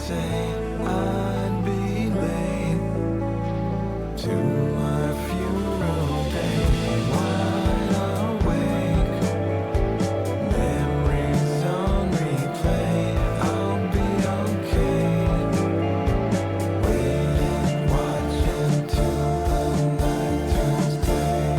say I'd be late to my funeral day. Wide awake, memories on replay. I'll be okay, waiting, watching till the night turns gray.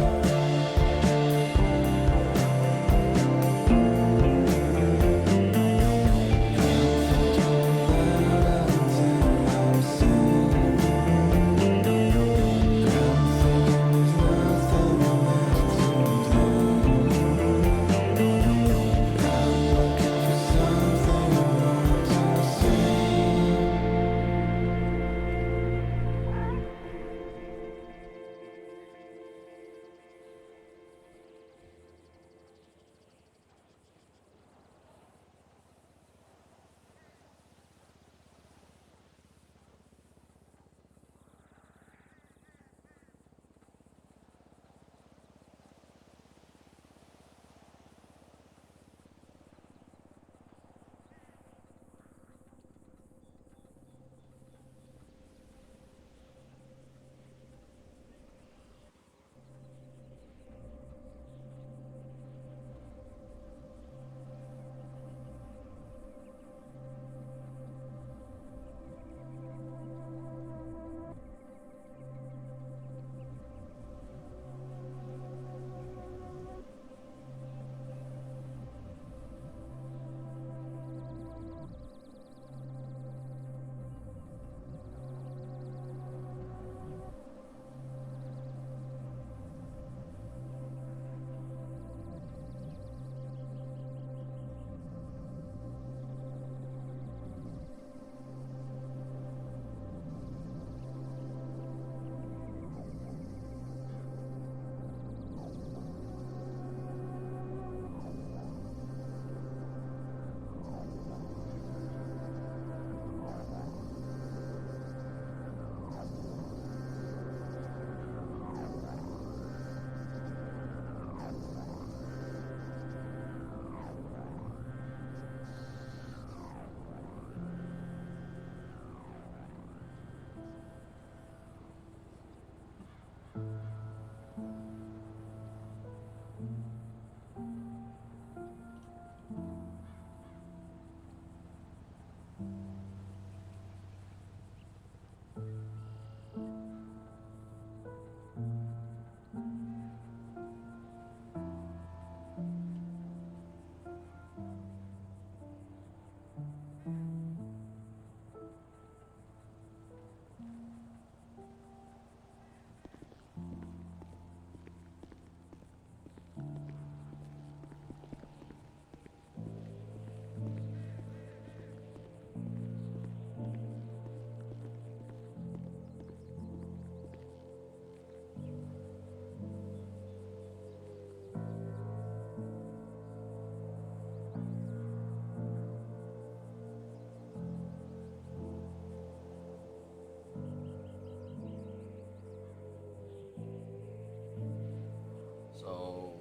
So,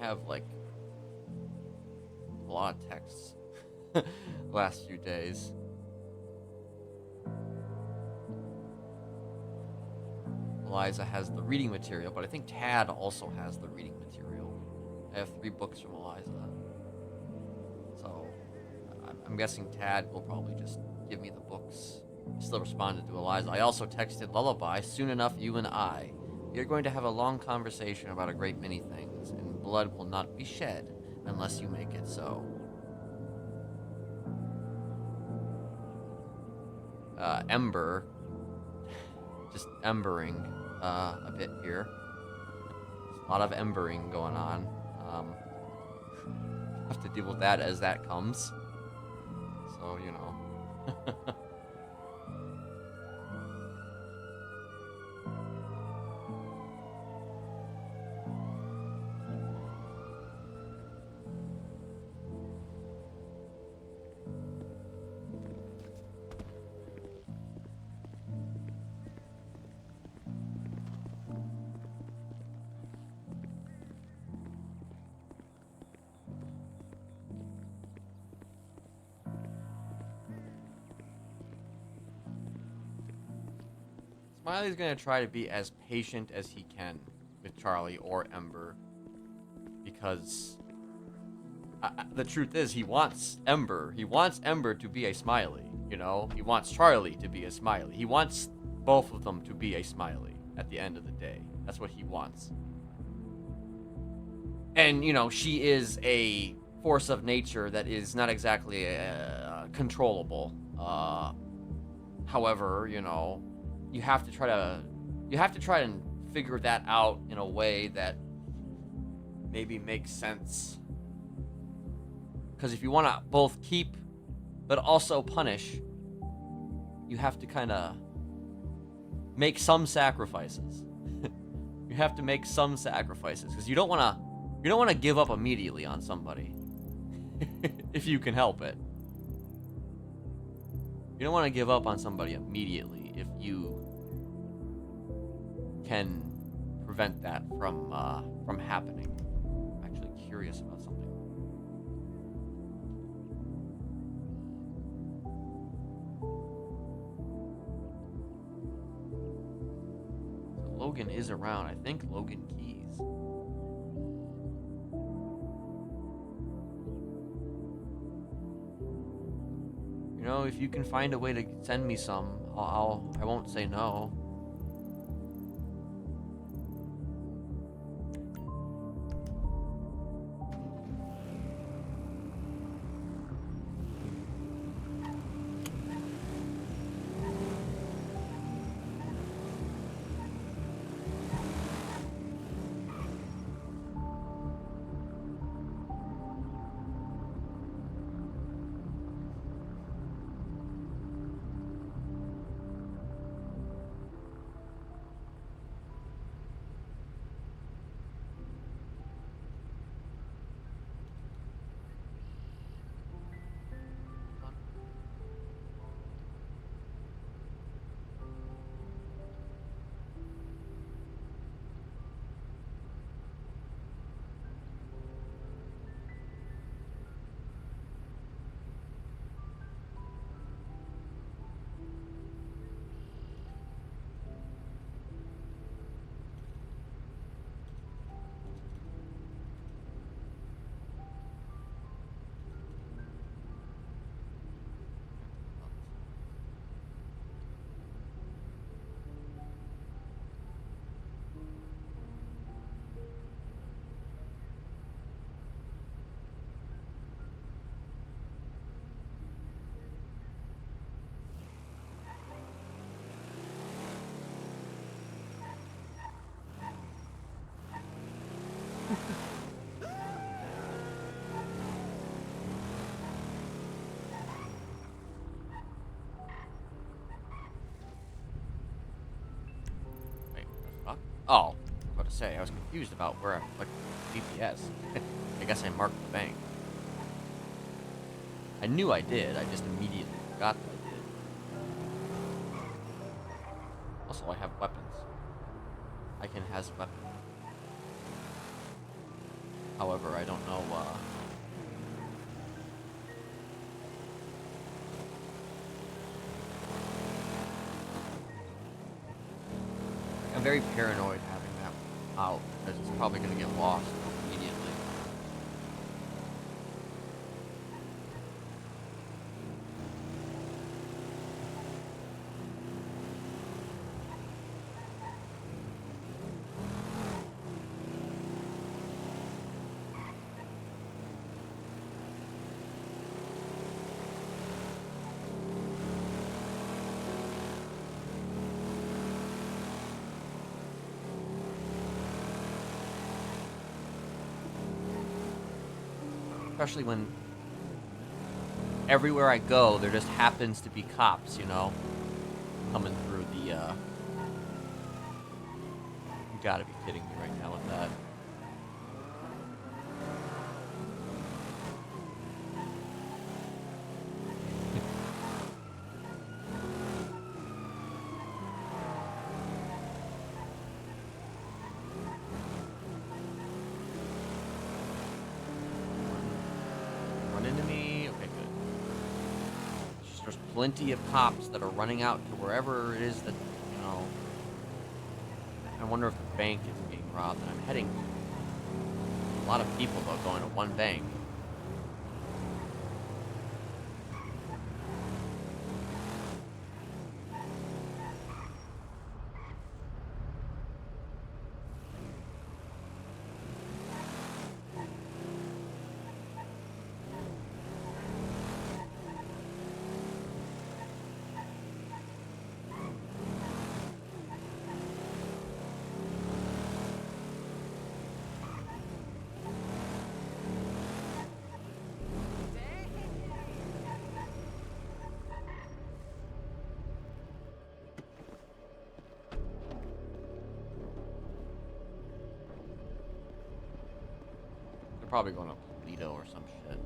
I have like a lot of texts last few days. Eliza has the reading material, but I think Tad also has the reading material. I have 3 books from Eliza. So, I'm guessing Tad will probably just give me the books. I still responded to Eliza. I also texted Lullaby, soon enough, you and I. We are going to have a long conversation about a great many things, and blood will not be shed unless you make it so. Ember, just embering a bit here. There's a lot of embering going on. Have to deal with that as that comes. So, you know. Smiley's gonna try to be as patient as he can with Charlie or Ember, because the truth is he wants Ember. He wants Ember to be a Smiley. You know, he wants Charlie to be a Smiley. He wants both of them to be a Smiley at the end of the day. That's what he wants. And you know, she is a force of nature that is not exactly controllable. However, you know, you have to try and figure that out in a way that maybe makes sense. Because if you want to both keep but also punish, you have to kind of make some sacrifices. You have to make some sacrifices because you don't want to give up immediately on somebody. If you can help it. You don't want to give up on somebody immediately if you can prevent that from happening. I'm actually curious about something. So Logan is around. I think Logan keys. You know, if you can find a way to send me some, I won't say no. Wait, what the fuck? Oh, I was about to say, I was confused about where I clicked GPS. I guess I marked the bank. I knew I did, I just immediately forgot that I did. Also, I have weapons. Icon has weapons. However, I don't know, I'm very paranoid having that out, because it's probably going to get lost immediately. Especially when everywhere I go, there just happens to be cops, you know, coming through the, You gotta be kidding me right now with that. Run into me? Okay, good. There's plenty of cops that are running out to wherever it is that, you know, wonder if the bank is being robbed. And I'm heading. A lot of people though going to one bank. They're probably going to Lido or some shit.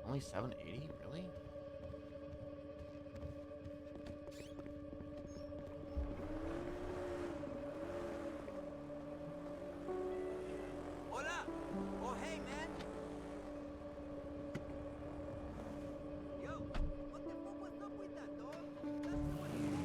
Only 780? Really? Hola! Oh, hey, man! Yo, what the fuck was up with that, dog? That's so unusual.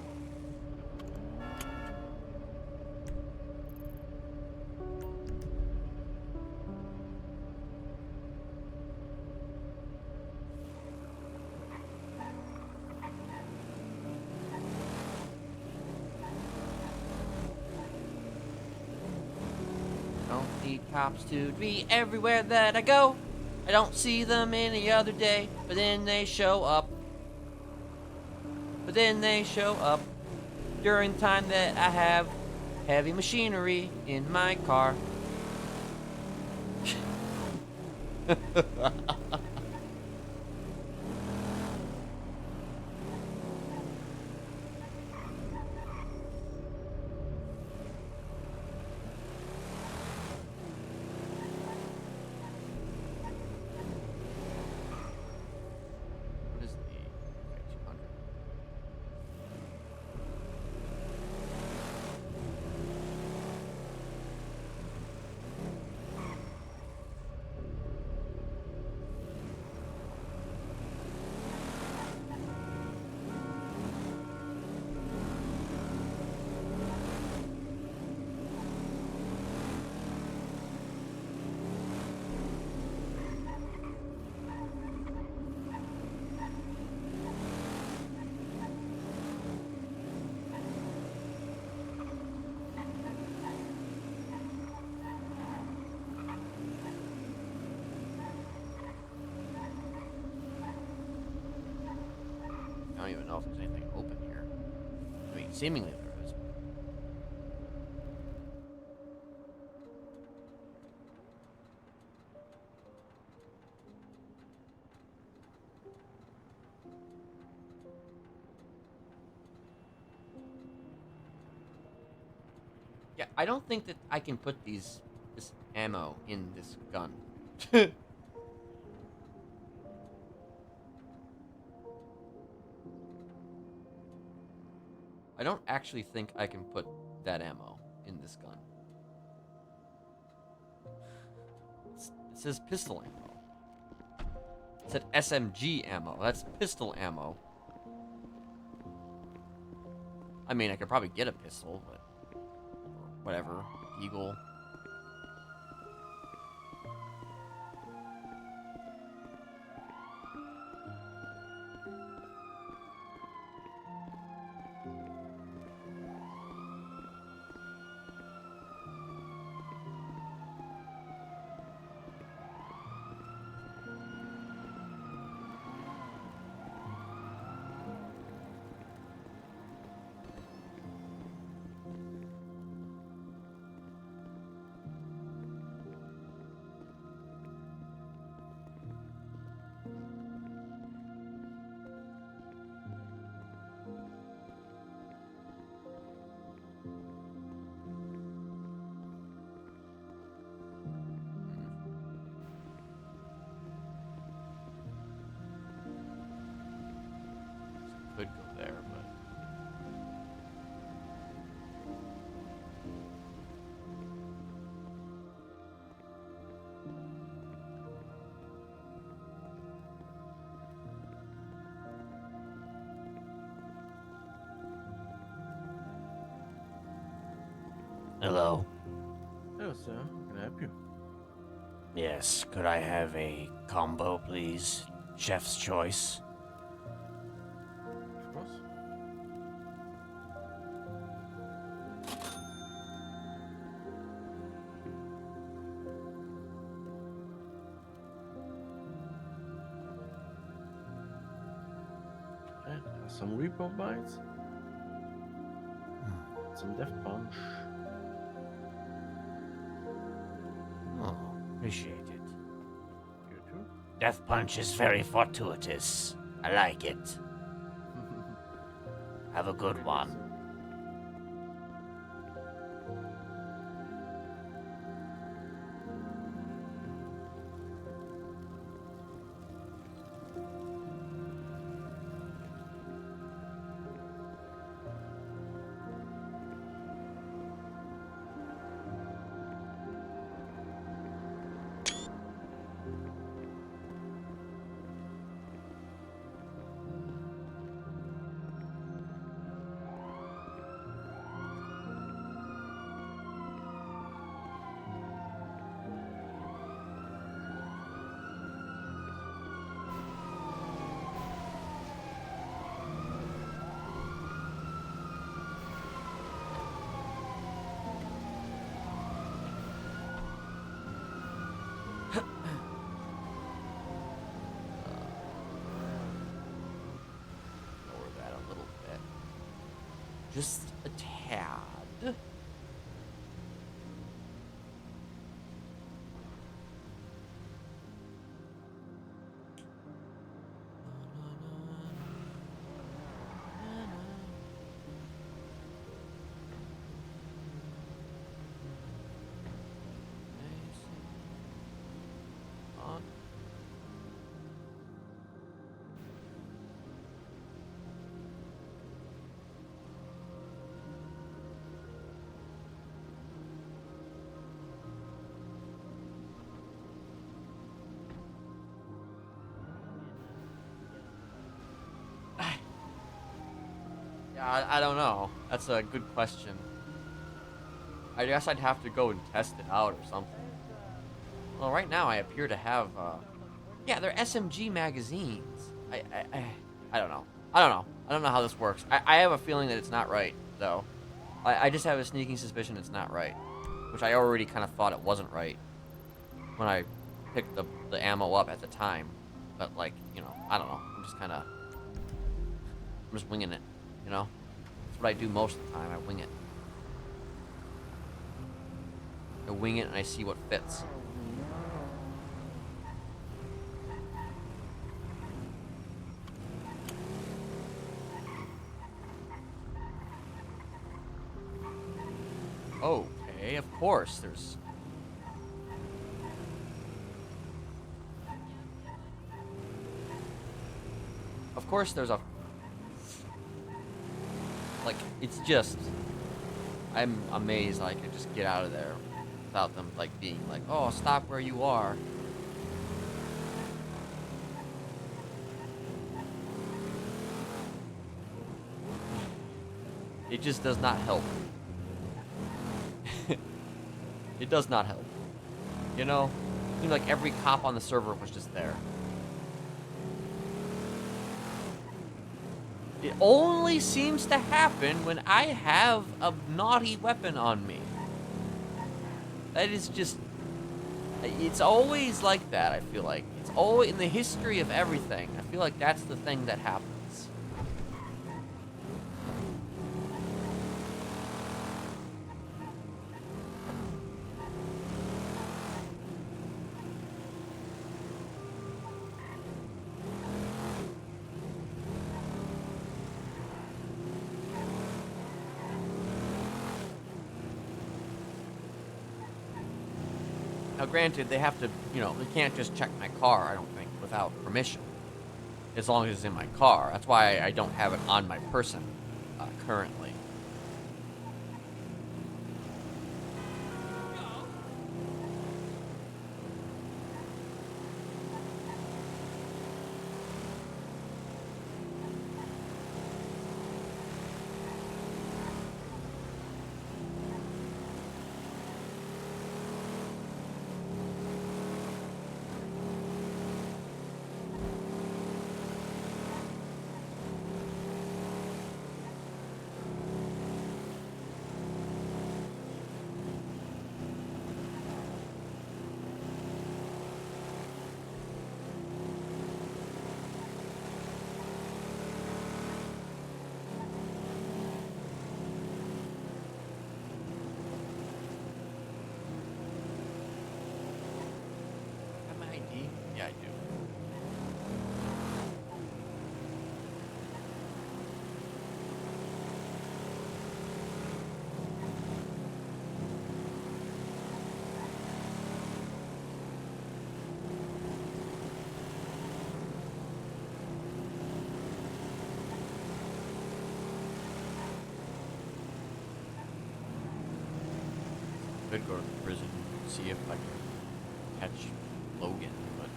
Don't need cops to be everywhere that I go. I don't see them any other day, but then they show up. But then they show up during the time that I have heavy machinery in my car. What is the 200? I don't even know if there's anything open here. I mean, seemingly there is. Yeah, I don't think that I can put this ammo in this gun. I don't actually think I can put that ammo in this gun. It says pistol ammo. It said SMG ammo. That's pistol ammo. I mean, I could probably get a pistol, but whatever. Eagle. Hello. Hello, sir. Can I help you? Yes, could I have a combo, please? Chef's choice. Of course. And some repo bites. Some death punch. Oh, appreciate it. You too. Death Punch is very fortuitous. I like it. Have a good one. Lower that a little bit. Just a tad. On. Yeah, I don't know. That's a good question. I guess I'd have to go and test it out or something. Well, right now I appear to have, yeah, they're SMG magazines. I don't know. I don't know. I don't know how this works. I have a feeling that it's not right, though. I just have a sneaking suspicion it's not right. Which I already kind of thought it wasn't right when I picked the ammo up at the time. But, like, you know, I don't know. I'm just winging it, you know? That's what I do most of the time. I wing it. I wing it and I see what fits. Okay, of course, there's... Of course there's a... Like, it's just... I'm amazed I could just get out of there without them, like, being like, oh, stop where you are. It just does not help. It does not help. You know? It seemed like every cop on the server was just there. It only seems to happen when I have a naughty weapon on me. That is just... It's always like that, I feel like. It's always in the history of everything. I feel like that's the thing that happens. Now, granted, they have to, you know, they can't just check my car, I don't think, without permission. As long as it's in my car. That's why I don't have it on my person currently. could go to the prison and see if I could catch Logan, but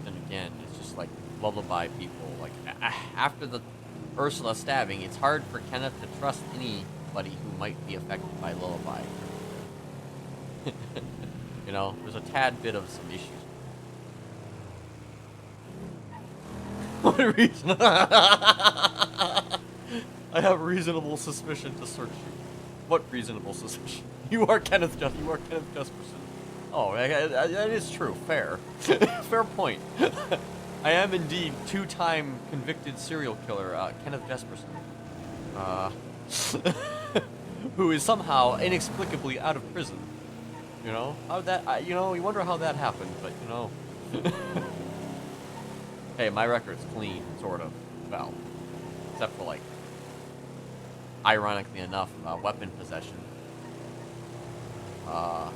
then again, it's just like lullaby people. Like after the Ursula stabbing, it's hard for Kenneth to trust anybody who might be affected by lullaby. You know, there's a tad bit of some issues. What reason? I have reasonable suspicion to search you. What reasonable suspicion? You are Kenneth Jesperson. Oh, that is true. Fair. Fair point. I am indeed two-time convicted serial killer, Kenneth Jesperson. Who is somehow inexplicably out of prison. You know? How that, you know, you wonder how that happened, but, you know. Hey, my record's clean, sort of. Well, except for, like, ironically enough, weapon possession. And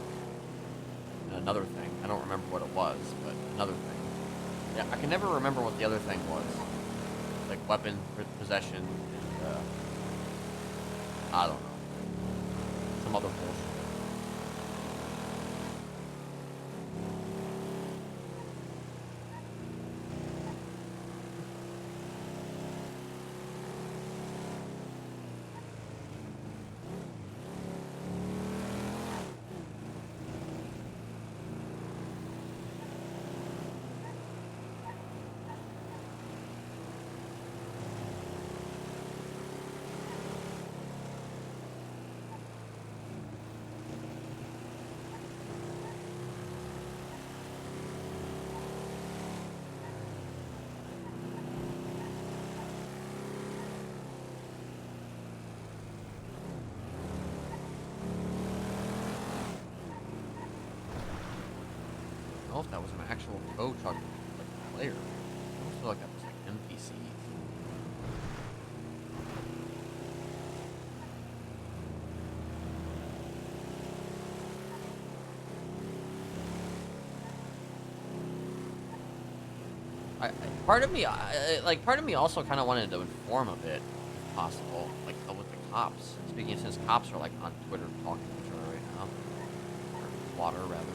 another thing. I don't remember what it was, but another thing. Yeah, I can never remember what the other thing was. Like, weapon possession and, I don't know. Some other bullshit. I don't know if that was an actual coach on like a player. I almost feel like that was like NPC. Part of me, part of me also kind of wanted to inform a bit, if possible, like with the cops. Speaking of, since cops are like on Twitter talking to each other right now, or water rather.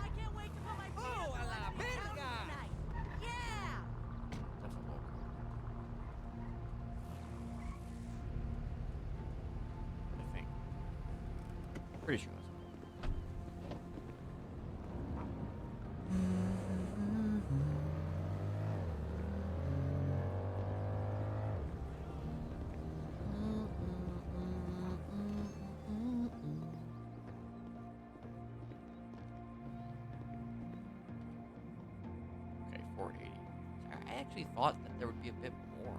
I can't wait to put my pants on and get out tonight. Yeah! That's a local. I think. Pretty sure that's a local. Okay, 480. I actually thought that there would be a bit more.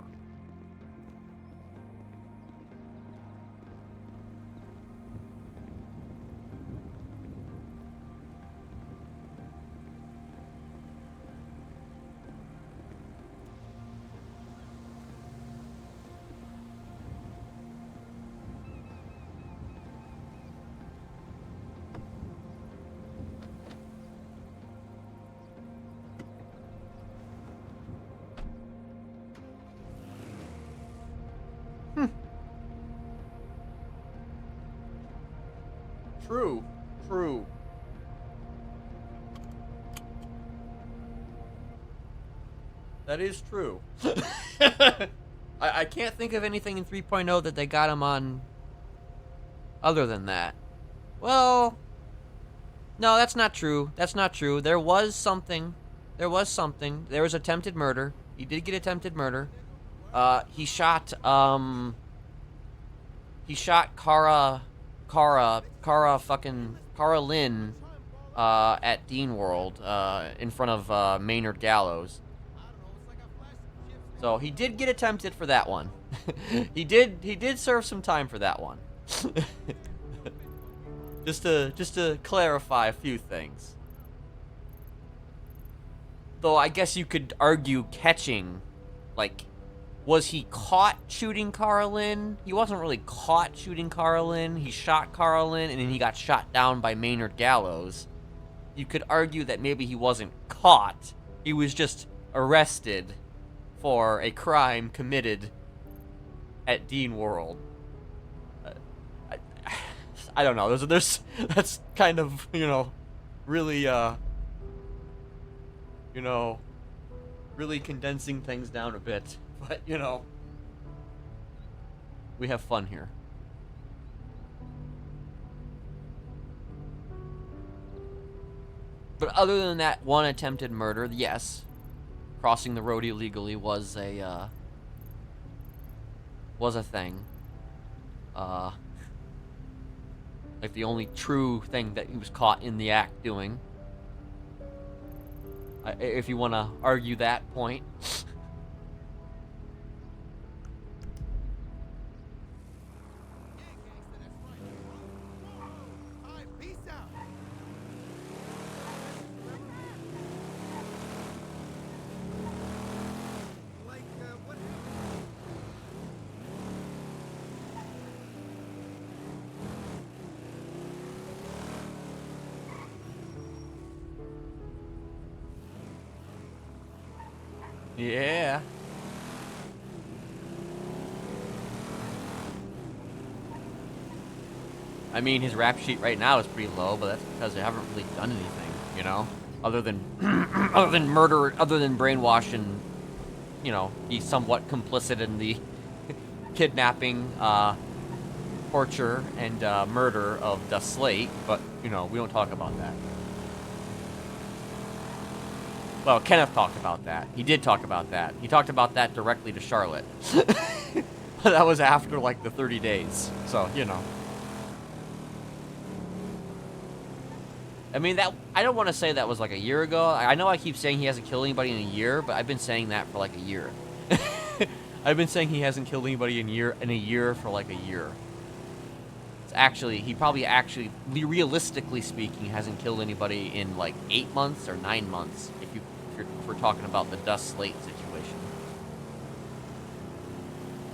True. True. That is true. I can't think of anything in 3.0 that they got him on other than that. Well, No, that's not true. That's not true. There was something. There was something. There was attempted murder. He did get attempted murder. He shot Cara Lynn, at Dean World, in front of, Maynard Gallows. So he did get attempted for that one. he did serve some time for that one. just to clarify a few things. Though I guess you could argue catching, like, was he caught shooting Carlin? He wasn't really caught shooting Carlin. He shot Carlin, and then he got shot down by Maynard Gallows. You could argue that maybe he wasn't caught. He was just arrested for a crime committed at Dean World. I don't know. There's that's kind of, really, really condensing things down a bit. But, we have fun here. But other than that one attempted murder, yes, crossing the road illegally was a thing. Like the only true thing that he was caught in the act doing. If you want to argue that point. Yeah. I mean, his rap sheet right now is pretty low, but that's because they haven't really done anything, other than other than murder, other than brainwashing. He's somewhat complicit in the kidnapping, torture, and murder of Dust Slate, but we don't talk about that. Well, Kenneth talked about that. He did talk about that. He talked about that directly to Charlotte. That was after, like, the 30 days. So, I mean, I don't want to say that was, like, a year ago. I know I keep saying he hasn't killed anybody in a year, but I've been saying that for, like, a year. I've been saying he hasn't killed anybody in a year for, like, a year. He probably realistically speaking, hasn't killed anybody in like 8 months or 9 months, if we're talking about the Dust Slate situation.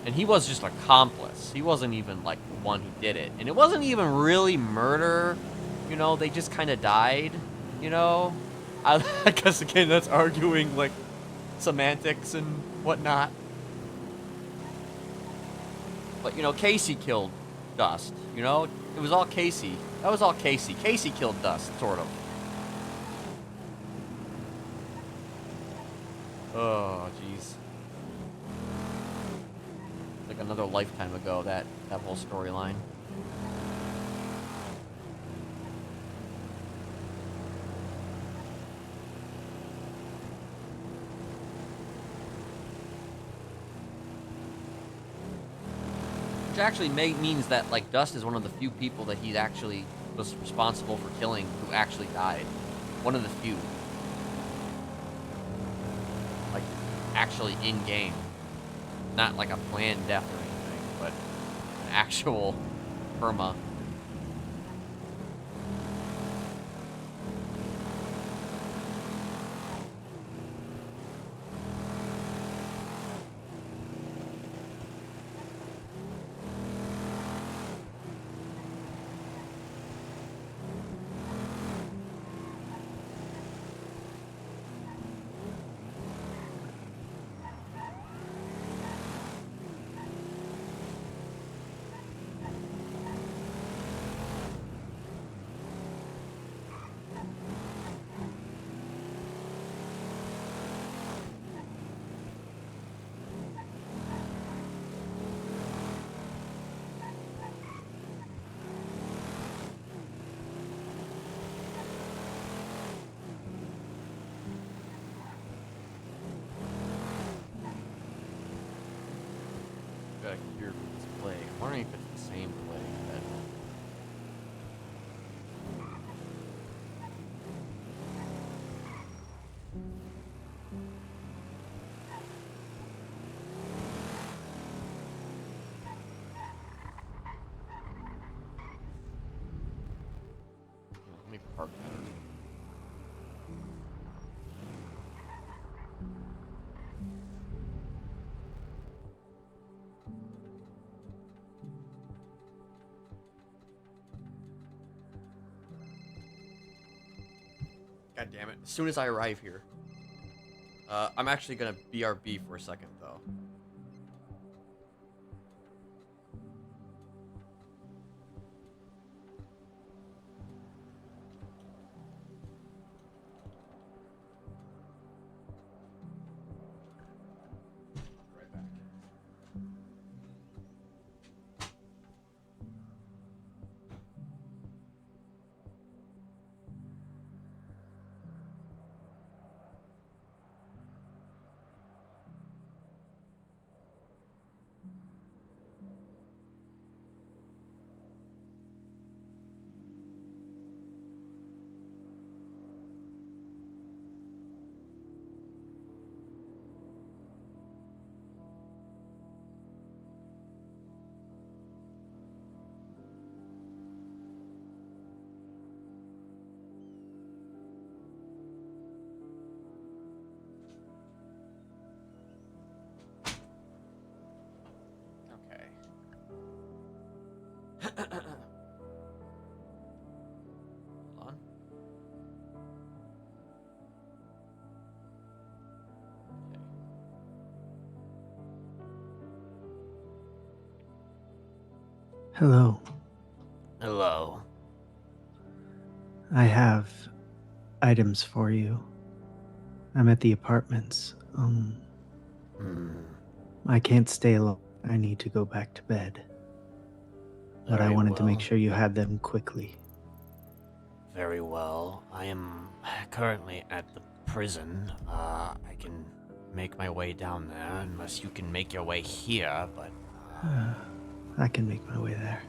And he was just accomplice. He wasn't even like the one who did it, and it wasn't even really murder. They just kind of died. I guess again that's arguing like semantics and whatnot. But Casey killed Dust. It was all Casey. That was all Casey. Casey killed Dust, sort of. Oh, jeez. Like another lifetime ago, that whole storyline. Which actually means that, like, Dust is one of the few people that he actually was responsible for killing who actually died. One of the few. Like, actually in-game. Not like a planned death or anything, but an actual perma. that I can hear from this plague. I'm wondering if it's the same plague that. Let me park better. God damn it. As soon as I arrive here. I'm actually gonna BRB for a second, though. Right back. Okay. Hold on. Okay. Hello. Hello. I have items for you. I'm at the apartments. Hmm. I can't stay long. I need to go back to bed. But I Very wanted to make well. sure you had them quickly. Very well. I am currently at the prison. I can make my way down there unless you can make your way here, but I can make my way there.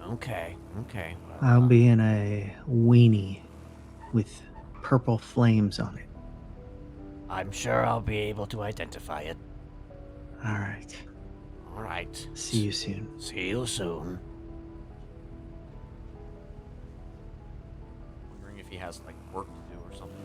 okay, okay. Well, I'll be in a weenie with purple flames on it. I'm sure I'll be able to identify it. All right. All right. See you soon. See you soon. Wondering if he has, like, work to do or something.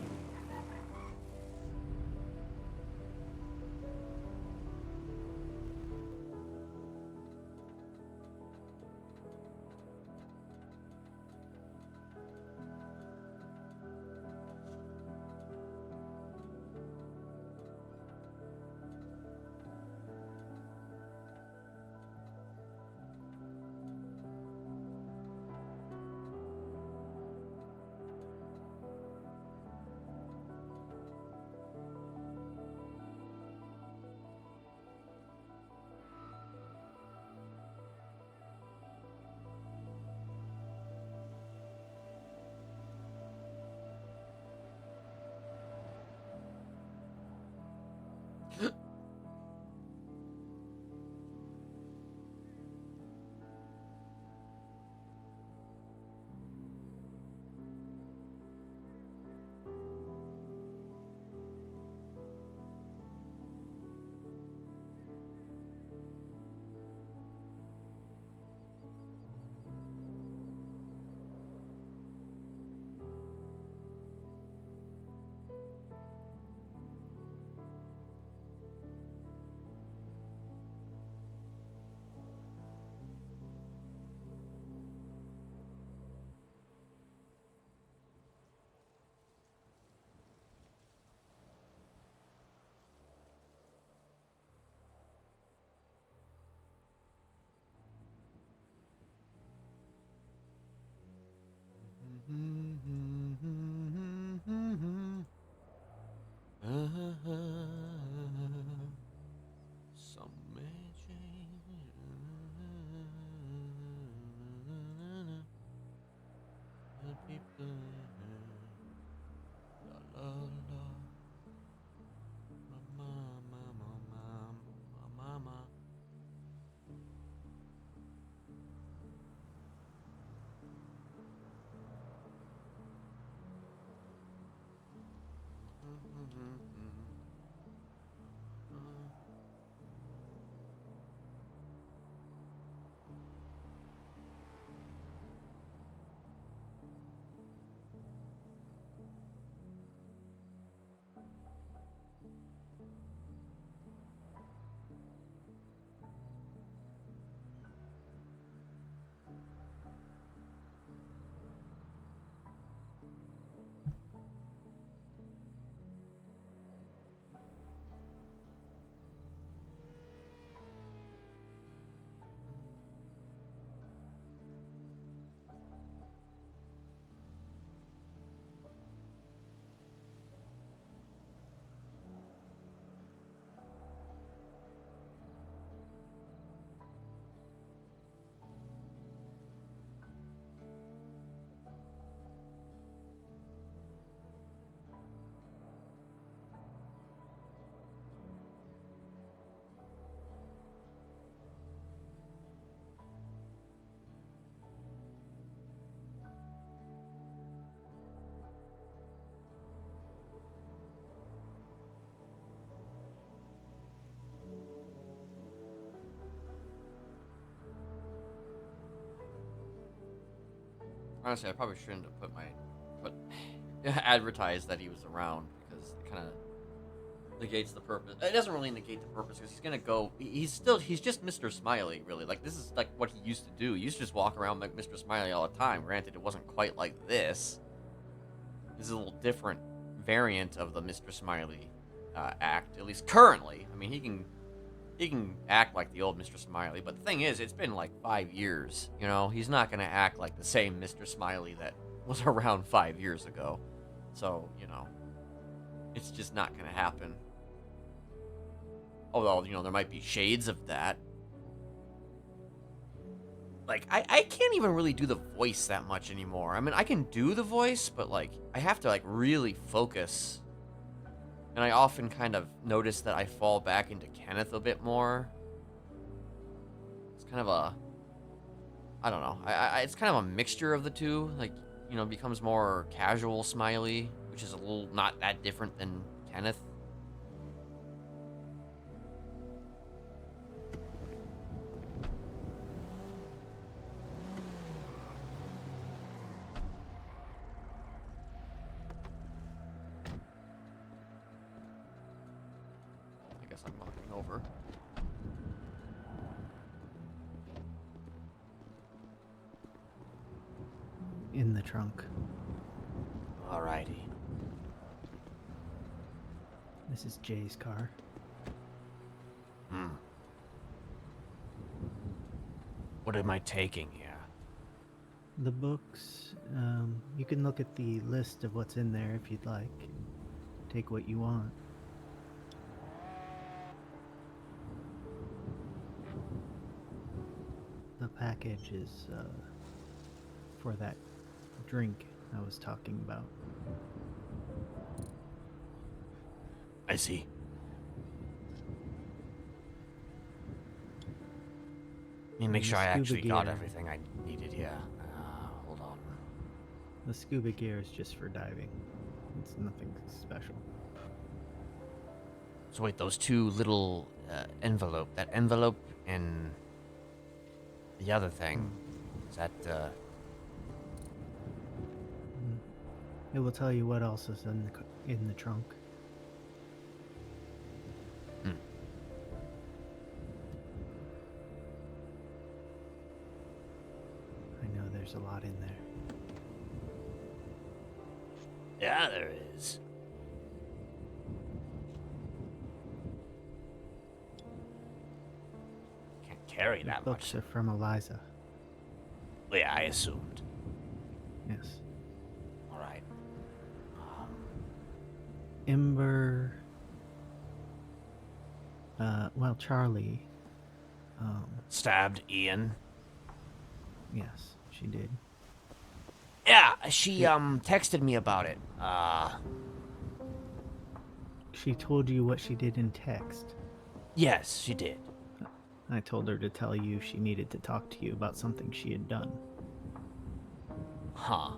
Honestly, I probably shouldn't have put advertised that he was around because it kind of negates the purpose. It doesn't really negate the purpose because he's gonna go. He's just Mr. Smiley, really. Like this is like what he used to do. He used to just walk around like Mr. Smiley all the time. Granted, it wasn't quite like this. This is a little different variant of the Mr. Smiley act, at least currently. I mean, he can act like the old Mr. Smiley, but the thing is, it's been like 5 years. You know, he's not gonna act like the same Mr. Smiley that was around 5 years ago. So you know, it's just not gonna happen. Although, you know, there might be shades of that. Like, I can't even really do the voice that much anymore. I mean, I can do the voice, but, like, I have to, like, really focus. And I often kind of notice that I fall back into Kenneth a bit more. It's kind of a... I don't know. It's kind of a mixture of the two. Like, you know, becomes more casual Smiley, which is a little not that different than Kenneth. I guess I'm walking over. In the trunk. Alrighty. This is Jay's car. Hmm. What am I taking here? The books, you can look at the list of what's in there if you'd like. Take what you want. The package is for that drink I was talking about. I see. Let me make And sure I scuba actually got gear. everything I needed here. Hold on. The scuba gear is just for diving. It's nothing special. So wait, those two little that envelope and the other thing, is that, It will tell you what else is in the trunk. Hmm. I know there's a lot in there. Yeah, there is. Can't carry The that books much. are from Eliza. Well, yeah, I assumed. Yes. Alright. Ember. Charlie. Stabbed Ian. Yes, she did. Yeah, she texted me about it. She told you what she did in text. Yes, she did. I told her to tell you she needed to talk to you about something she had done. Huh.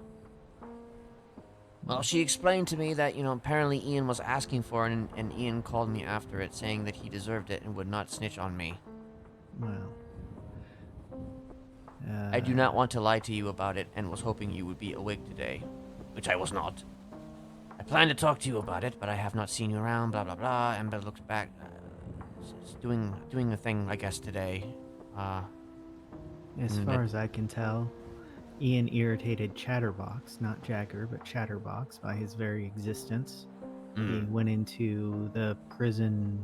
Well, she explained to me that, you know, apparently Ian was asking for it, and Ian called me after it, saying that he deserved it and would not snitch on me. Well. I do not want to lie to you about it, and was hoping you would be awake today, which I was not. I planned to talk to you about it, but I have not seen you around, blah, blah, blah. Ember looked back, doing the thing, I guess, today. As far as I can tell, Ian irritated Chatterbox, not Jagger, but Chatterbox, by his very existence. He went into the prison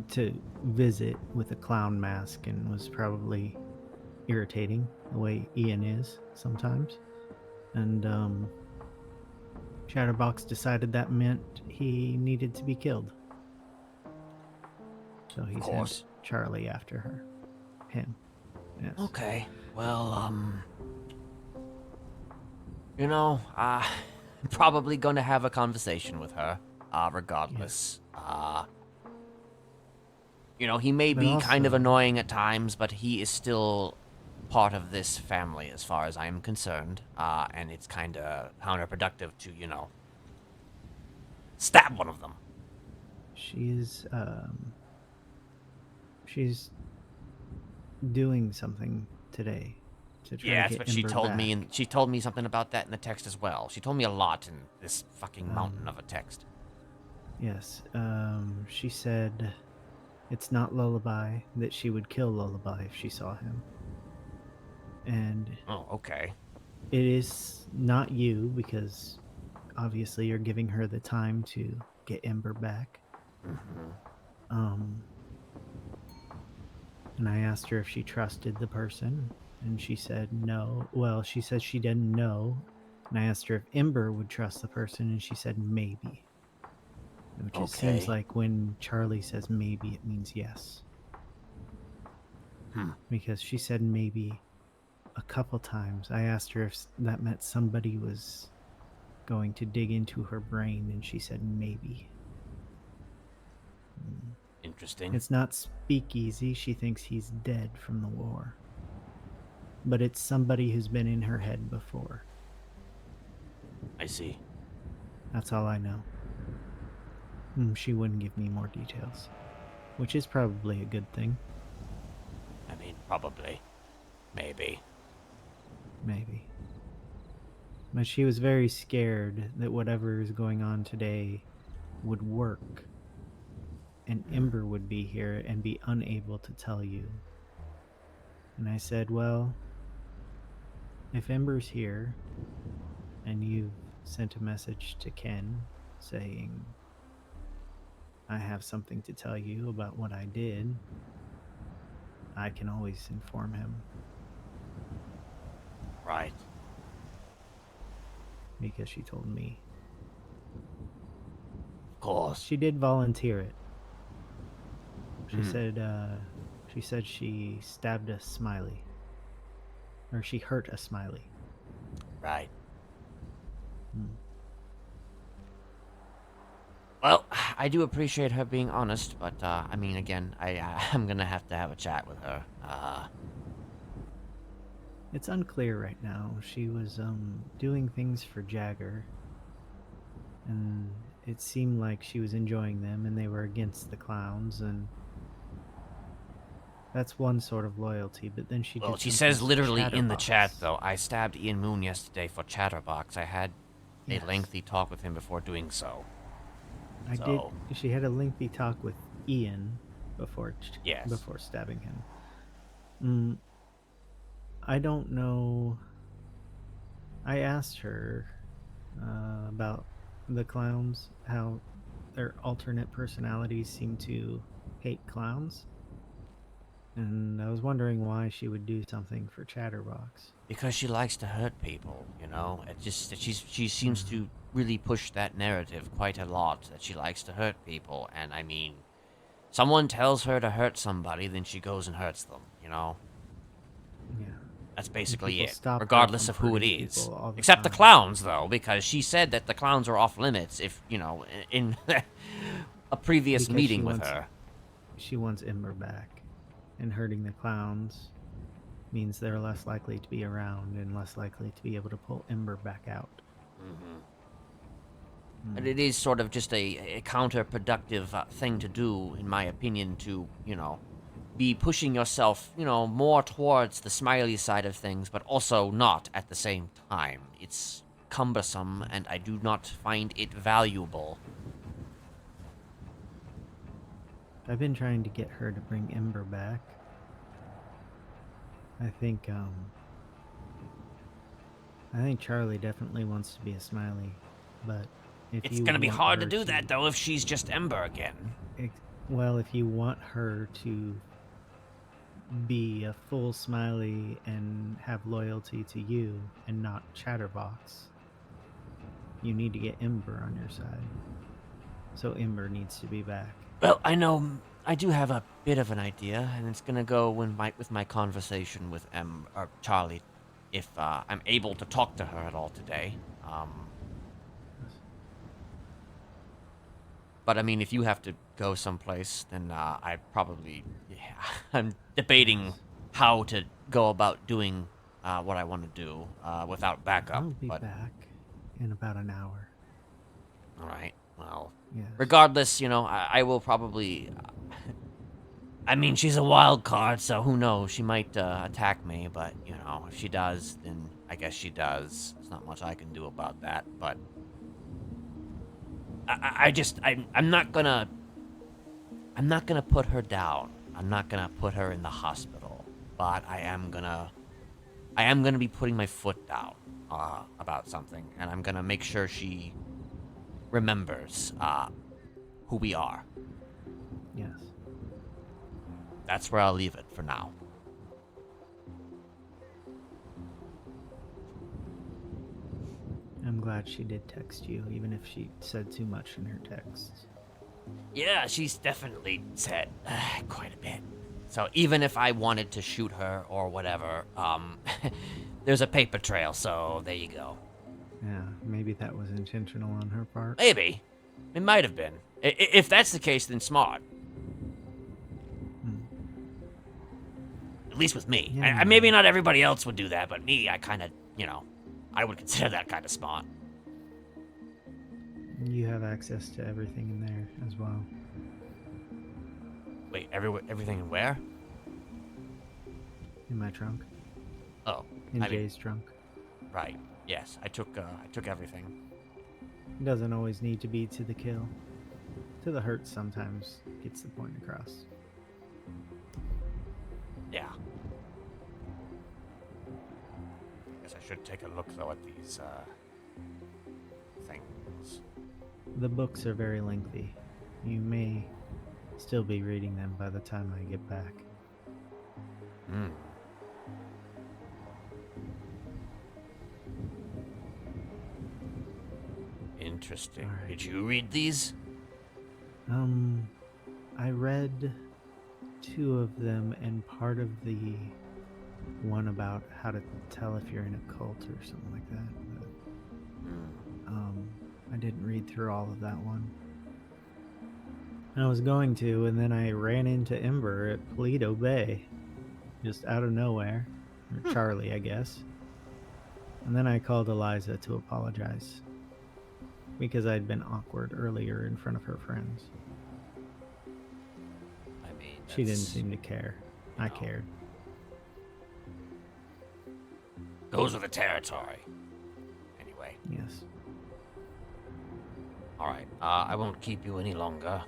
to visit with a clown mask and was probably irritating the way Ian is sometimes. And Chatterbox decided that meant he needed to be killed. So he sent Charlie after him. Yes. Okay. Well, you know, probably gonna have a conversation with her, regardless. You know, he may But be kind of also- annoying at times, but he is still part of this family as far as I'm concerned. And it's kind of counterproductive to, you know, stab one of them. She's doing something today. to try Yeah, to that's get what she Ember told me, back. and she told me something about that in the text as well. She told me a lot in this fucking mountain Um, of a text. Yes. She said it's not Lullaby, that she would kill Lullaby if she saw him. And Oh, okay. it is not you because obviously you're giving her the time to get Ember back. Mm-hmm. Um, and I asked her if she trusted the person, and she said no. Well, she said she didn't know. And I asked her if Ember would trust the person, and she said maybe. Which it seems Okay. like when Charlie says maybe, it means yes. Hmm. Because she said maybe a couple times. I asked her if that meant somebody was going to dig into her brain, and she said maybe. Interesting. It's not Speakeasy. She thinks he's dead from the war. But it's somebody who's been in her head before. I see. That's all I know. She wouldn't give me more details, which is probably a good thing. I mean, probably. Maybe. Maybe. But she was very scared that whatever is going on today would work, and Ember would be here and be unable to tell you. And I said, well, if Ember's here and you've sent a message to Ken saying, I have something to tell you about what I did, I can always inform him. Right. Because she told me. Of course. She did volunteer it. She Hmm. said she stabbed a Smiley. Or she hurt a Smiley. Right. Hmm. Well, I do appreciate her being honest, but I mean, again, I'm gonna have to have a chat with her. It's unclear right now. She was doing things for Jagger, and it seemed like she was enjoying them, and they were against the clowns, and that's one sort of loyalty. But then she Well, did she something says to literally in the chat, Chatterbox. though, I stabbed Ian Moon yesterday for Chatterbox. I had a Yes. lengthy talk with him before doing so. I did. So, She had a lengthy talk with Ian before yes. before stabbing him. I don't know. I asked her about the clowns, how their alternate personalities seem to hate clowns, and I was wondering why she would do something for Chatterbox. Because she likes to hurt people, you know? It just she seems to really push that narrative quite a lot, that she likes to hurt people, and I mean, someone tells her to hurt somebody, then she goes and hurts them, you know? Yeah. That's basically people it, stop her regardless from of who it hurting is. people all the Except the time. clowns, though, because she said that the clowns are off limits if, in a previous Because meeting with her. She wants Ember back, and hurting the clowns means they're less likely to be around and less likely to be able to pull Ember back out. And it is sort of just a counterproductive thing to do, in my opinion, to, be pushing yourself, more towards the Smiley side of things, but also not at the same time. It's cumbersome, and I do not find it valuable. I've been trying to get her to bring Ember back. I think Charlie definitely wants to be a Smiley, but if It's you gonna be want hard to her do that, though, if she's just Ember again. well, if you want her to be a full Smiley and have loyalty to you and not Chatterbox, you need to get Ember on your side. So Ember needs to be back. Well, I do have a bit of an idea, and it's gonna go with my conversation with Charlie, if I'm able to talk to her at all today. But I mean, if you have to go someplace, then I probably, I'm debating how to go about doing what I want to do without backup. I'll be but back in about an hour. all right, well, Yes. regardless, I will probably I mean, she's a wild card, so who knows? She might attack me, but, you know, if she does, then I guess she does. There's not much I can do about that, but... I'm not gonna... I'm not gonna put her down. I'm not gonna put her in the hospital. But I am gonna be putting my foot down about something, and I'm gonna make sure she remembers who we are. Yes. That's where I'll leave it for now. I'm glad she did text you, even if she said too much in her texts. Yeah, she's definitely said quite a bit. So even if I wanted to shoot her or whatever, there's a paper trail, so there you go. Yeah, maybe that was intentional on her part. Maybe. It might have been. If that's the case, then smart. Hmm. At least with me. Yeah. Maybe not everybody else would do that, but me, I kind of, you know, I would consider that kind of smart. You have access to everything in there as well. Wait, everything in where? In my trunk. Oh, In I mean, Jay's trunk. right. Yes, I took everything. It doesn't always need to be to the kill. To the hurt sometimes gets the point across. Yeah. Guess I should take a look though at these things. The books are very lengthy. You may still be reading them by the time I get back. Hmm. Interesting. Alright. Did you read these? I read 2 of them and part of the one about how to tell if you're in a cult or something like that. But, I didn't read through all of that one. I was going to, and then I ran into Ember at Paleto Bay. Just out of nowhere. Or Charlie, I guess. And then I called Eliza to apologize. Because I'd been awkward earlier in front of her friends. I mean, She didn't that's- seem to care. I No. cared. Goes with the territory. Anyway, Yes. all right. I won't keep you any longer.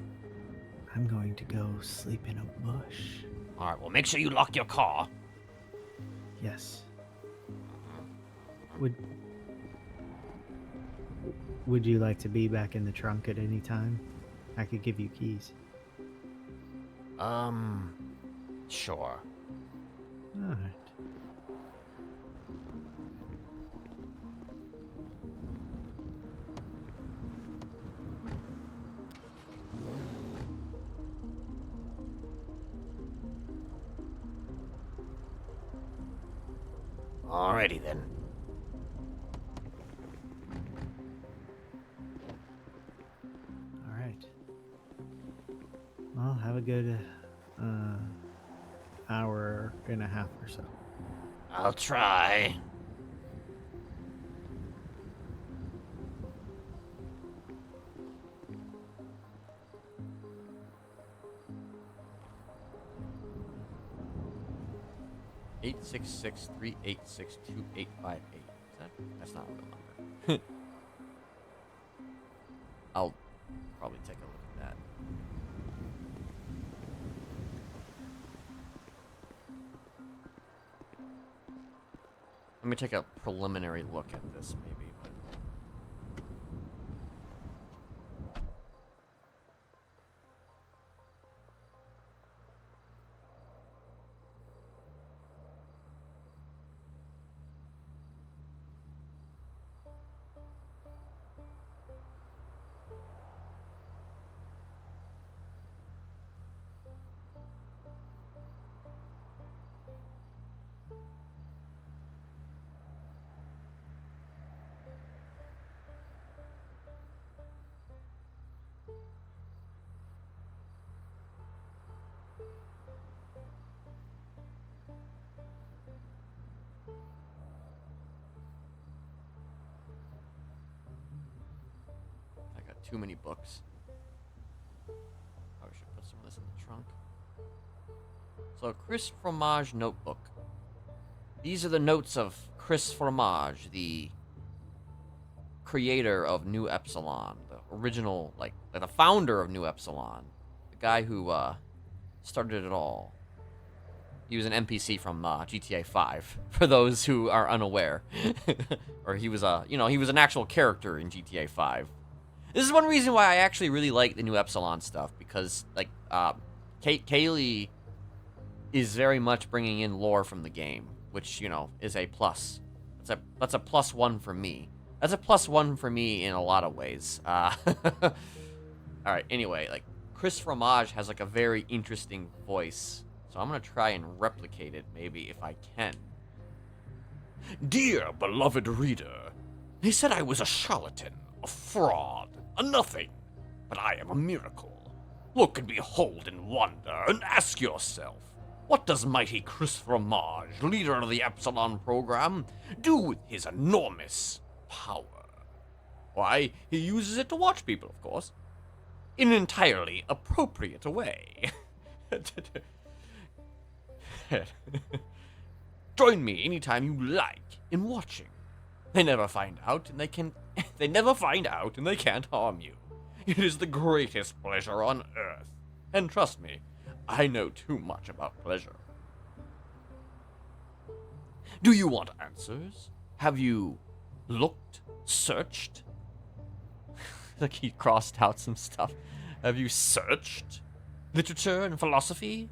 I'm going to go sleep in a bush. All right. Well, make sure you lock your car. Yes. Would you like to be back in the trunk at any time? I could give you keys. Sure. Alright. Alrighty then. Alright. Well, have a good hour and a half or so. I'll try. 866-386-2858. That's not a real number. I'll probably take a look at that. Let me take a preliminary look at this, maybe. But I got too many books. Probably should put some of this in the trunk. So, Chris Fromage notebook. These are the notes of Chris Fromage, the creator of New Epsilon, the original, like the founder of New Epsilon, the guy who started it all. He was an NPC from GTA 5, for those who are unaware. Or he was he was an actual character in GTA 5. This is one reason why I actually really like the New Epsilon stuff, because, like, Kaylee is very much bringing in lore from the game, which, is a plus. That's a +1 for me. That's a +1 for me in a lot of ways. Alright, anyway, like, Chris Fromage has, like, a very interesting voice. So I'm going to try and replicate it, maybe, if I can. Dear beloved reader, they said I was a charlatan, a fraud, a nothing. But I am a miracle. Look and behold and wonder, and ask yourself, what does mighty Chris Fromage, leader of the Epsilon program, do with his enormous power? Why, he uses it to watch people, of course. In an entirely appropriate way. Join me anytime you like in watching. They never find out and they can't harm you. It is the greatest pleasure on earth. And trust me, I know too much about pleasure. Do you want answers? Have you looked, searched? Like he crossed out some stuff. Have you searched literature and philosophy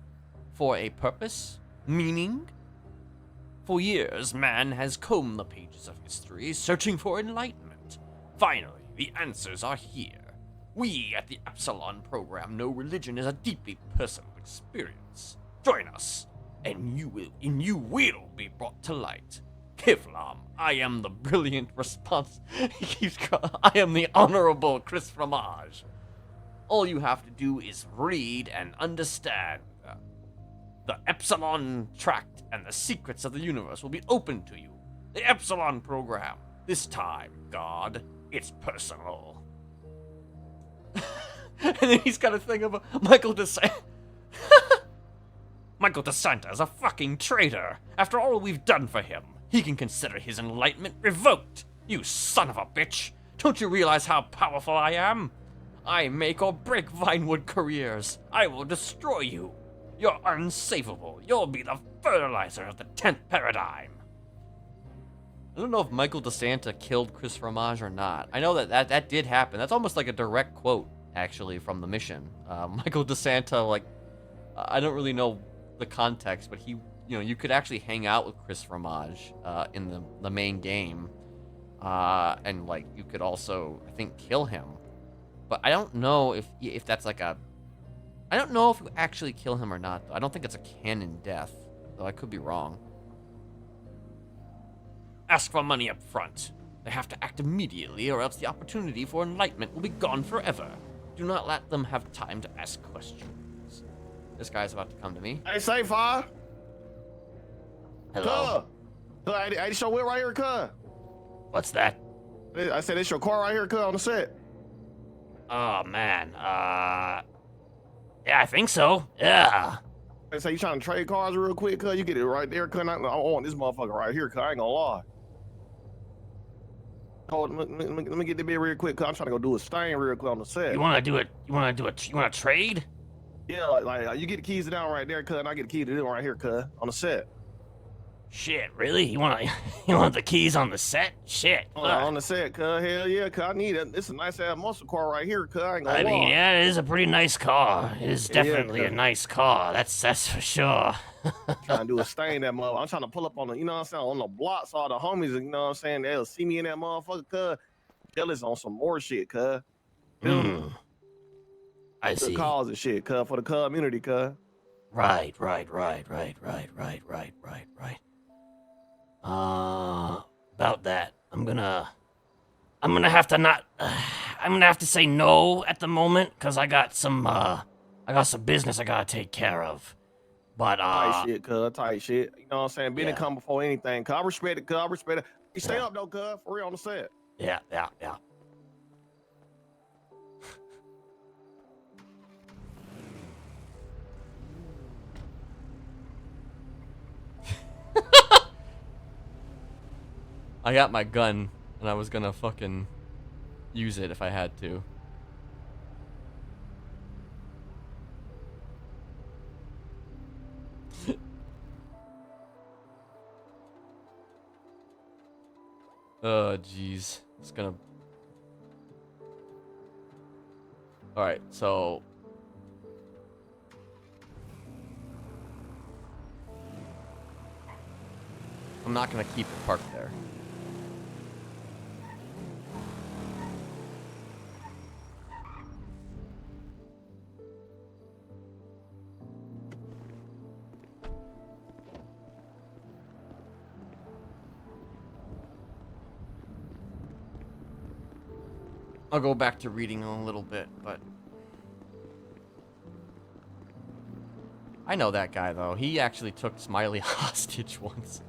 for a purpose? Meaning? For years, man has combed the pages of history, searching for enlightenment. Finally, the answers are here. We at the Epsilon program know religion is a deeply personal experience. Join us, and you will be brought to light. Kiflam, I am the brilliant response. I am the honorable Chris Fromage. All you have to do is read and understand. The Epsilon Tract and the secrets of the universe will be open to you. The Epsilon program. This time, God, it's personal. And then he's got a thing of Michael DeSanta. Michael DeSanta is a fucking traitor. After all we've done for him, he can consider his enlightenment revoked. You son of a bitch. Don't you realize how powerful I am? I make or break Vinewood careers. I will destroy you. You're unsavable. You'll be the fertilizer of the 10th paradigm. I don't know if Michael DeSanta killed Chris Fromage or not. I know that did happen. That's almost like a direct quote, actually, from the mission. Michael DeSanta, like, I don't really know the context, but he, you could actually hang out with Chris Fromage in the main game. And, like, you could also, I think, kill him. But I don't know if that's like a... I don't know if you actually kill him or not, though. I don't think it's a canon death, though I could be wrong. Ask for money up front. They have to act immediately, or else the opportunity for enlightenment will be gone forever. Do not let them have time to ask questions. This guy's about to come to me. Hey, say fire. Hello. Cuz, I just your whip right here, cuz. What's that? I said it's your car right here, cuz, on the set. Oh, man. Yeah, I think so. Yeah. They say you trying to trade cars real quick, cuz. You get it right there, cuz. I want this motherfucker right here, cuz. I ain't gonna lie. Hold on, let me get the bit real quick, cuz. I'm trying to go do a stain real quick on the set. You want to trade? Yeah, like you get the keys to that one right there, cuz, and I get the key to this one right here, cuz, on the set. Shit, really? You want the keys on the set? Shit. On the set, cuz. Hell yeah, cuz. I need it. This is a nice ass muscle car right here, cuz. I ain't gonna lie. Yeah, it is a pretty nice car. It is definitely a nice car. That's for sure. Trying to do a stain that mother. I'm trying to pull up on the, you know what I'm saying, on the block, so all the homies, you know what I'm saying, they'll see me in that motherfucker, cuz. Jealous on some more shit, cuz. I see. Good cause and shit, cuz, for the community, cuz. Right. About that, I'm gonna have to say no at the moment, cause I got some business I gotta take care of. But tight shit, cuz, tight shit. You know what I'm saying? Been yeah. and come before anything, cuz. I respect it, cuz. I respect it. You stay up though, cuz, for real on the set. Yeah. I got my gun, and I was gonna fucking use it if I had to. Oh, jeez. It's gonna... Alright, so... I'm not gonna keep it parked there. I'll go back to reading in a little bit, but... I know that guy, though. He actually took Smiley hostage once.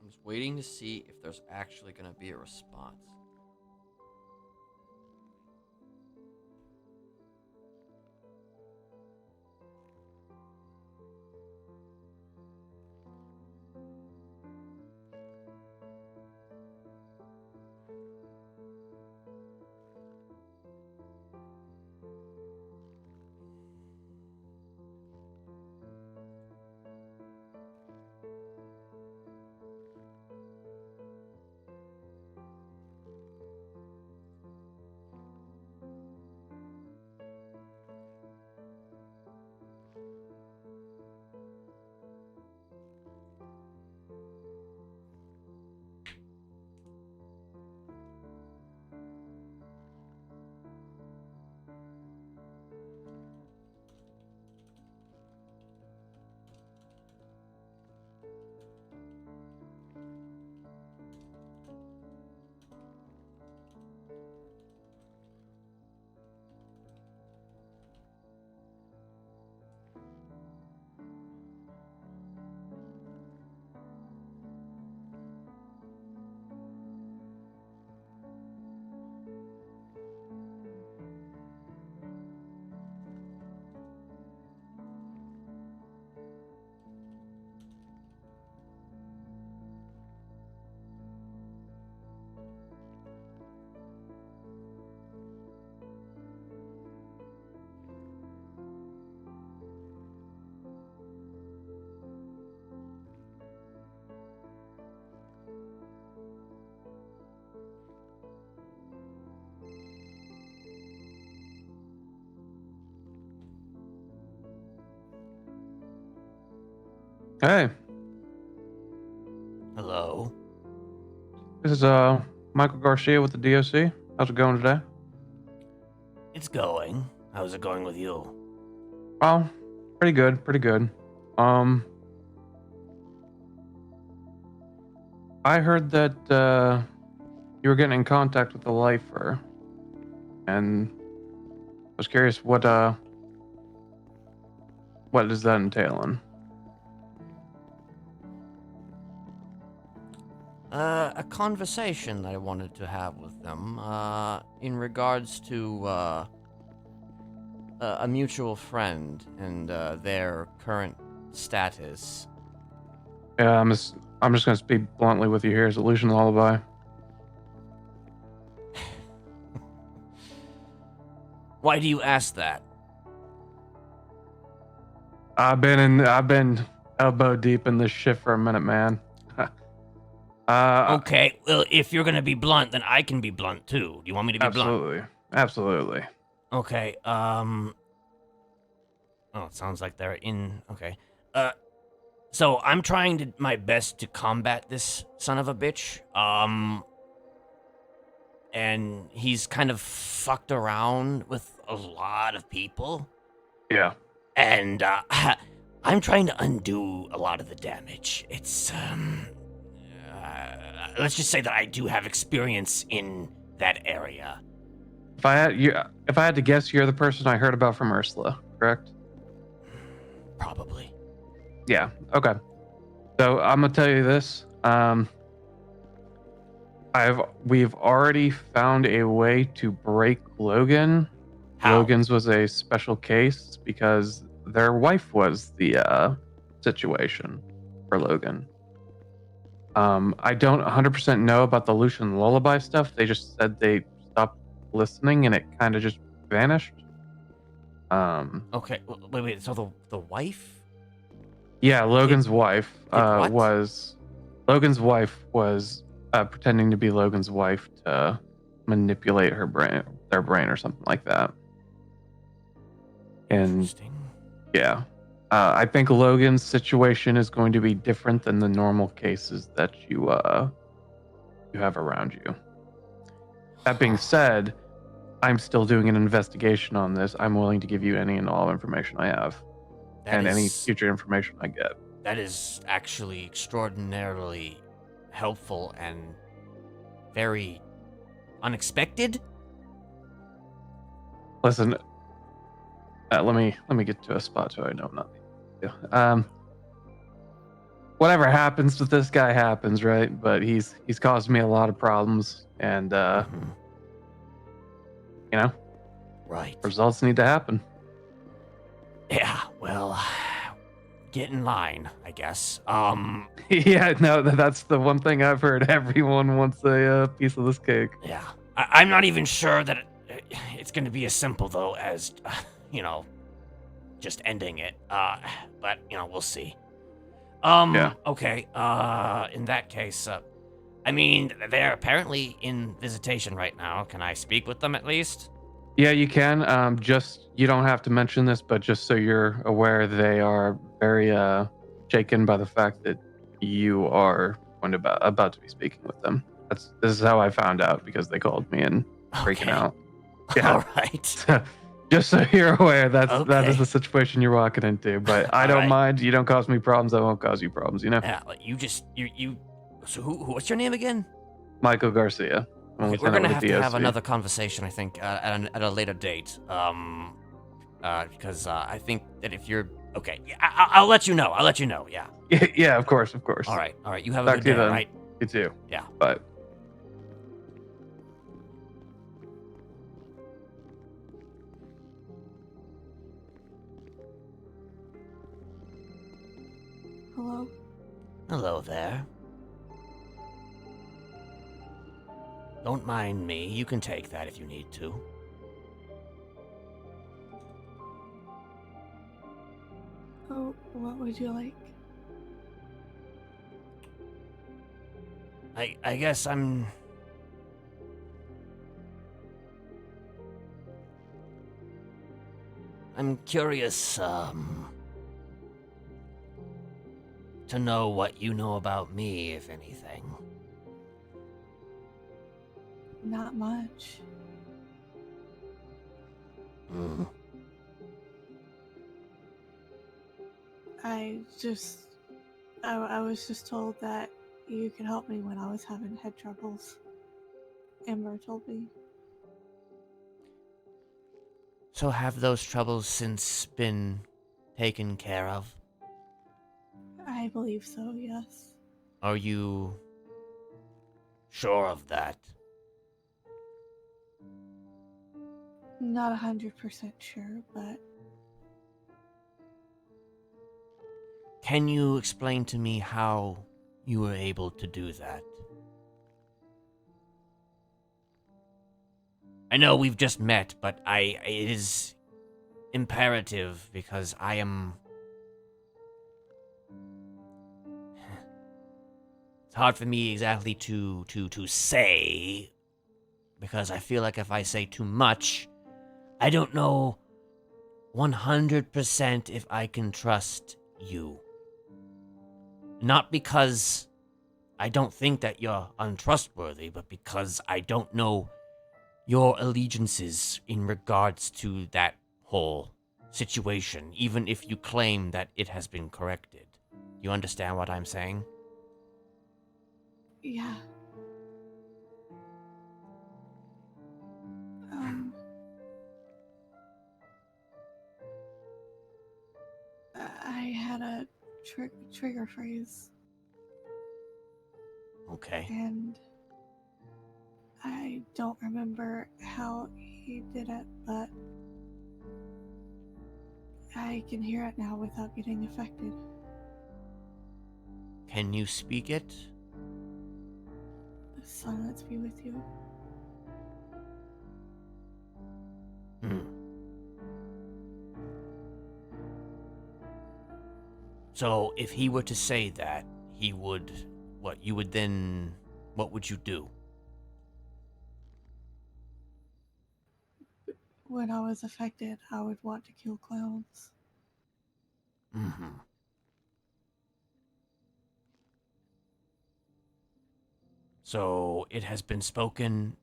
I'm just waiting to see if there's actually going to be a response. Hey, Hello. this is Michael Garcia with the DOC. How's it going today? It's going. How's it going with you? Oh, pretty good, pretty good. I heard that you were getting in contact with the lifer, and I was curious what does that entailing? A conversation that I wanted to have with them, in regards to, a mutual friend and, their current status. Yeah, I'm just gonna speak bluntly with you here. Is Illusion Lullaby? Why do you ask that? I've been elbow deep in this shit for a minute, man. Okay, well, if you're gonna be blunt, then I can be blunt too. Do you want me to be blunt? Absolutely, absolutely. Okay, Oh, it sounds like they're in. Okay. So I'm trying my best to combat this son of a bitch. And he's kind of fucked around with a lot of people. Yeah. And, I'm trying to undo a lot of the damage. It's, let's just say that I do have experience in that area. If I had to guess, you're the person I heard about from Ursula, correct? Probably. Yeah. Okay. So I'm gonna tell you this. We've already found a way to break Logan. How? Logan's was a special case because their wife was the situation for Logan. I don't 100% know about the Lucian Lullaby stuff. They just said they stopped listening and it kind of just vanished. Okay, wait. So the wife? Yeah, Logan's wife what? was pretending to be Logan's wife to manipulate their brain or something like that. And Interesting. yeah, I think Logan's situation is going to be different than the normal cases that you have around you. That being said, I'm still doing an investigation on this. I'm willing to give you any and all information I have, any future information I get. That is actually extraordinarily helpful and very unexpected. Listen, let me get to a spot so I know I'm not. whatever happens with this guy happens, right? But he's caused me a lot of problems, and Mhm. you know, Right. results need to happen. Yeah, well, get in line, I guess. Yeah, no, that's the one thing I've heard. Everyone wants a piece of this cake. Yeah. I'm not even sure that it's going to be as simple, though, as, you know, just ending it. But, you know, we'll see. Yeah. Okay, in that case, I mean, they're apparently in visitation right now. Can I speak with them at least? Yeah, you can. Just you don't have to mention this, but just so you're aware, they are very shaken by the fact that you are about to be speaking with them. This is how I found out because they called me and freaking Okay. out. Yeah. All right. Just so you're aware, that is Okay. the situation you're walking into. But I All don't right. mind. You don't cause me problems. I won't cause you problems. You know, Yeah, like, you. So what's your name again? Michael Garcia. I'm a Okay, we're lieutenant gonna with have the to have DOC. another conversation, I think, at a later date. Because I think that if you're okay, yeah, I'll let you know. I'll let you know. Yeah. Yeah, of course, of course. All right. You have a Talk good to you day. All then. right. You too. Yeah. Bye. Hello? Hello there. Don't mind me. You can take that if you need to. Oh, what would you like? I guess I'm curious, to know what you know about me, if anything. Not much. Hmm. I was just told that you could help me when I was having head troubles. Amber told me. So have those troubles since been taken care of? I believe so, yes. Are you sure of that? Not 100% sure, but Can you explain to me how you were able to do that? I know we've just met, but it is imperative because I am. It's hard for me exactly to say because I feel like if I say too much, I don't know 100% if I can trust you. Not because I don't think that you're untrustworthy, but because I don't know your allegiances in regards to that whole situation, even if you claim that it has been corrected. You understand what I'm saying? yeah. I had a trigger phrase, Okay. and I don't remember how he did it, but I can hear it now without getting affected. Can you speak it? Silence be with you. Hmm. So, if he were to say that, he would. What would you do? When I was affected, I would want to kill clowns. Mm-hmm. So, it has been spoken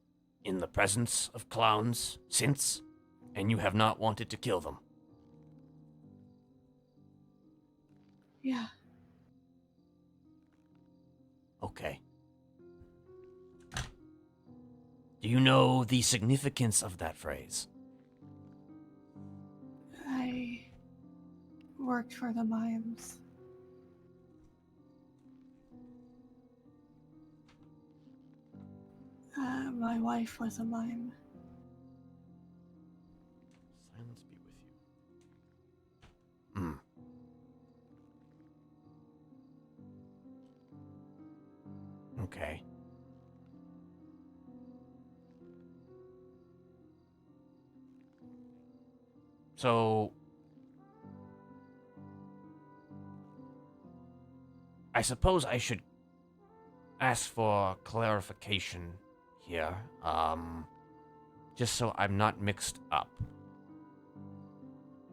in the presence of clowns since, and you have not wanted to kill them. Yeah. Okay. Do you know the significance of that phrase? I worked for the mimes. My wife was a mime. Silence be with you. Hmm. Okay. So, I suppose I should ask for clarification here, just so I'm not mixed up.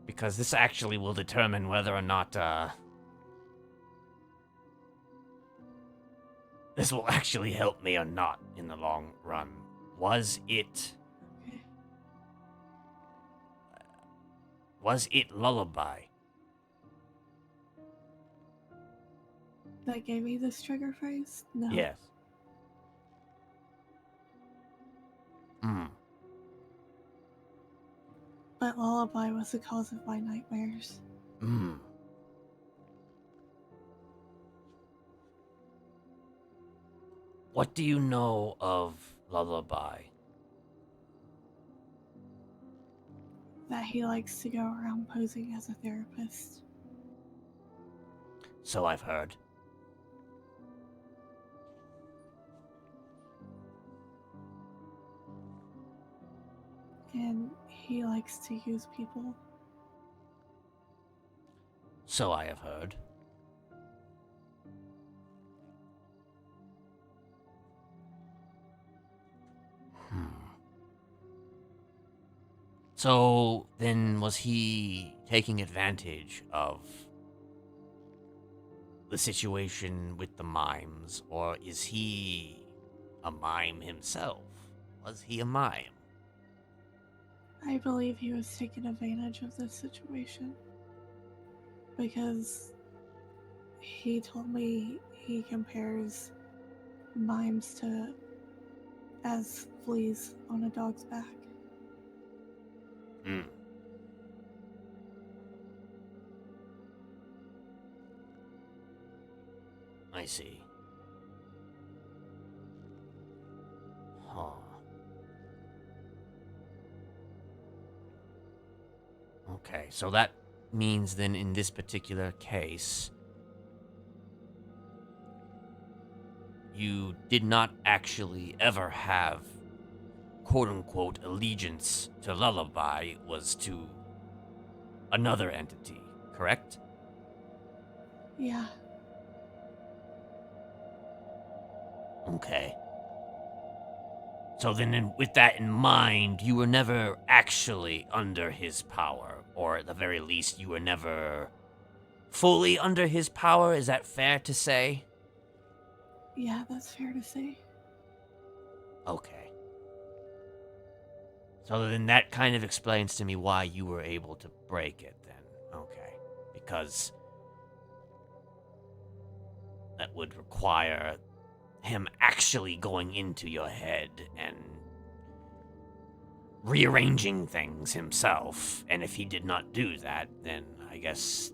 Because this actually will determine whether or not, this will actually help me or not in the long run. Was it Lullaby? That gave me this trigger phrase? No. Yes. Hmm. But Lullaby was the cause of my nightmares. Hmm. What do you know of Lullaby? That he likes to go around posing as a therapist. So I've heard. And he likes to use people. So I have heard. So then was he taking advantage of the situation with the mimes, or is he a mime himself? Was he a mime? I believe he was taking advantage of this situation. Because he told me he compares mimes to as fleas on a dog's back. Hmm. I see. Huh. Okay, so that means then in this particular case, you did not actually ever have quote-unquote allegiance to Lullaby. It was to another entity, correct? Yeah, Okay. So then with that in mind, you were never actually under his power, or at the very least, you were never fully under his power. Is that fair to say? yeah, that's fair to say. Okay. So then that kind of explains to me why you were able to break it then. Okay. Because that would require him actually going into your head and rearranging things himself. And if he did not do that, then I guess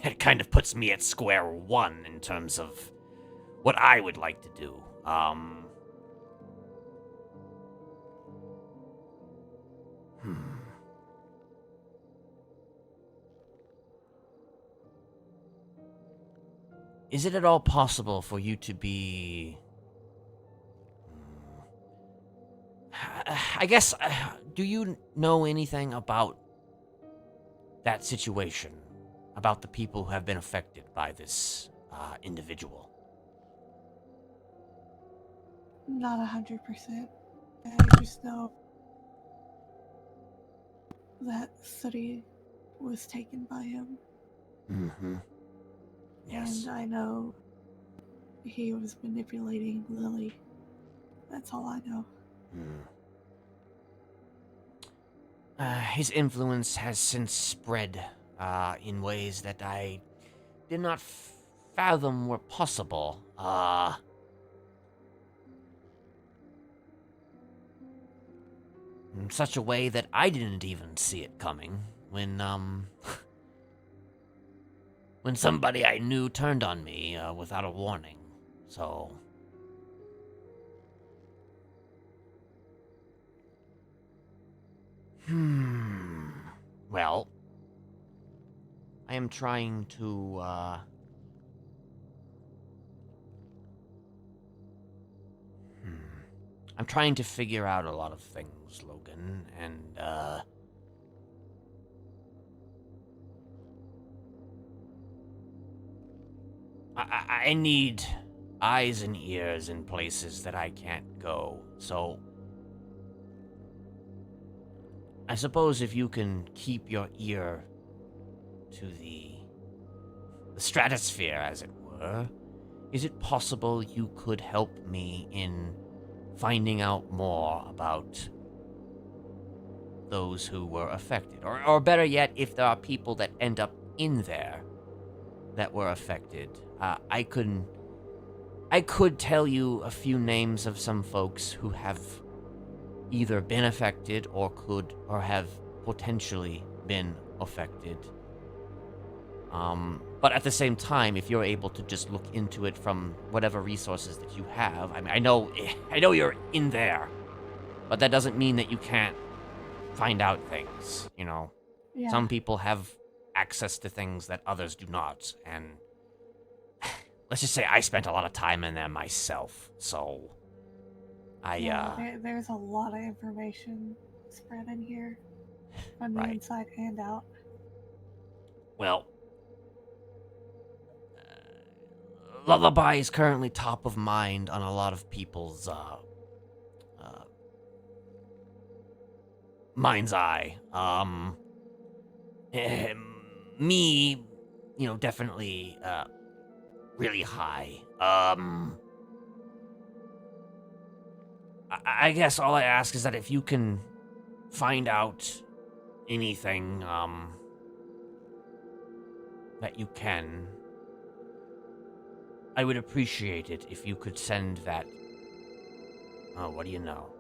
it kind of puts me at square one in terms of what I would like to do. Is it at all possible for you to be... I guess, do you know anything about that situation? About the people who have been affected by this individual? Not 100%. I just know that city was taken by him. Mm-hmm. Yes. And I know he was manipulating Lily. That's all I know. His influence has since spread in ways that I did not fathom were possible. In such a way that I didn't even see it coming when when somebody I knew turned on me without a warning. So Well, I am trying to, I'm trying to figure out a lot of things, Logan, and, I need eyes and ears in places that I can't go. So, I suppose if you can keep your ear to the stratosphere, as it were, is it possible you could help me in finding out more about those who were affected? Or better yet, if there are people that end up in there that were affected, I could tell you a few names of some folks who have either been affected or have potentially been affected. But at the same time, if you're able to just look into it from whatever resources that you have, I mean, I know you're in there, but that doesn't mean that you can't find out things, you know? Yeah. Some people have access to things that others do not, and let's just say I spent a lot of time in there myself, so There's a lot of information spread in here on the Right. inside and out. Well, Lullaby is currently top of mind on a lot of people's mind's eye. Me, definitely really high. I guess all I ask is that if you can find out anything that you can, I would appreciate it if you could send that, what do you know,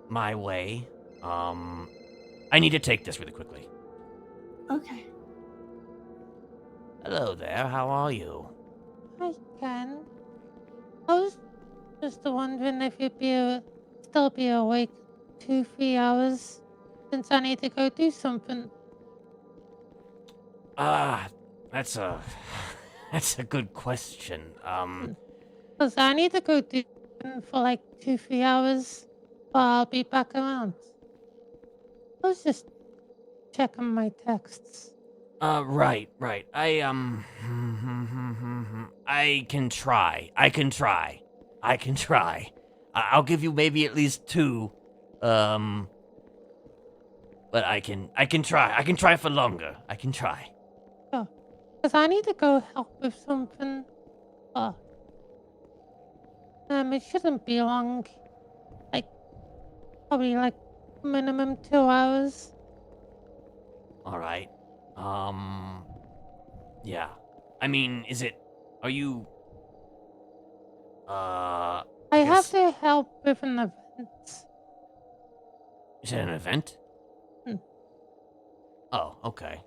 my way. I need to take this really quickly. Okay. Hello there, how are you? Hi, Ken. I was just wondering if you'd still be awake 2-3 hours since I need to go do something. That's a good question. Because I need to go do something for like 2-3 hours, but I'll be back around. I was just checking my texts. Right. I can try. I'll give you maybe at least 2, but I can try. I can try for longer. I can try. Sure. Because I need to go help with something. It shouldn't be long. Probably like minimum 2 hours. All right. Yeah. I mean, are you, I guess- have to help with an event. Is it an event? Oh, okay.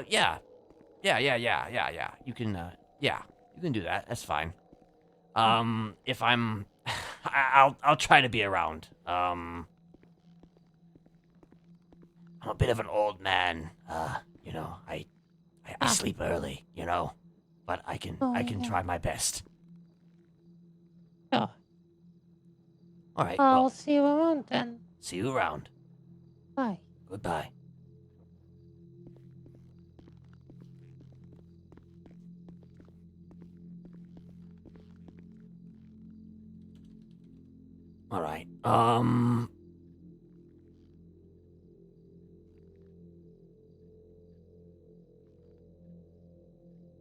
Yeah. You can, you can do that. That's fine. If I'm, I'll try to be around. I'm a bit of an old man. I sleep early, but I can yeah. try my best. Sure. All right. I'll Well, see you around then. see you around. Bye. Goodbye. All right.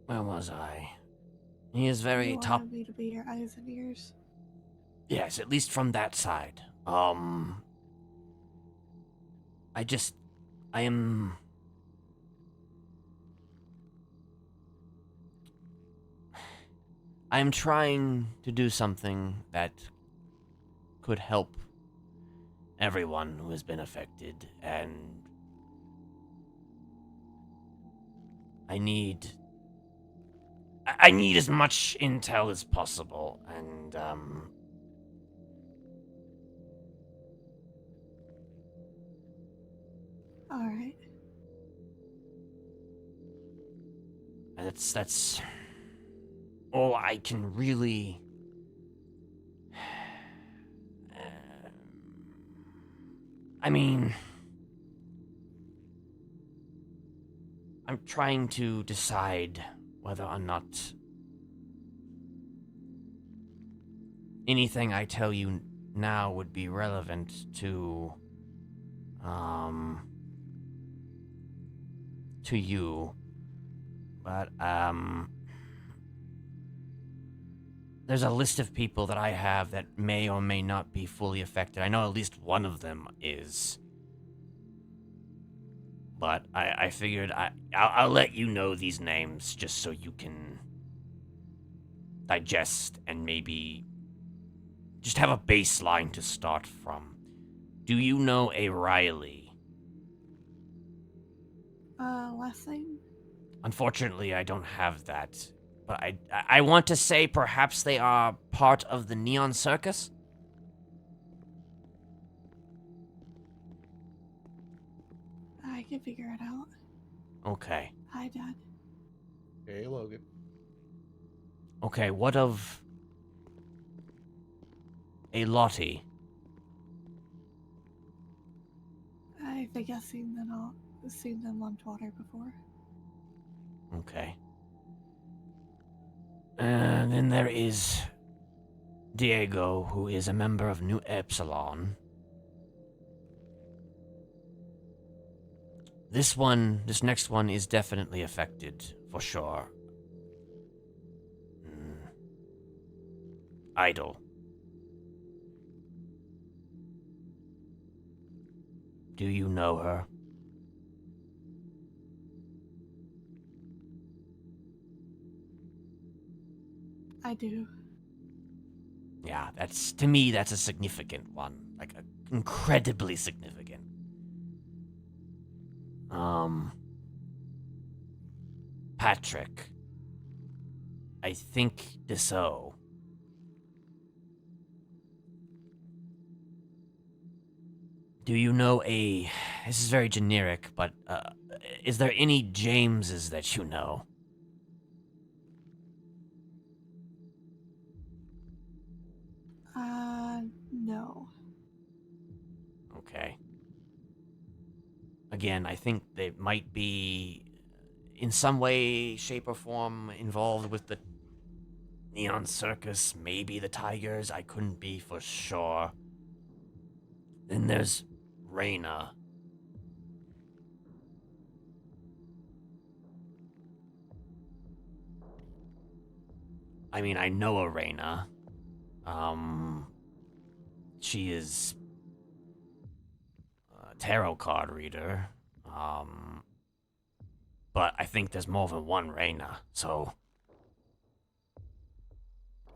Where was I? He is very You top. wanted me to be your eyes and ears. Yes, at least from that side. I am. I am trying to do something that could help everyone who has been affected, and I need as much intel as possible, and Alright. That's all I can really. I mean, I'm trying to decide whether or not anything I tell you now would be relevant to you. But, there's a list of people that I have that may or may not be fully affected. I know at least one of them is. But I figured I'll let you know these names just so you can digest and maybe just have a baseline to start from. Do you know a Riley? Last name? Unfortunately, I don't have that. But I want to say perhaps they are part of the Neon Circus? I can figure it out. Okay. Hi, Dad. Hey, Logan. Okay, what of a Lottie? I think I've seen them on Twitter before. Okay. And then there is Diego, who is a member of New Epsilon. This next one is definitely affected, for sure. Idol. Do you know her? I do. Yeah, to me, that's a significant one. Like, incredibly significant. Patrick. I think so. Do you know this is very generic, but, is there any Jameses that you know? No. Okay. Again, I think they might be in some way, shape, or form involved with the Neon Circus, maybe the Tigers. I couldn't be for sure. Then there's Reyna. I mean, I know a Reyna. She is a tarot card reader. But I think there's more than one Reyna, so.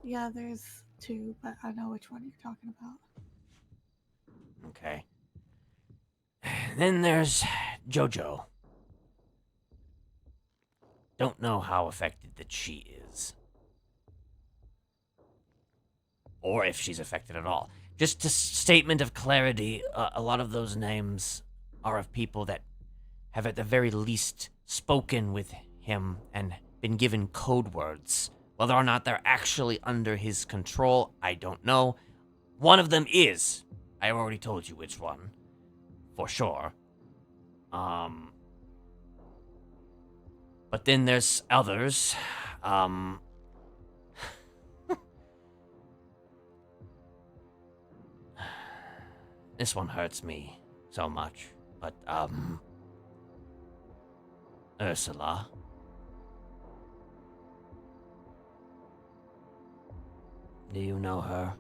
Yeah, there's two, but I know which one you're talking about. Okay. Then there's JoJo. Don't know how affected that she is. Or if she's affected at all. Just a statement of clarity, a lot of those names are of people that have at the very least spoken with him and been given code words. Whether or not they're actually under his control, I don't know. One of them is. I already told you which one. For sure. But then there's others. This one hurts me so much. But, Ursula. Do you know her?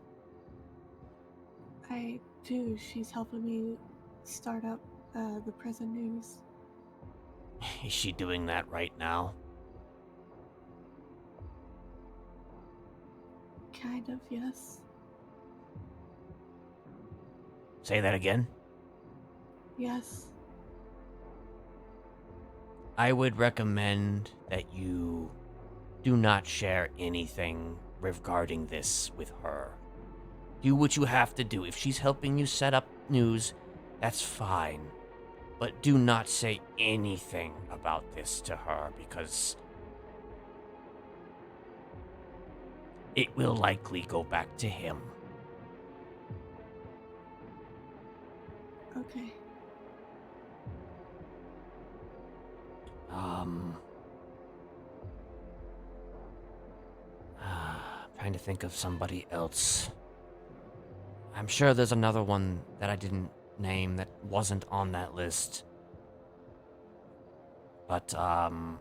I do. She's helping me start up the prison news. Is she doing that right now? Kind of, yes. Say that again? Yes. I would recommend that you do not share anything regarding this with her. Do what you have to do. If she's helping you set up news, that's fine. But do not say anything about this to her, because it will likely go back to him. Okay. Trying to think of somebody else. I'm sure there's another one that I didn't name that wasn't on that list. But, I'm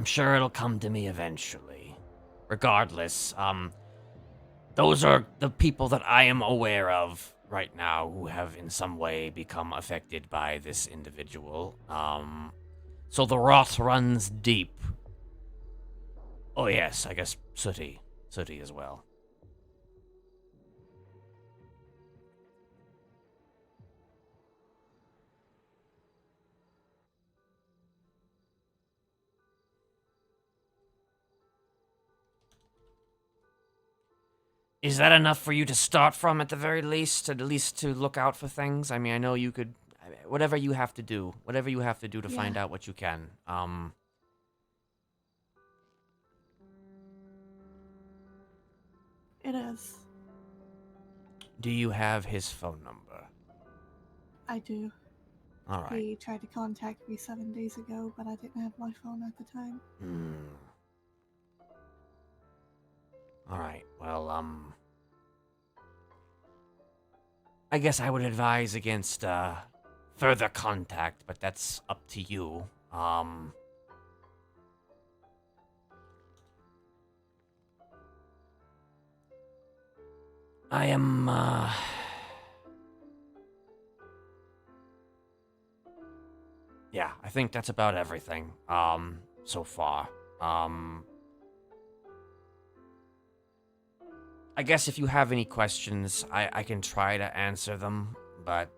sure it'll come to me eventually. Regardless, those are the people that I am aware of right now who have in some way become affected by this individual. So the rot runs deep. Oh yes, I guess Sooty as well. Is that enough for you to start from at the very least? At least to look out for things? I mean, I know you could... Whatever you have to do. Whatever you have to do to find out what you can. It is. Do you have his phone number? I do. Alright. He tried to contact me 7 days ago, but I didn't have my phone at the time. Alright, well, I guess I would advise against, further contact, but that's up to you. I am, yeah, I think that's about everything, so far. I guess if you have any questions, I can try to answer them, but...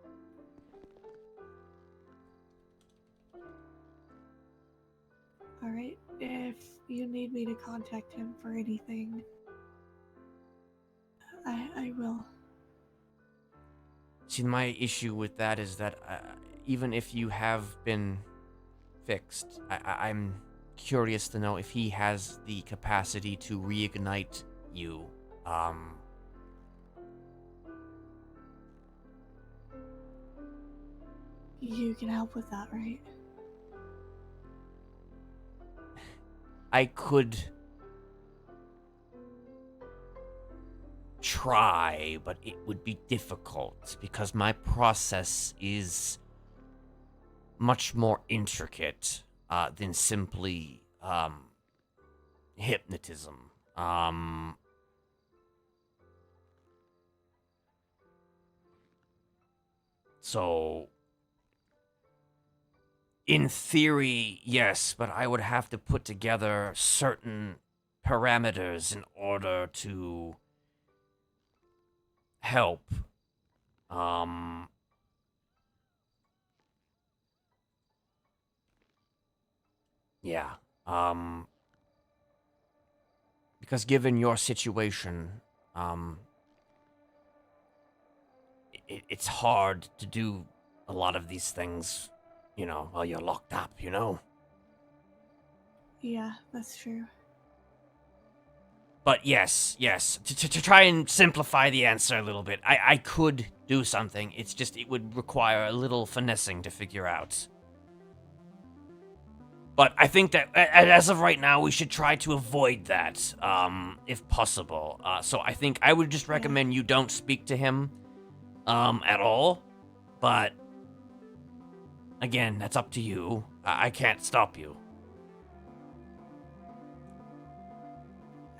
Alright, if you need me to contact him for anything, I will. See, my issue with that is that even if you have been fixed, I'm curious to know if he has the capacity to reignite you. You can help with that, right? I could try, but it would be difficult because my process is much more intricate than simply hypnotism. So, in theory, yes, but I would have to put together certain parameters in order to help. Yeah. Because given your situation, it's hard to do a lot of these things, you know, while you're locked up, you know? Yeah, that's true. But yes, to try and simplify the answer a little bit, I could do something. It's just, it would require a little finessing to figure out. But I think that, as of right now, we should try to avoid that, if possible. So I think I would just recommend you don't speak to him, at all. But, again, that's up to you. I can't stop you.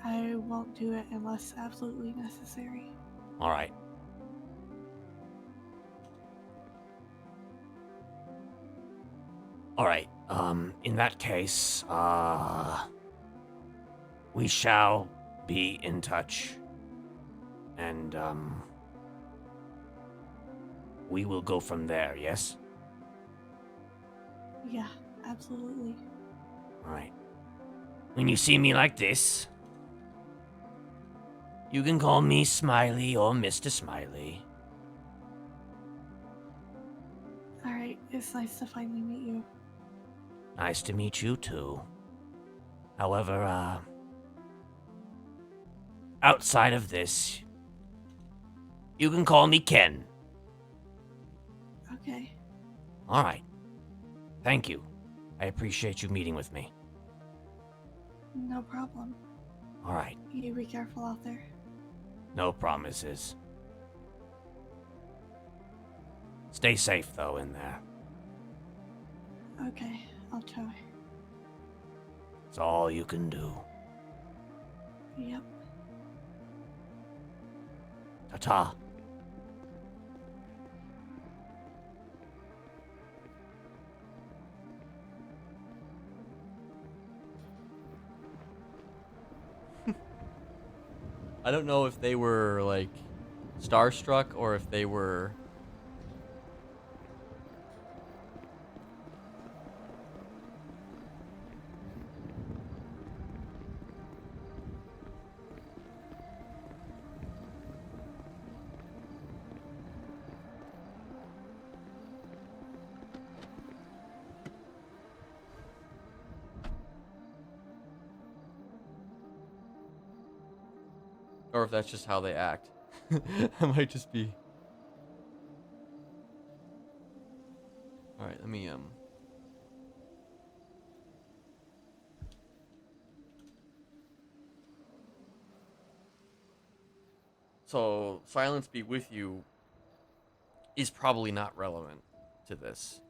I won't do it unless absolutely necessary. Alright. Alright, in that case, we shall be in touch. And, we will go from there, yes? Yeah, absolutely. Alright. When you see me like this, You can call me Smiley or Mr. Smiley. Alright, it's nice to finally meet you. Nice to meet you too. However, outside of this, you can call me Ken. Okay. All right. Thank you. I appreciate you meeting with me. No problem. All right. You be careful out there. No promises. Stay safe, though, in there. Okay, I'll try. It's all you can do. Yep. Ta-ta. I don't know if they were like starstruck or if they were or if that's just how they act. That might just be. All right, let me So silence be with you is probably not relevant to this.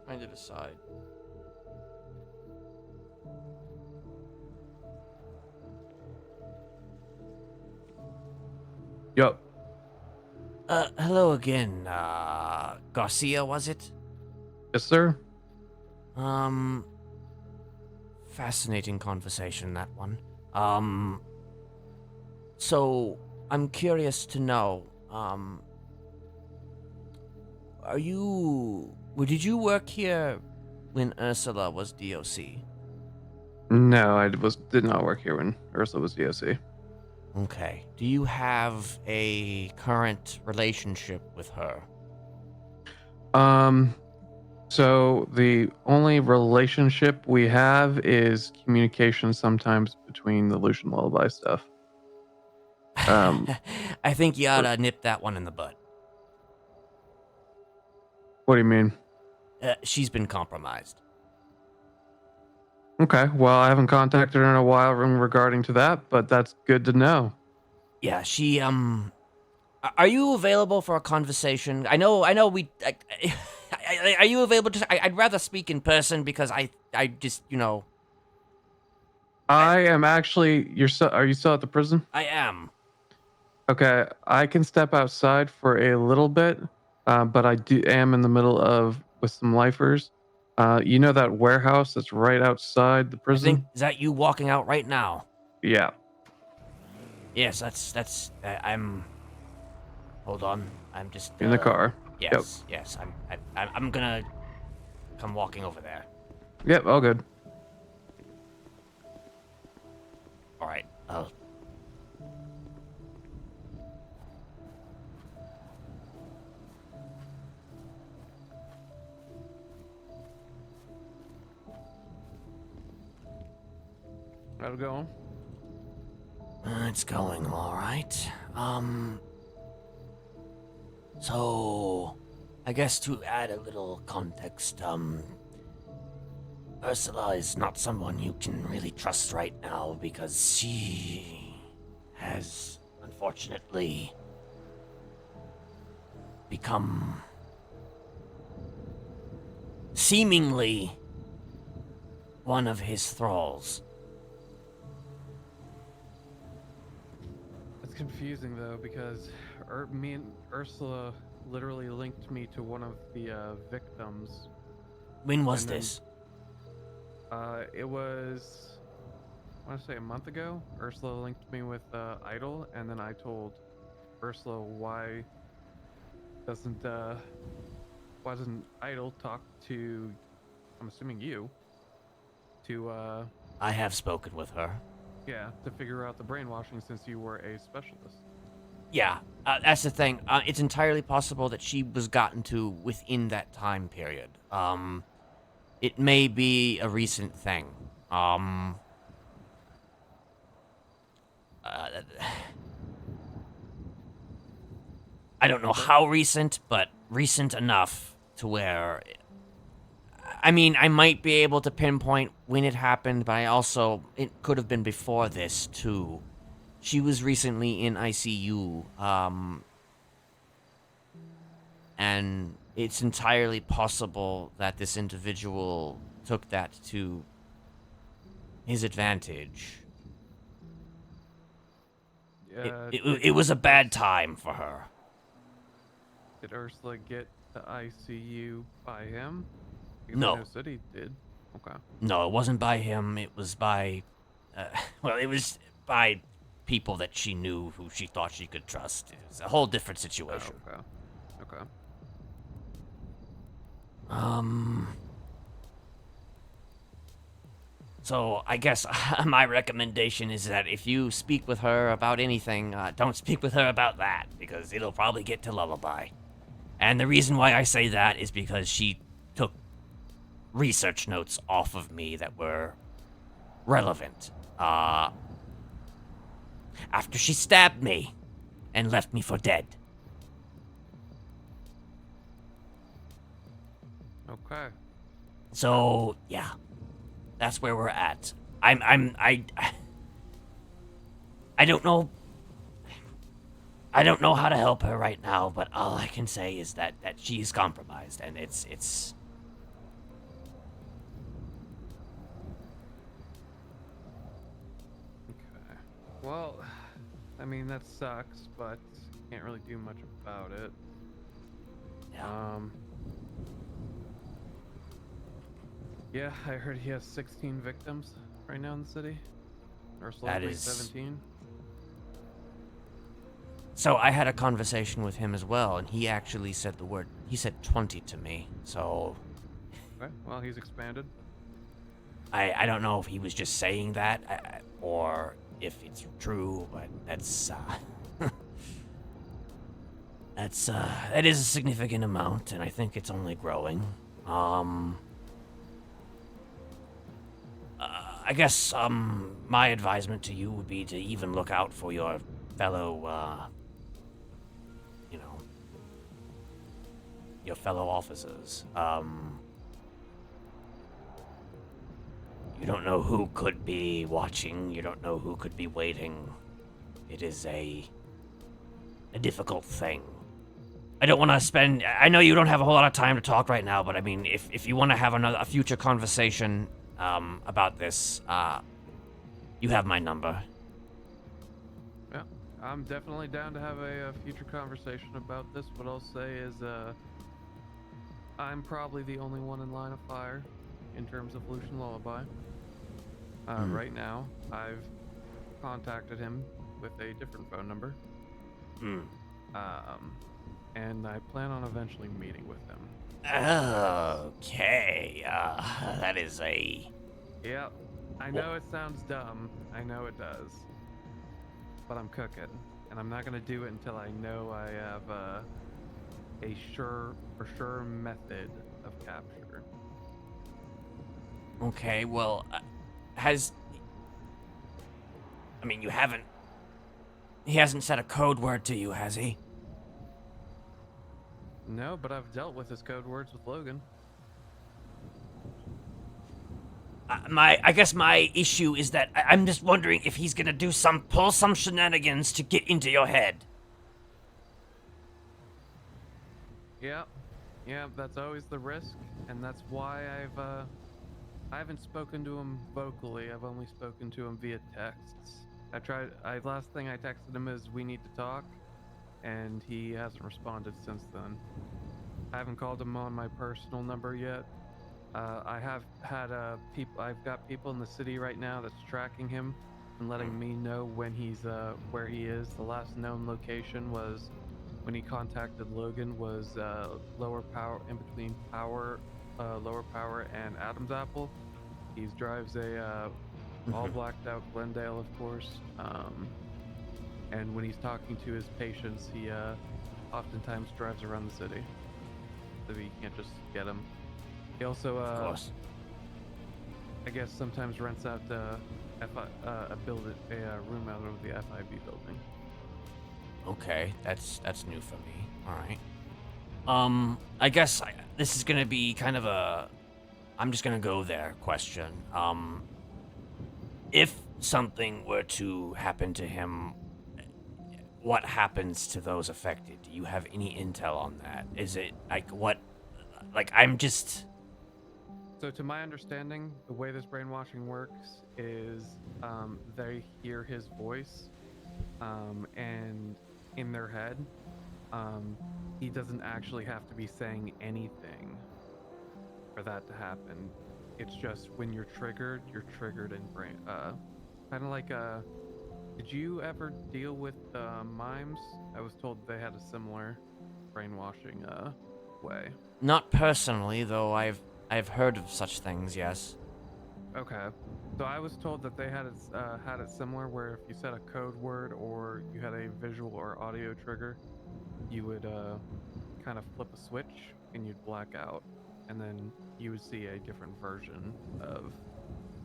Trying to decide. Yup. Hello again, Garcia, was it? Yes, sir. Fascinating conversation, that one. So, I'm curious to know, did you work here when Ursula was DOC? No, did not work here when Ursula was DOC. Okay. Do you have a current relationship with her? So the only relationship we have is communication sometimes between the Lucian Lullaby stuff. I think you ought to nip that one in the bud. What do you mean? She's been compromised. Okay, well, I haven't contacted her in a while regarding to that, but that's good to know. Yeah, she, are you available for a conversation? I know we, are you available to, I'd rather speak in person because I just, I am actually, are you still at the prison? I am. Okay, I can step outside for a little bit, but I am in the middle with some lifers. You know that warehouse that's right outside the I prison? think, is that you walking out right now? Yeah. Yes, that's, I'm, hold on. I'm just, In the car. Yes, yes, I'm gonna come walking over there. Yep, all good. All right, I'll... How's it going? It's going all right. So, I guess to add a little context, Ursula is not someone you can really trust right now because she has, unfortunately, become seemingly one of his thralls. It's confusing though because me and Ursula literally linked me to one of the victims. When was And then- this? It was, I want to say a month ago. Ursula linked me with Idol, and then I told Ursula why doesn't Idol talk to, I'm assuming you, to I have spoken with her. yeah, to figure out the brainwashing since you were a specialist. Yeah, that's the thing. It's entirely possible that she was gotten to within that time period. It may be a recent thing. I don't know how recent, but recent enough to where... I mean, I might be able to pinpoint when it happened, but it could have been before this, too. She was recently in ICU, and it's entirely possible that this individual took that to his advantage. It was a bad time for her. Did Ursula get the ICU by him? No. Because I said he did. Okay. No, it wasn't by him. It was by, it was by people that she knew who she thought she could trust. It was a whole different situation. Oh, okay. Okay. So I guess my recommendation is that if you speak with her about anything, don't speak with her about that, because it'll probably get to Lullaby. And the reason why I say that is because she took research notes off of me that were relevant. After she stabbed me and left me for dead. Okay. So, yeah. That's where we're at. I don't know. I don't know how to help her right now, but all I can say is that she's compromised, and it's Okay. Well, I mean that sucks, but can't really do much about it. yeah. Yeah, I heard he has 16 victims right now in the city. Ursula That only is- 17. So I had a conversation with him as well, and he actually said he said 20 to me. So Okay. Well, he's expanded. I don't know if he was just saying that or if it's true, but that is a significant amount, and I think it's only growing. I guess my advisement to you would be to even look out for your fellow your fellow officers. You don't know who could be watching, you don't know who could be waiting. It is a difficult thing. I don't want to spend... I know you don't have a whole lot of time to talk right now, but I mean, if you want to have a future conversation about this, you have my number. Yeah, I'm definitely down to have a future conversation about this. What I'll say is, I'm probably the only one in line of fire in terms of Lucian Lullaby. Right now, I've contacted him with a different phone number. And I plan on eventually meeting with him. Okay, that is a... Yep, I know it sounds dumb. I know it does. But I'm cooking, and I'm not gonna do it until I know I have a for sure method of capture. Okay, well, has... I mean, you haven't... He hasn't said a code word to you, has he? No, but I've dealt with his code words with Logan. I guess my issue is that I'm just wondering if he's gonna pull some shenanigans to get into your head. Yeah, that's always the risk, and that's why I haven't spoken to him vocally. I've only spoken to him via texts. Last thing I texted him is we need to talk, and he hasn't responded since then. I haven't called him on my personal number yet. I have had I've got people in the city right now that's tracking him and letting me know when he's where he is. The last known location was when he contacted Logan was lower power, in between lower power and Adam's Apple. He drives a all blacked out Glendale, of course. And when he's talking to his patients, he oftentimes drives around the city, so you can't just get him. He also, Of course. I guess, sometimes rents out a room out of the FIB building. Okay, that's new for me. All right. I guess this is gonna be kind of a... I'm just gonna go there question. If something were to happen to him, what happens to those affected? Do you have any intel on that? Is it like what? Like I'm just... So to my understanding, the way this brainwashing works is they hear his voice, and in their head, he doesn't actually have to be saying anything for that to happen. It's just when you're triggered in brain. Kind of like did you ever deal with mimes? I was told they had a similar brainwashing way. Not personally, though. I've heard of such things. Yes. Okay, so I was told that they had it similar, where if you said a code word or you had a visual or audio trigger, you would kind of flip a switch and you'd black out, and then you would see a different version of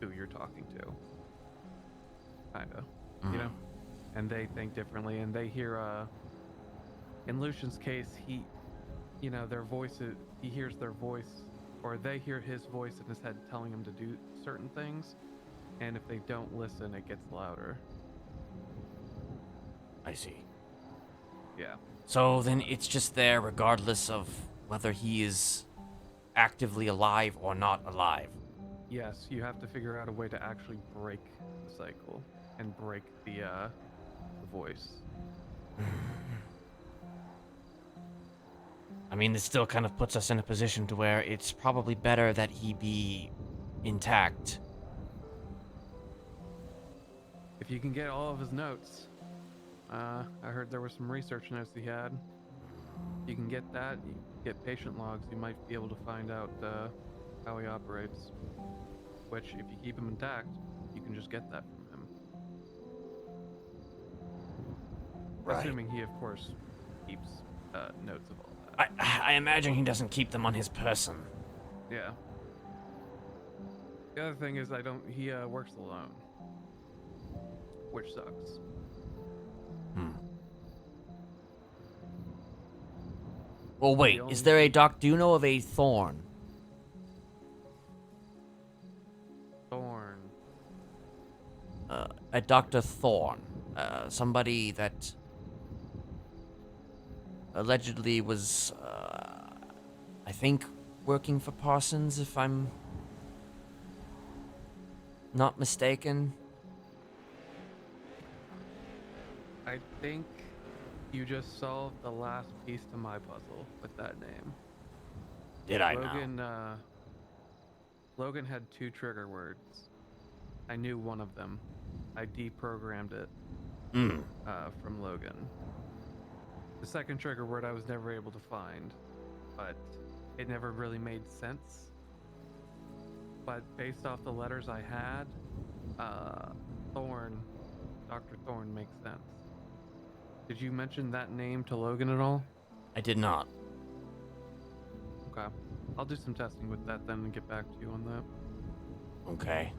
who you're talking to. Kinda, you know, and they think differently, and they hear. In Lucian's case, he hears their voice. Or they hear his voice in his head telling him to do certain things, and if they don't listen, it gets louder. I see. Yeah. So then it's just there regardless of whether he is actively alive or not alive. Yes, you have to figure out a way to actually break the cycle and break the voice. I mean, this still kind of puts us in a position to where it's probably better that he be intact. If you can get all of his notes, I heard there were some research notes he had. If you can get that, you get patient logs, you might be able to find out how he operates. Which, if you keep him intact, you can just get that from him. Right. Assuming he, of course, keeps notes of all that. I imagine he doesn't keep them on his person. Yeah. The other thing is he works alone. Which sucks. Well, wait, is there a do you know of a Thorn? Thorn. A Dr. Thorn. Somebody that allegedly was, I think, working for Parsons, if I'm not mistaken. I think you just solved the last piece to my puzzle with that name. Did I now? Logan had 2 trigger words. I knew one of them. I deprogrammed it Hmm. from Logan. The second trigger word I was never able to find, but it never really made sense. But based off the letters I had, Thorn, Dr. Thorn makes sense. Did you mention that name to Logan at all? I did not. Okay. I'll do some testing with that then and get back to you on that. Okay.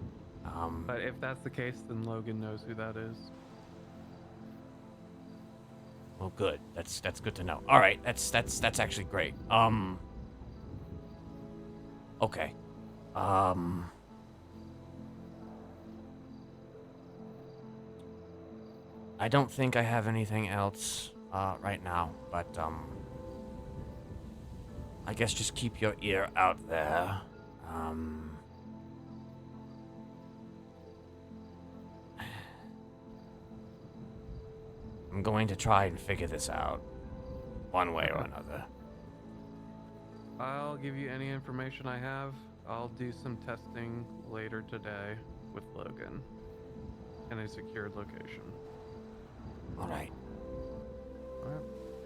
But if that's the case, then Logan knows who that is. Well, good. That's good to know. All right, that's actually great. Okay. I don't think I have anything else right now, but I guess just keep your ear out there. I'm going to try and figure this out one way or another. I'll give you any information I have. I'll do some testing later today with Logan in a secured location. All right. All right.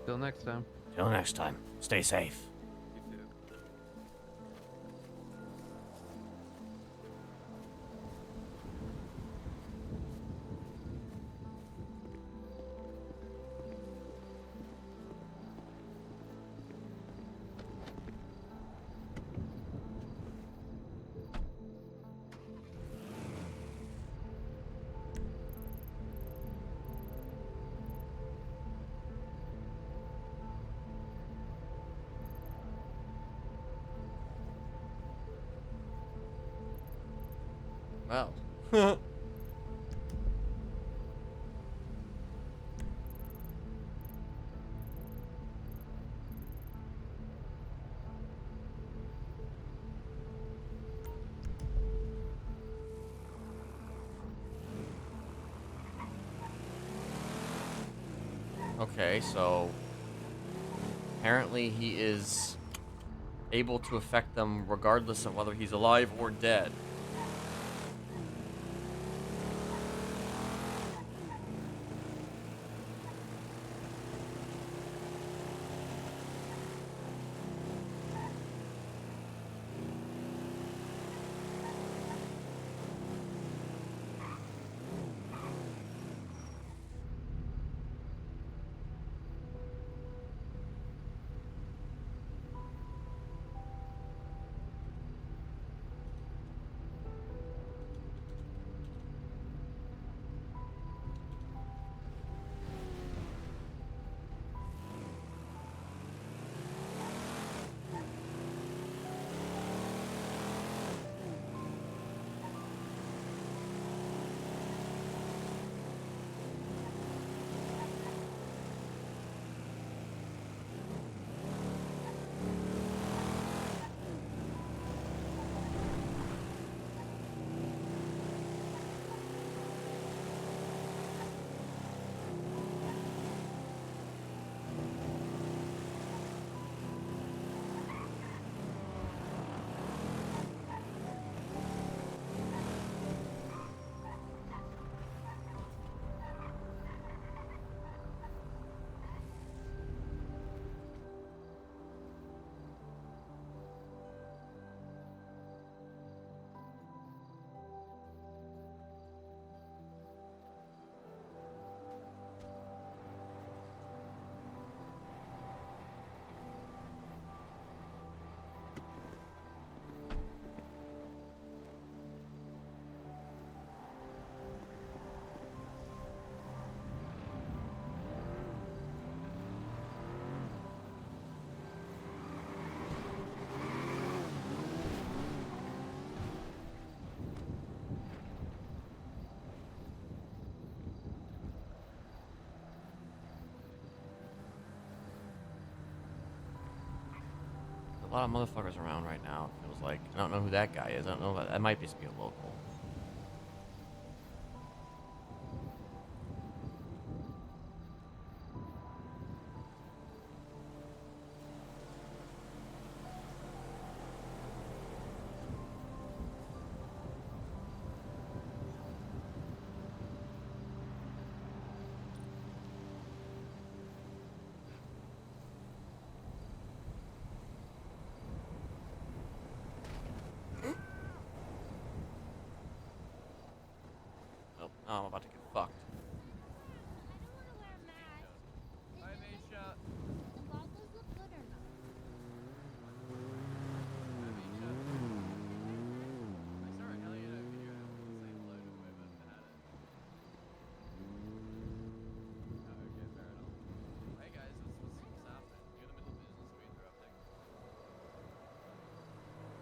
Till next time. Till next time. Stay safe. You too. Well. Okay, so apparently he is able to affect them regardless of whether he's alive or dead. A lot of motherfuckers around right now. It feels like I don't know who that guy is. I don't know. That might just be a local.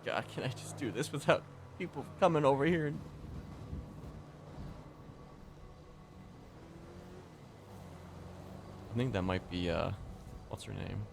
God, can I just do this without people coming over here and... I think that might be, what's her name?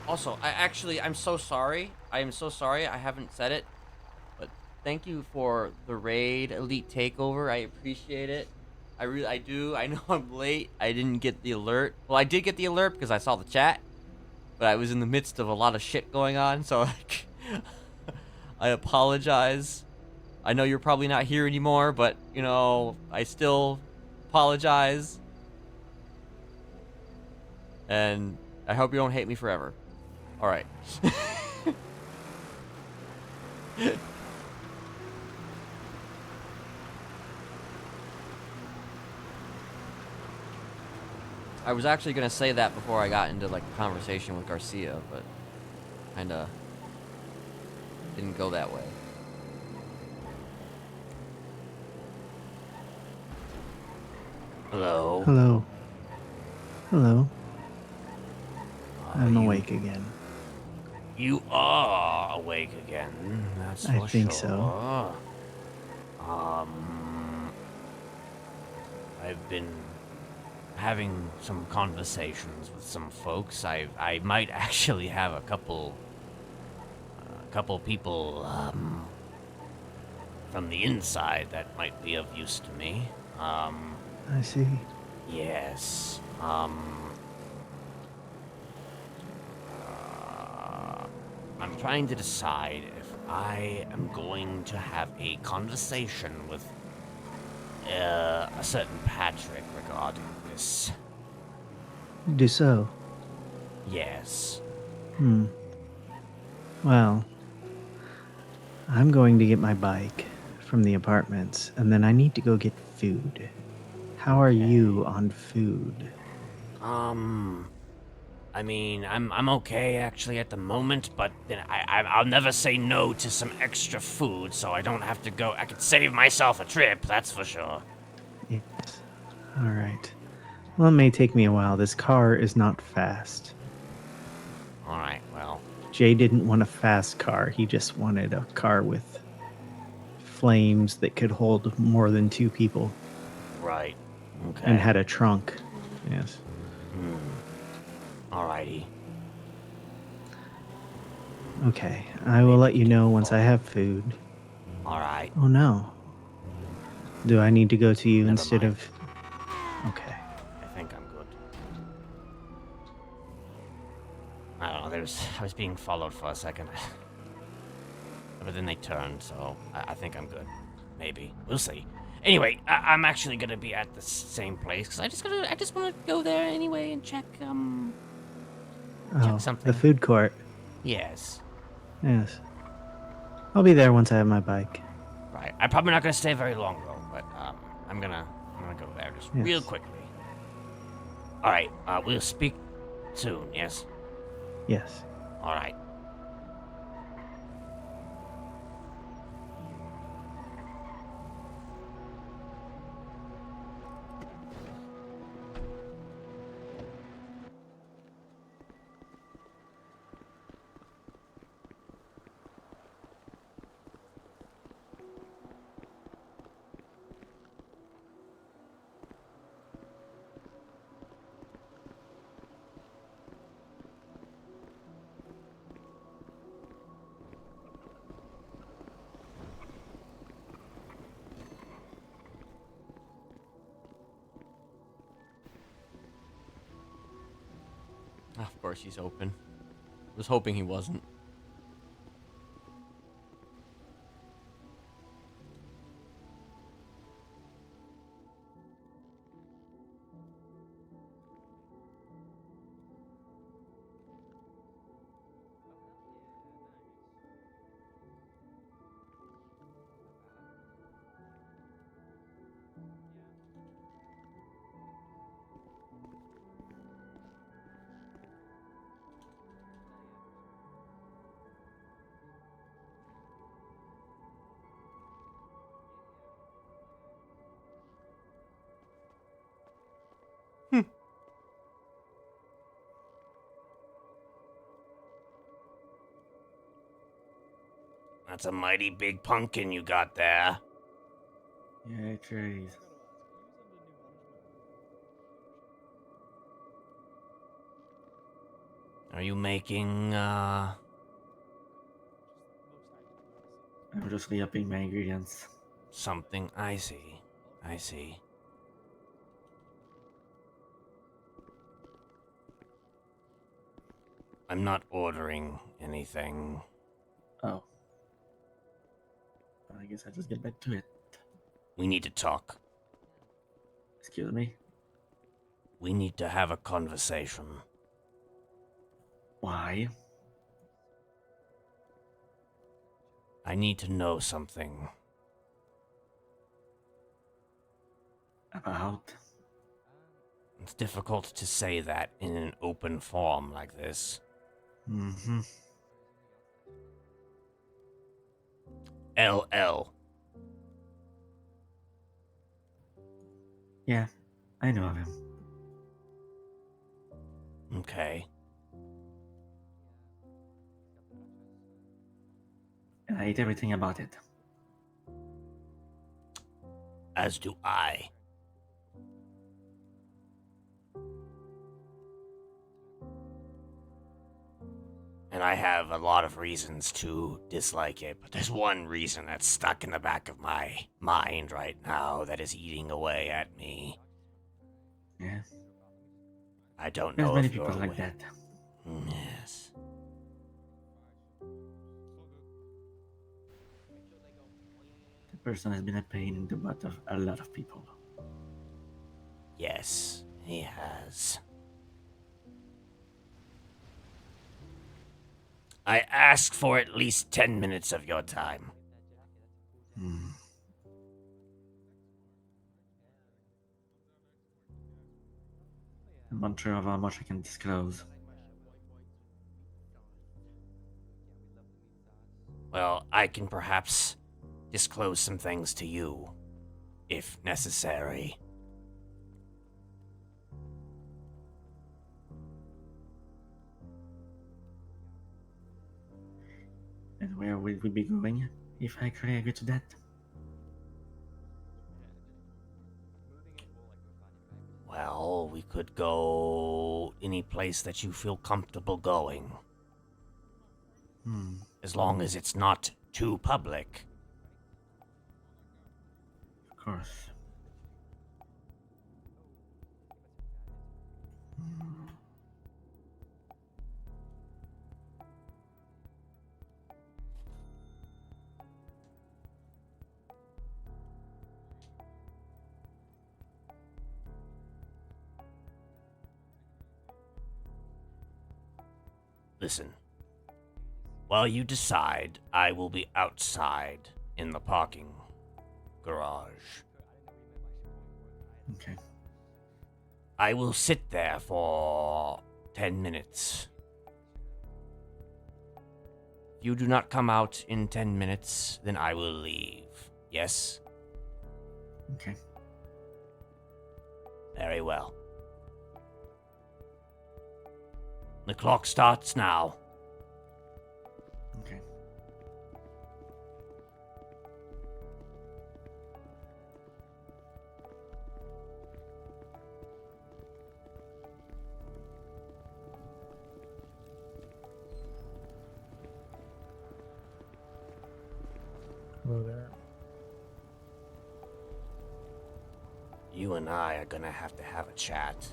Also, I'm so sorry. I am so sorry I haven't said it. But thank you for the raid elite takeover. I appreciate it. I do. I know I'm late. I didn't get the alert. Well, I did get the alert because I saw the chat. But I was in the midst of a lot of shit going on, so like, I apologize. I know you're probably not here anymore, but, you know, I still apologize. And I hope you don't hate me forever. All right. I was actually gonna say that before I got into like a conversation with Garcia, but kinda didn't go that way. Hello. Hello. Hello. I'm you- awake again. You are awake again. That's I for think sure. so. I've been having some conversations with some folks. I might actually have a couple people from the inside that might be of use to me. I see. Yes. I'm trying to decide if I am going to have a conversation with a certain Patrick regarding this. Do so. Yes. Well, I'm going to get my bike from the apartments, and then I need to go get food. How are you on food? I mean, I'm okay actually at the moment, but then I'll never say no to some extra food, so I don't have to go. I could save myself a trip, that's for sure. Yes. All right. Well, it may take me a while. This car is not fast. All right, well, Jay didn't want a fast car. He just wanted a car with flames that could hold more than 2 people right. Okay. and had a trunk. Yes. Alrighty. Okay. I will let you know once I have food. Alright. Oh no. Do I need to go to you Never instead mind. of... Okay. I think I'm good. I don't know, I was being followed for a second. But then they turned, so I think I'm good. Maybe. We'll see. Anyway, I'm actually gonna be at the same place, because I just wanna go there anyway and check, Oh, something. the food court. Yes. Yes. I'll be there once I have my bike. Right. I'm probably not gonna stay very long though, but I'm gonna go there just real Yes. quickly. Alright, we'll speak soon, yes? Yes. Alright. Of course he's open. Was hoping he wasn't. That's a mighty big pumpkin you got there. Yeah, it sure is. Are you making, I'm just re-upping my ingredients. something? I see. I see. I'm not ordering anything. Oh. I guess I'll just get back to it. We need to talk. Excuse me? We need to have a conversation. Why? I need to know something. About? It's difficult to say that in an open forum like this. Mm-hmm. LL. Yeah, I know of him. Okay. And I hate everything about it. As do I. And I have a lot of reasons to dislike it, but there's one reason that's stuck in the back of my mind right now that is eating away at me. Yeah. I don't There's know many if you're people like aware. that. Yes. The person has been a pain in the butt of a lot of people. Yes, he has. I ask for at least 10 minutes of your time. Hmm. I'm unsure of how much I can disclose. Well, I can perhaps disclose some things to you, if necessary. And where will we be going if I actually agree to that? Well, we could go any place that you feel comfortable going, Hmm. as long as it's not too public. Of course. Hmm. Listen, while you decide, I will be outside in the parking garage. Okay. I will sit there for 10 minutes. If you do not come out in 10 minutes, then I will leave. Yes? Okay. Very well. The clock starts now. Okay. Hello there. You and I are gonna have to have a chat.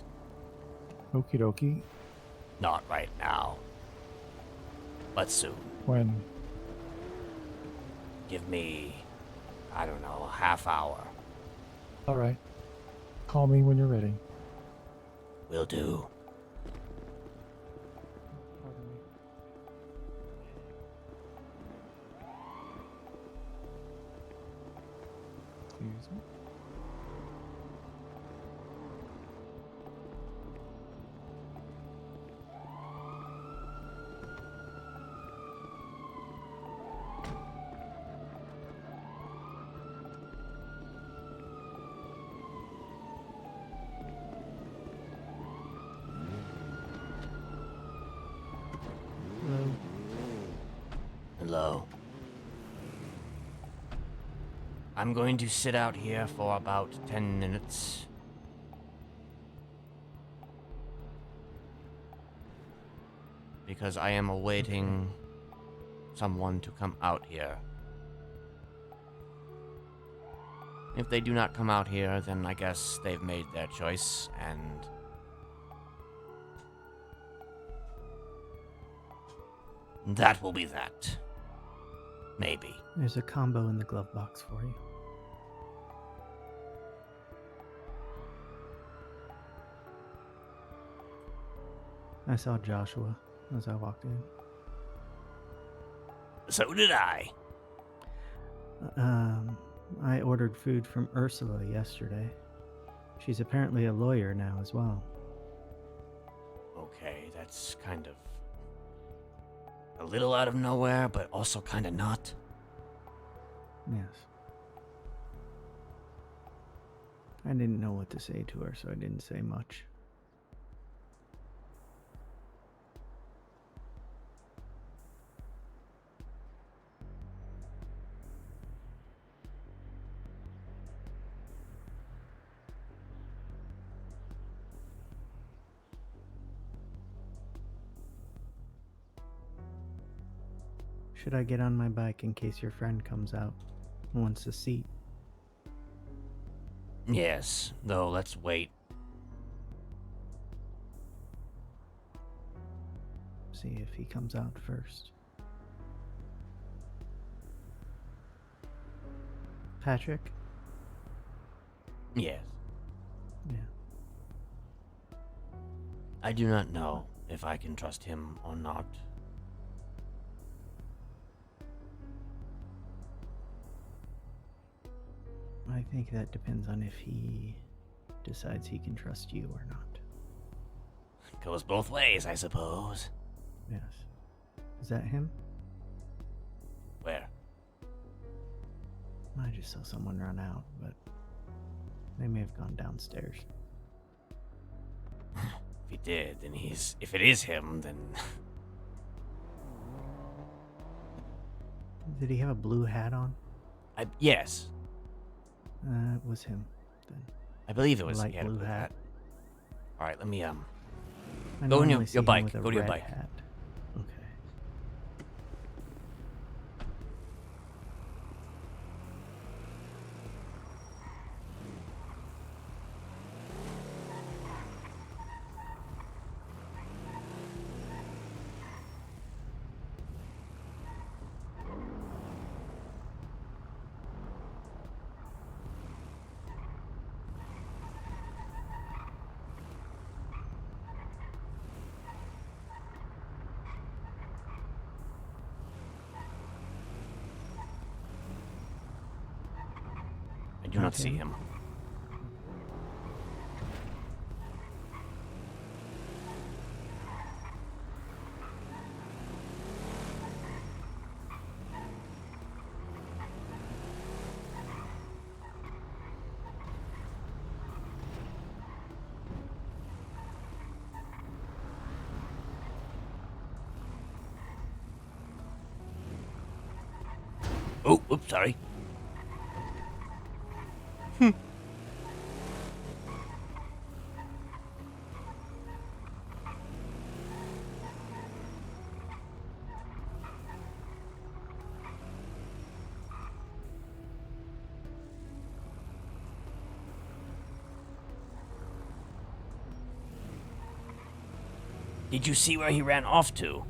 Okie dokie. Not right now. But soon. When? Give me, I don't know, a half hour. All right. Call me when you're ready. Will do. Pardon me. Excuse me. Hello. Hello. I'm going to sit out here for about 10 minutes. Because I am awaiting someone to come out here. If they do not come out here, then I guess they've made their choice, and that will be that. Maybe. There's a combo in the glove box for you. I saw Joshua as I walked in. So did I. I ordered food from Ursula yesterday. She's apparently a lawyer now as well. Okay, that's kind of a little out of nowhere, but also kind of not. Yes. I didn't know what to say to her, so I didn't say much. Should I get on my bike in case your friend comes out and wants a seat? Yes, though let's wait. See if he comes out first. Patrick? Yes. Yeah. I do not know if I can trust him or not. I think that depends on if he decides he can trust you or not. Goes both ways, I suppose. Yes. Is that him? Where? I just saw someone run out, but they may have gone downstairs. If he did, then he's... If it is him, then... Did he have a blue hat on? Yes. It was him, then. I believe it was... Light he had a blue hat. Alright, let me, I Go on normally see your him bike. with a Go to your red bike. hat. Okay. I do not see Okay. him. Oh, whoops, sorry. Did you see where he ran off to?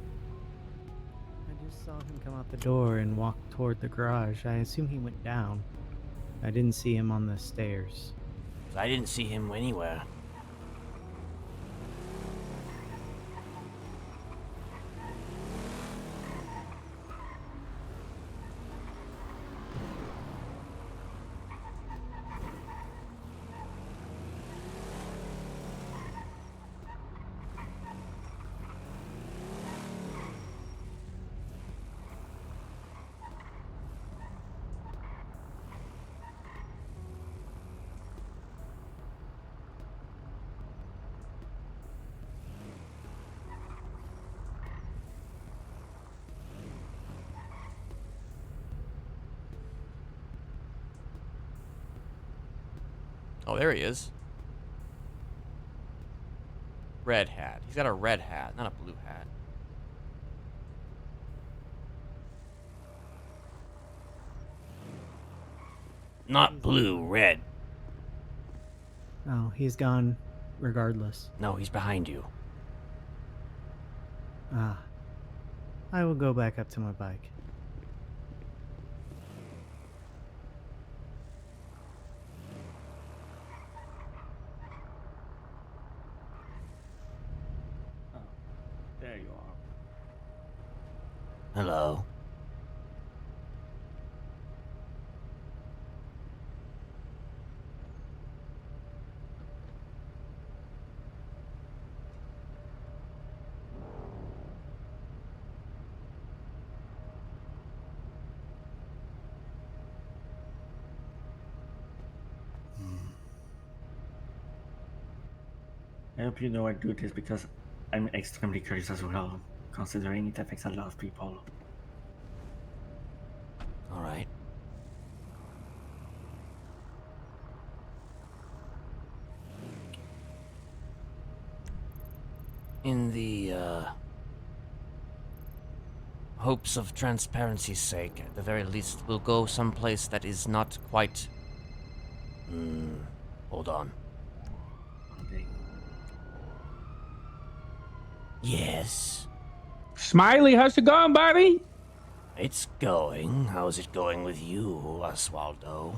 I just saw him come out the door and walk toward the garage. I assume he went down. I didn't see him on the stairs. I didn't see him anywhere. Oh, there he is. Red hat. He's got a red hat, not a blue hat. Not blue, red. Oh, he's gone regardless. No, he's behind you. Ah. I will go back up to my bike. There you are. Hello. I hope you know I do this because I'm extremely curious as well, considering it affects a lot of people. All right. In the hopes of transparency's sake, at the very least, we'll go someplace that is not quite. Hold on. Okay. Yes. Smiley, how's it going, buddy? It's going. How's it going with you, Oswaldo?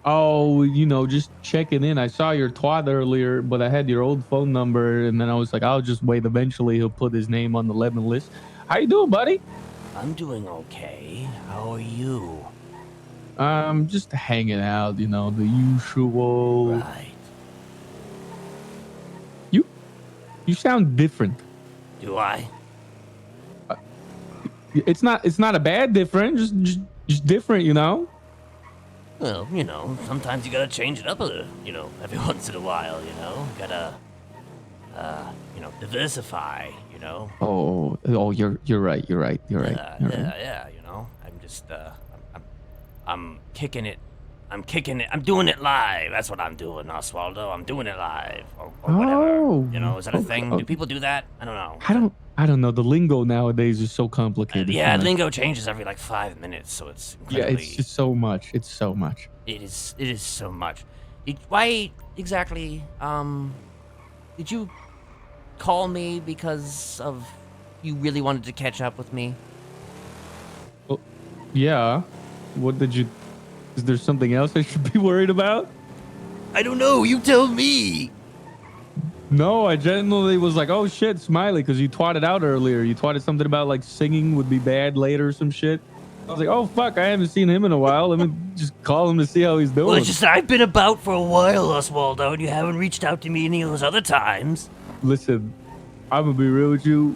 Oh, you know, just checking in. I saw your twat earlier, but I had your old phone number, and then I was like, I'll just wait. Eventually, he'll put his name on the lemon list. How you doing, buddy? I'm doing okay. How are you? Just hanging out, you know, the usual. Right. You sound different. Do I? It's not a bad different, just different, you know. Well, you know, sometimes you gotta change it up a little, you know, every once in a while, you know. Gotta, diversify, you know. Oh, you're right. You're right. Yeah, you know. I'm just, I'm kicking it. I'm doing it live. That's what I'm doing, Oswaldo. I'm doing it live, or whatever. Oh, You know, is that a thing? Do people do that? I don't know. I don't know. The lingo nowadays is so complicated. Yeah, lingo changes every like 5 minutes, so it's incredibly... Yeah, it's just so much. It's so much. It is so much. Why exactly, did you call me because of you really wanted to catch up with me? Well, yeah. What did you... Is there something else I should be worried about? I don't know. You tell me. No, I genuinely was like, oh shit, Smiley, because you twatted out earlier. You twatted something about like singing would be bad later or some shit. I was like, oh fuck, I haven't seen him in a while. Let me just call him to see how he's doing. Well, it's just I've been about for a while, Oswaldo, and you haven't reached out to me any of those other times. Listen, I'm gonna be real with you.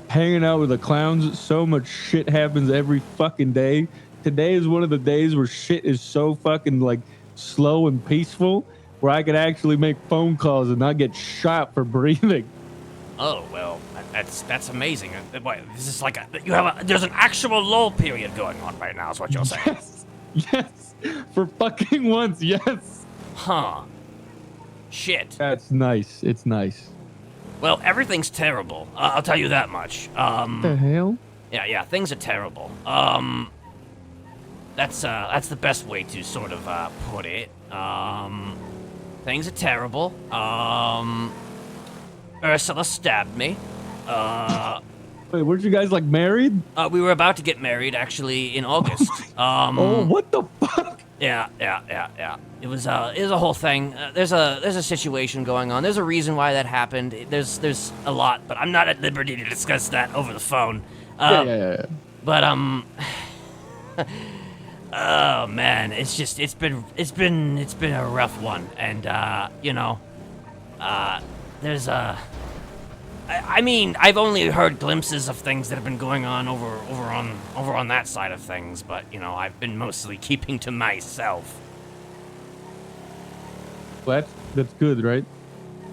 Hanging out with the clowns, so much shit happens every fucking day. Today is one of the days where shit is so fucking like slow and peaceful, where I could actually make phone calls and not get shot for breathing. Oh well, that's amazing. This is like there's an actual lull period going on right now. Is what you're saying? Yes, for fucking once, yes. Huh? Shit. That's nice. It's nice. Well, everything's terrible. I'll tell you that much. What the hell? Yeah, things are terrible. That's the best way to sort of put it. Things are terrible. Ursula stabbed me. Wait, weren't you guys like married? We were about to get married actually in August. Oh, what the fuck? Yeah. It was a whole thing. There's a situation going on. There's a reason why that happened. There's a lot, but I'm not at liberty to discuss that over the phone. Yeah. But oh man, it's been a rough one, and there's I mean, I've only heard glimpses of things that have been going on over on that side of things, but I've been mostly keeping to myself. Well, that's good, right?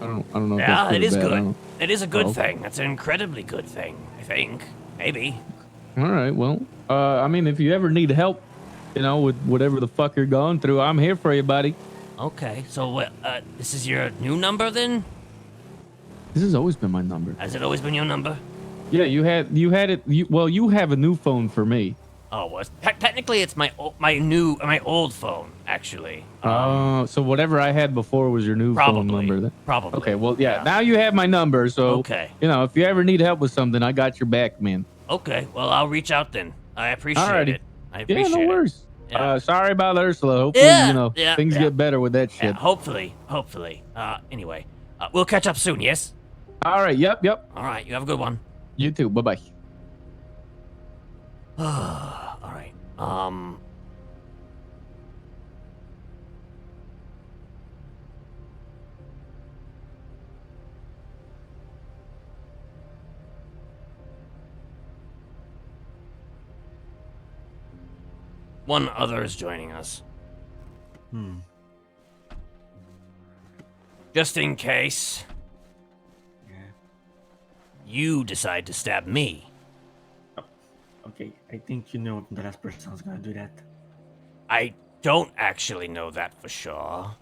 I don't know. If Yeah, that's good it or is bad. I good. don't- It is a good Oh. thing. That's an incredibly good thing, I think. Maybe. All right. Well, I mean, if you ever need help, with whatever the fuck you're going through, I'm here for you, buddy. Okay, so what? This is your new number then? This has always been my number. Has it always been your number? Yeah, you had it. You have a new phone for me. Oh, well, technically it's my old phone actually. So whatever I had before was your new phone Probably. number. Then. Probably. Okay. Well, yeah. Now you have my number, so Okay. if you ever need help with something, I got your back, man. Okay, well I'll reach out then. I appreciate Alrighty. it. I appreciate Yeah, no worries. Yeah. Sorry about Ursula. Hopefully, things get better with that Yeah, shit. hopefully. Anyway, we'll catch up soon. Yes. All right. Yep. All right. You have a good one. You too. Bye bye. All right. One other is joining us. Just in case you decide to stab me. Okay, I think you know the last person's gonna do that. I don't actually know that for sure.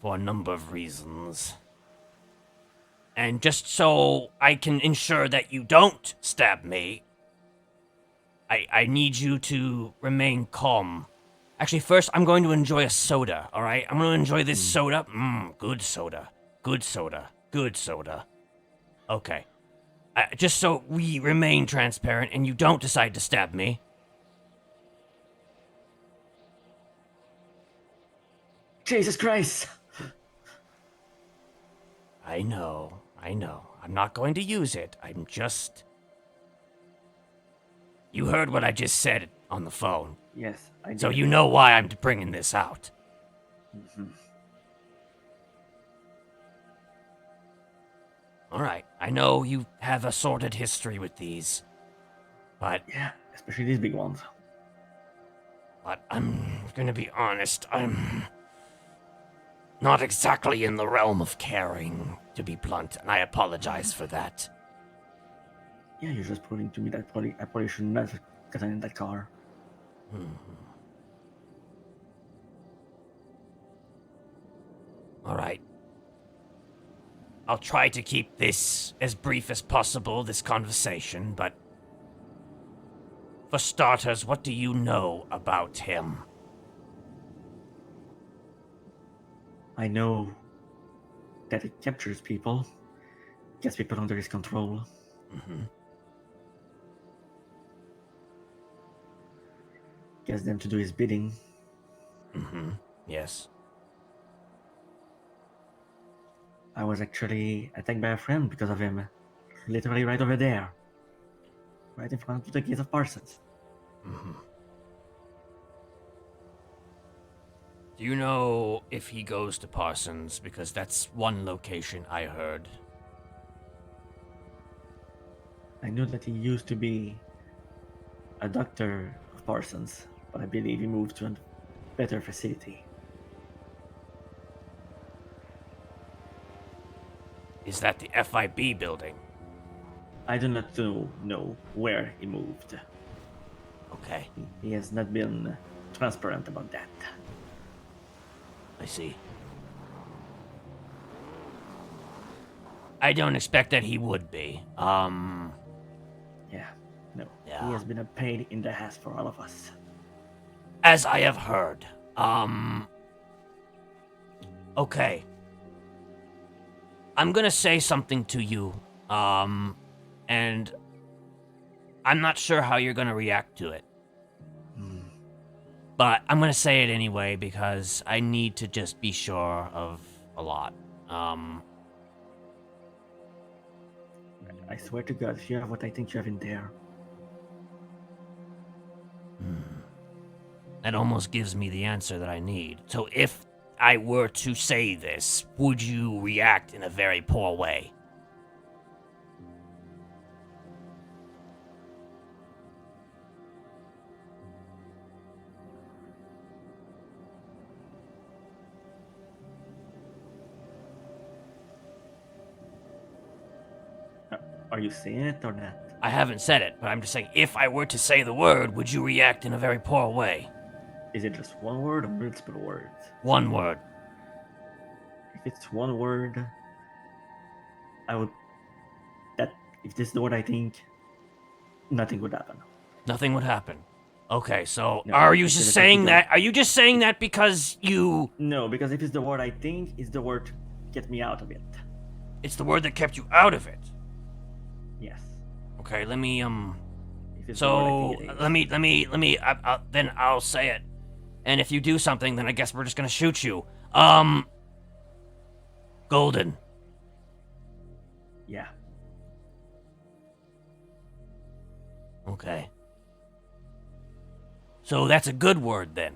For a number of reasons. And just so I can ensure that you don't stab me, I need you to remain calm. Actually, first, I'm going to enjoy a soda, alright? I'm going to enjoy this soda. Good soda. Good soda. Good soda. Okay. Just so we remain transparent and you don't decide to stab me. Jesus Christ! I know. I'm not going to use it. I'm just... You heard what I just said on the phone. Yes, I did. So you know why I'm bringing this out. All right. I know you have a sordid history with these, but... Yeah, especially these big ones. But I'm gonna be honest, I'm not exactly in the realm of caring, to be blunt, and I apologize for that. Yeah, you're just proving to me that I probably should not have gotten in that car. All right. I'll try to keep this as brief as possible, this conversation, but for starters, what do you know about him? I know that it captures people, gets people under his control. Gets them to do his bidding. Yes. I was actually attacked by a friend because of him. Literally right over there. Right in front of the gate of Parsons. Do you know if he goes to Parsons? Because that's one location I heard. I knew that he used to be a doctor of Parsons, but I believe he moved to a better facility. Is that the FIB building? I do not know where he moved. Okay, He has not been transparent about that. I see. I don't expect that he would be. Yeah, no. Yeah. He has been a pain in the ass for all of us. As I have heard. Okay. I'm gonna say something to you. And I'm not sure how you're gonna react to it. But I'm gonna say it anyway because I need to just be sure of a lot. I swear to God, if you have what I think you have in there, That almost gives me the answer that I need. So if I were to say this, would you react in a very poor way? are you saying it or not? I haven't said it, but I'm just saying, if I were to say the word, would you react in a very poor way? Is it just one word or multiple words? One word. If it's one word, I would. That if this is the word I think, nothing would happen. Nothing would happen. Okay, so No, are you because just if I saying think that? Are you just saying that because you? No, because if it's the word I think, it's the word to get me out of it. It's the word that kept you out of it. Yes. Okay, let me If it's the So word I think it is. let me. Then I'll say it. And if you do something, then I guess we're just gonna shoot you. Golden. Yeah. Okay. So that's a good word then.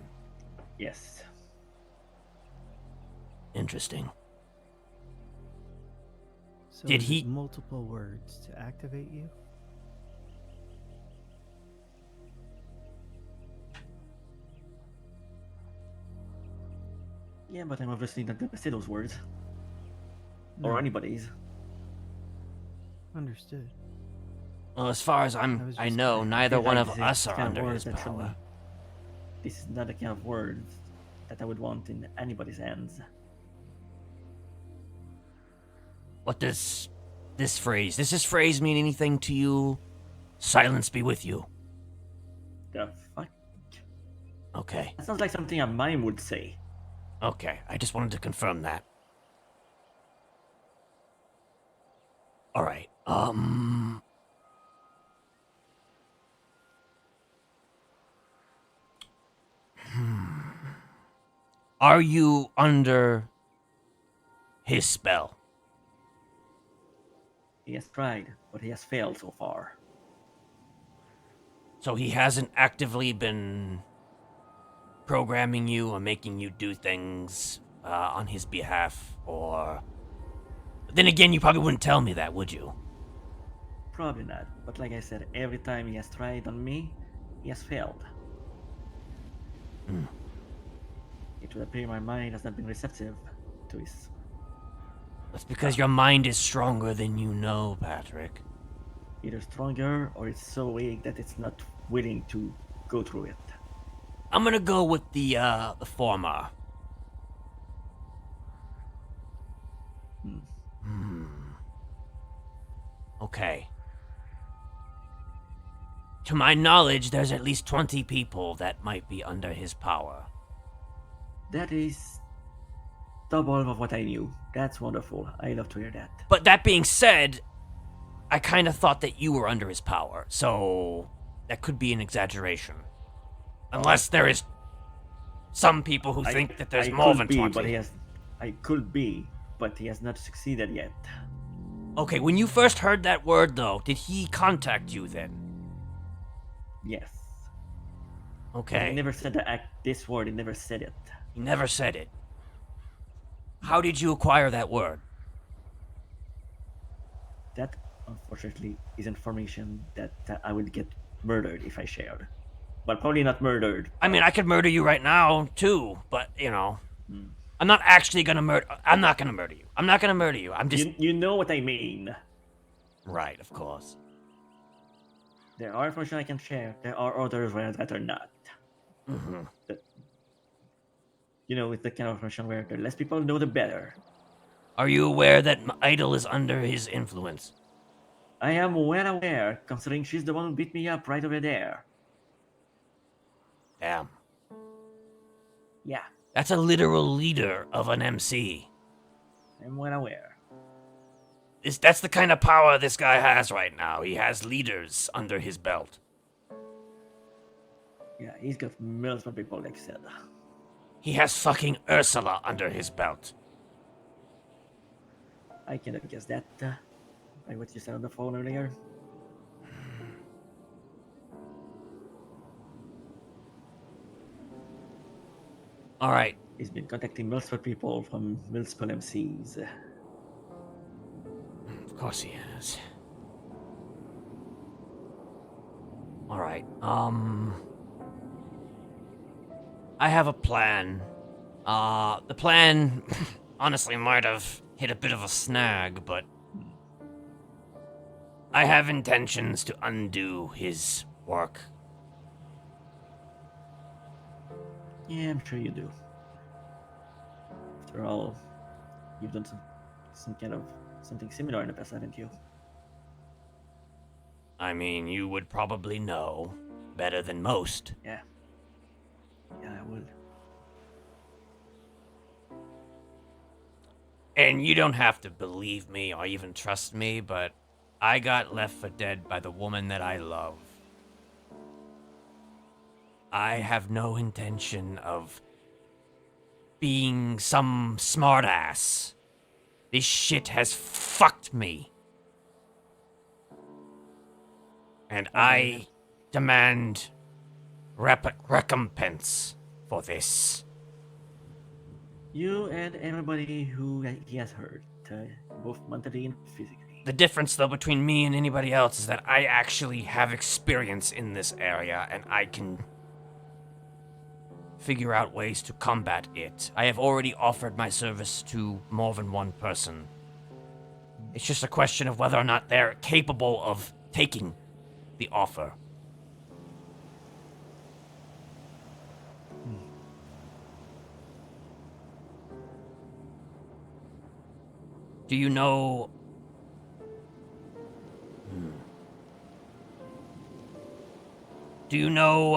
Yes. Interesting. So Did is he- it multiple words to activate you? Yeah, but I'm obviously not gonna say those words. Or No. anybody's. Understood. Well, as far as I was I just know, kinda- neither feel one like of this is us the are kind of under word his that should power. This is not the kind of words that I would want in anybody's hands. What does this phrase? Does this phrase mean anything to you? Silence be with you. The fuck? Okay. That sounds like something a mime would say. Okay. I just wanted to confirm that. All right. Are you under his spell? He has tried, but he has failed so far. So he hasn't actively been programming you or making you do things on his behalf, or... Then again, you probably wouldn't tell me that, would you? Probably not, but like I said, every time he has tried on me, he has failed. It would appear my mind has not been receptive to his. That's because your mind is stronger than you know, Patrick. Either stronger or it's so weak that it's not willing to go through it. I'm gonna go with the former. Okay. To my knowledge, there's at least 20 people that might be under his power. That is double of what I knew. That's wonderful. I love to hear that. But that being said, I kind of thought that you were under his power, so that could be an exaggeration. Unless there is some people who think that there's I more could than be, 20. But I could be, but he has not succeeded yet. Okay, when you first heard that word, though, did he contact you then? Yes. Okay. He never said this word. He never said it. He never said it. How did you acquire that word? That, unfortunately, is information that I would get murdered if I shared. But probably not murdered. I mean, I could murder you right now, too, but, you know. I'm not actually gonna murder... I'm not gonna murder you. I'm not gonna murder you. I'm just... You know what I mean. Right, of course. There are information I can share. There are others where that are not. You know, it's the kind of information where the less people know, the better. Are you aware that Idol is under his influence? I am well aware, considering she's the one who beat me up right over there. Damn. Yeah, That's a literal leader of an MC. I'm well aware. That's the kind of power this guy has right now. He has leaders under his belt. Yeah, he's got millions of people, like you said. He has fucking Ursula under his belt. I cannot guess that by what you said on the phone earlier. All right. He's been contacting multiple people from multiple MCs. Of course he has. All right. I have a plan. The plan honestly might have hit a bit of a snag, but I have intentions to undo his work. Yeah, I'm sure you do. After all, you've done some kind of something similar in the past, haven't you? I mean, you would probably know better than most. Yeah. Yeah, I would. And you don't have to believe me or even trust me, but I got left for dead by the woman that I love. I have no intention of being some smartass. This shit has fucked me. And I demand recompense for this. You and everybody who he has hurt, both mentally and physically. The difference, though, between me and anybody else is that I actually have experience in this area, and I can figure out ways to combat it. I have already offered my service to more than one person. It's just a question of whether or not they're capable of taking the offer. Do you know... Do you know,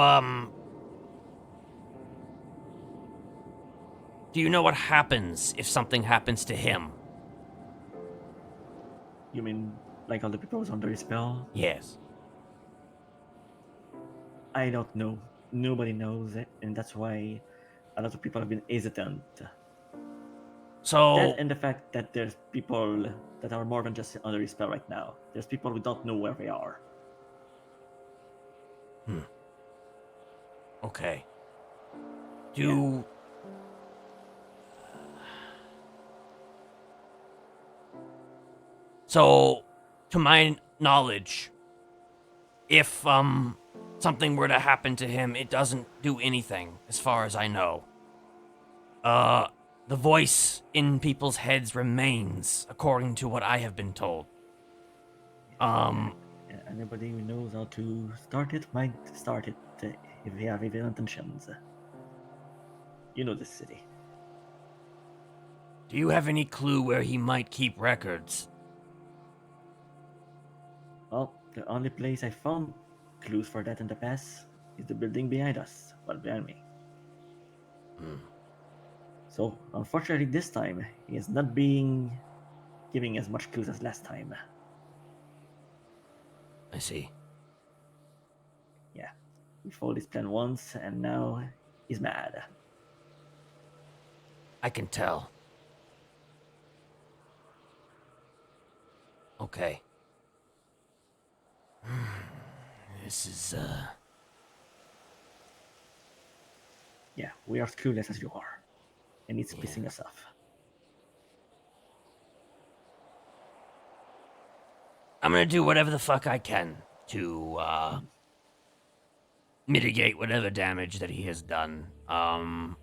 Do you know what happens if something happens to him? You mean like all the people who's under his spell? Yes. I don't know. Nobody knows it, and that's why a lot of people have been hesitant. So... That and the fact that there's people that are more than just under his spell right now. There's people who don't know where they are. Okay. Do... So, to my knowledge, if, something were to happen to him, it doesn't do anything, as far as I know. The voice in people's heads remains, according to what I have been told. Anybody who knows how to start it might start it if they have evil intentions. You know this city. Do you have any clue where he might keep records? Well, the only place I found clues for that in the past is the building behind us, well, behind me. So, unfortunately, this time he is not giving as much clues as last time. I see. Yeah, we followed his plan once, and now he's mad. I can tell. Okay. This is, Yeah, we are as clueless as you are, and it's pissing us off. I'm gonna do whatever the fuck I can to, mitigate whatever damage that he has done. But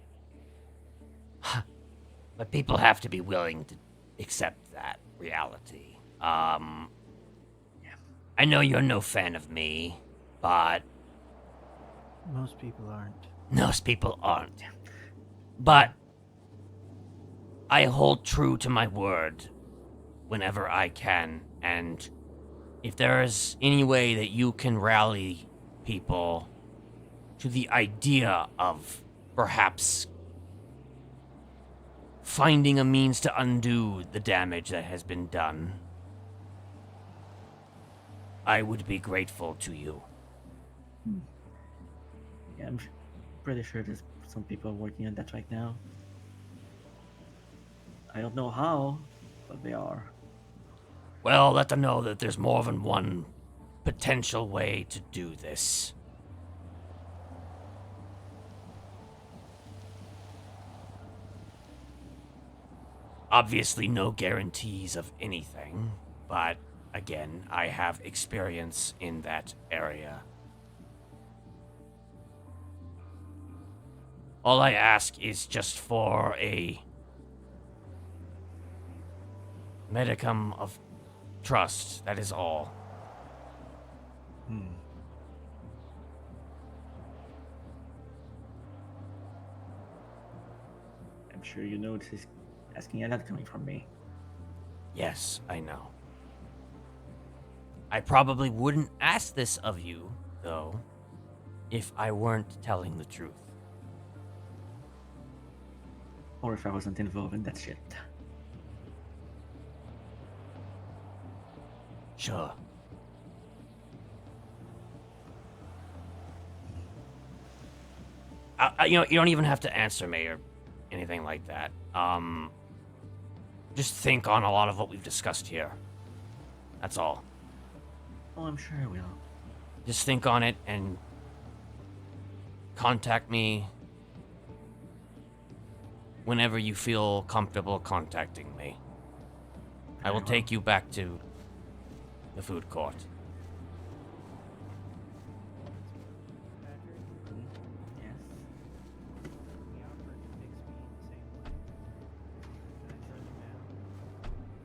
people have to be willing to accept that reality. I know you're no fan of me, but... Most people aren't. Most people aren't. But I hold true to my word whenever I can, and if there is any way that you can rally people to the idea of perhaps finding a means to undo the damage that has been done, I would be grateful to you. Yeah, I'm pretty sure there's some people working on that right now. I don't know how, but they are. Well, let them know that there's more than one potential way to do this. Obviously, no guarantees of anything, but again, I have experience in that area. All I ask is just for a modicum of trust, that is all. I'm sure you know this is asking a lot coming from me. Yes, I know. I probably wouldn't ask this of you, though, if I weren't telling the truth. Or if I wasn't involved in that shit. Sure. You know, you don't even have to answer me or anything like that. Just think on a lot of what we've discussed here. That's all. Oh, I'm sure I will. Just think on it and contact me whenever you feel comfortable contacting me. I will take you back to the food court. Yes. He offered to fix me the same way. And I turned him down.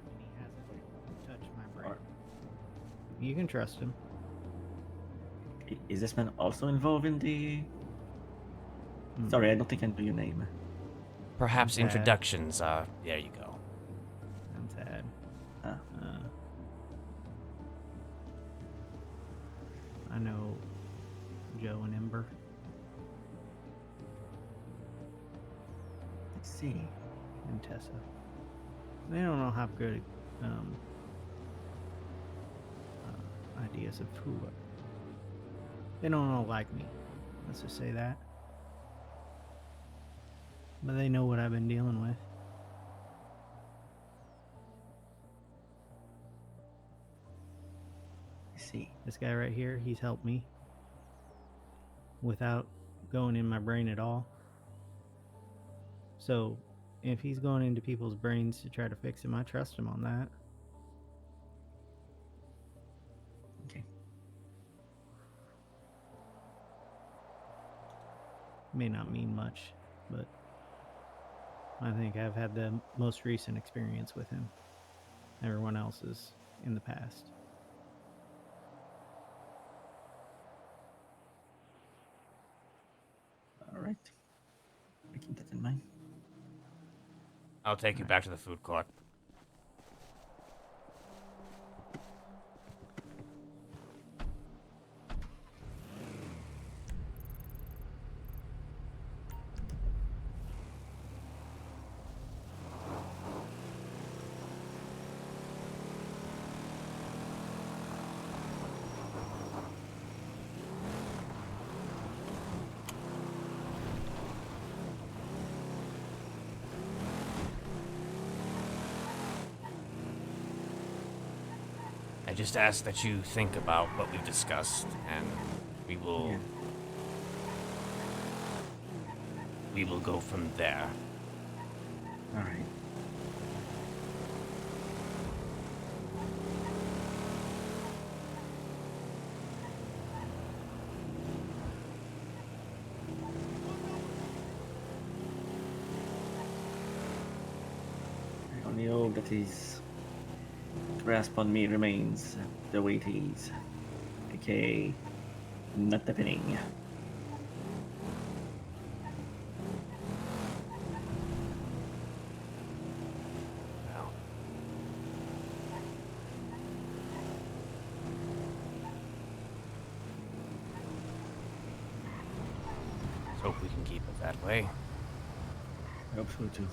And he hasn't touched my brain. You can trust him. Is this man also involved in the... Sorry, I don't think I know your name. Perhaps Tad. introductions, there you go. I'm Tad. Ah. I know Joe and Ember. Let's see. And Tessa. They don't all have good ideas of who. They don't all like me. Let's just say that. But they know what I've been dealing with. I see. This guy right here, he's helped me without going in my brain at all. So, if he's going into people's brains to try to fix him, I trust him on that. Okay. May not mean much, but I think I've had the most recent experience with him. Everyone else is in the past. All right. I keep that in mind. I'll take you back to the food court. I just ask that you think about what we've discussed, and we will go from there. All right. I only hope that his grasp on me remains the way it is, aka not happening. Well, let's hope we can keep it that way. I hope so too.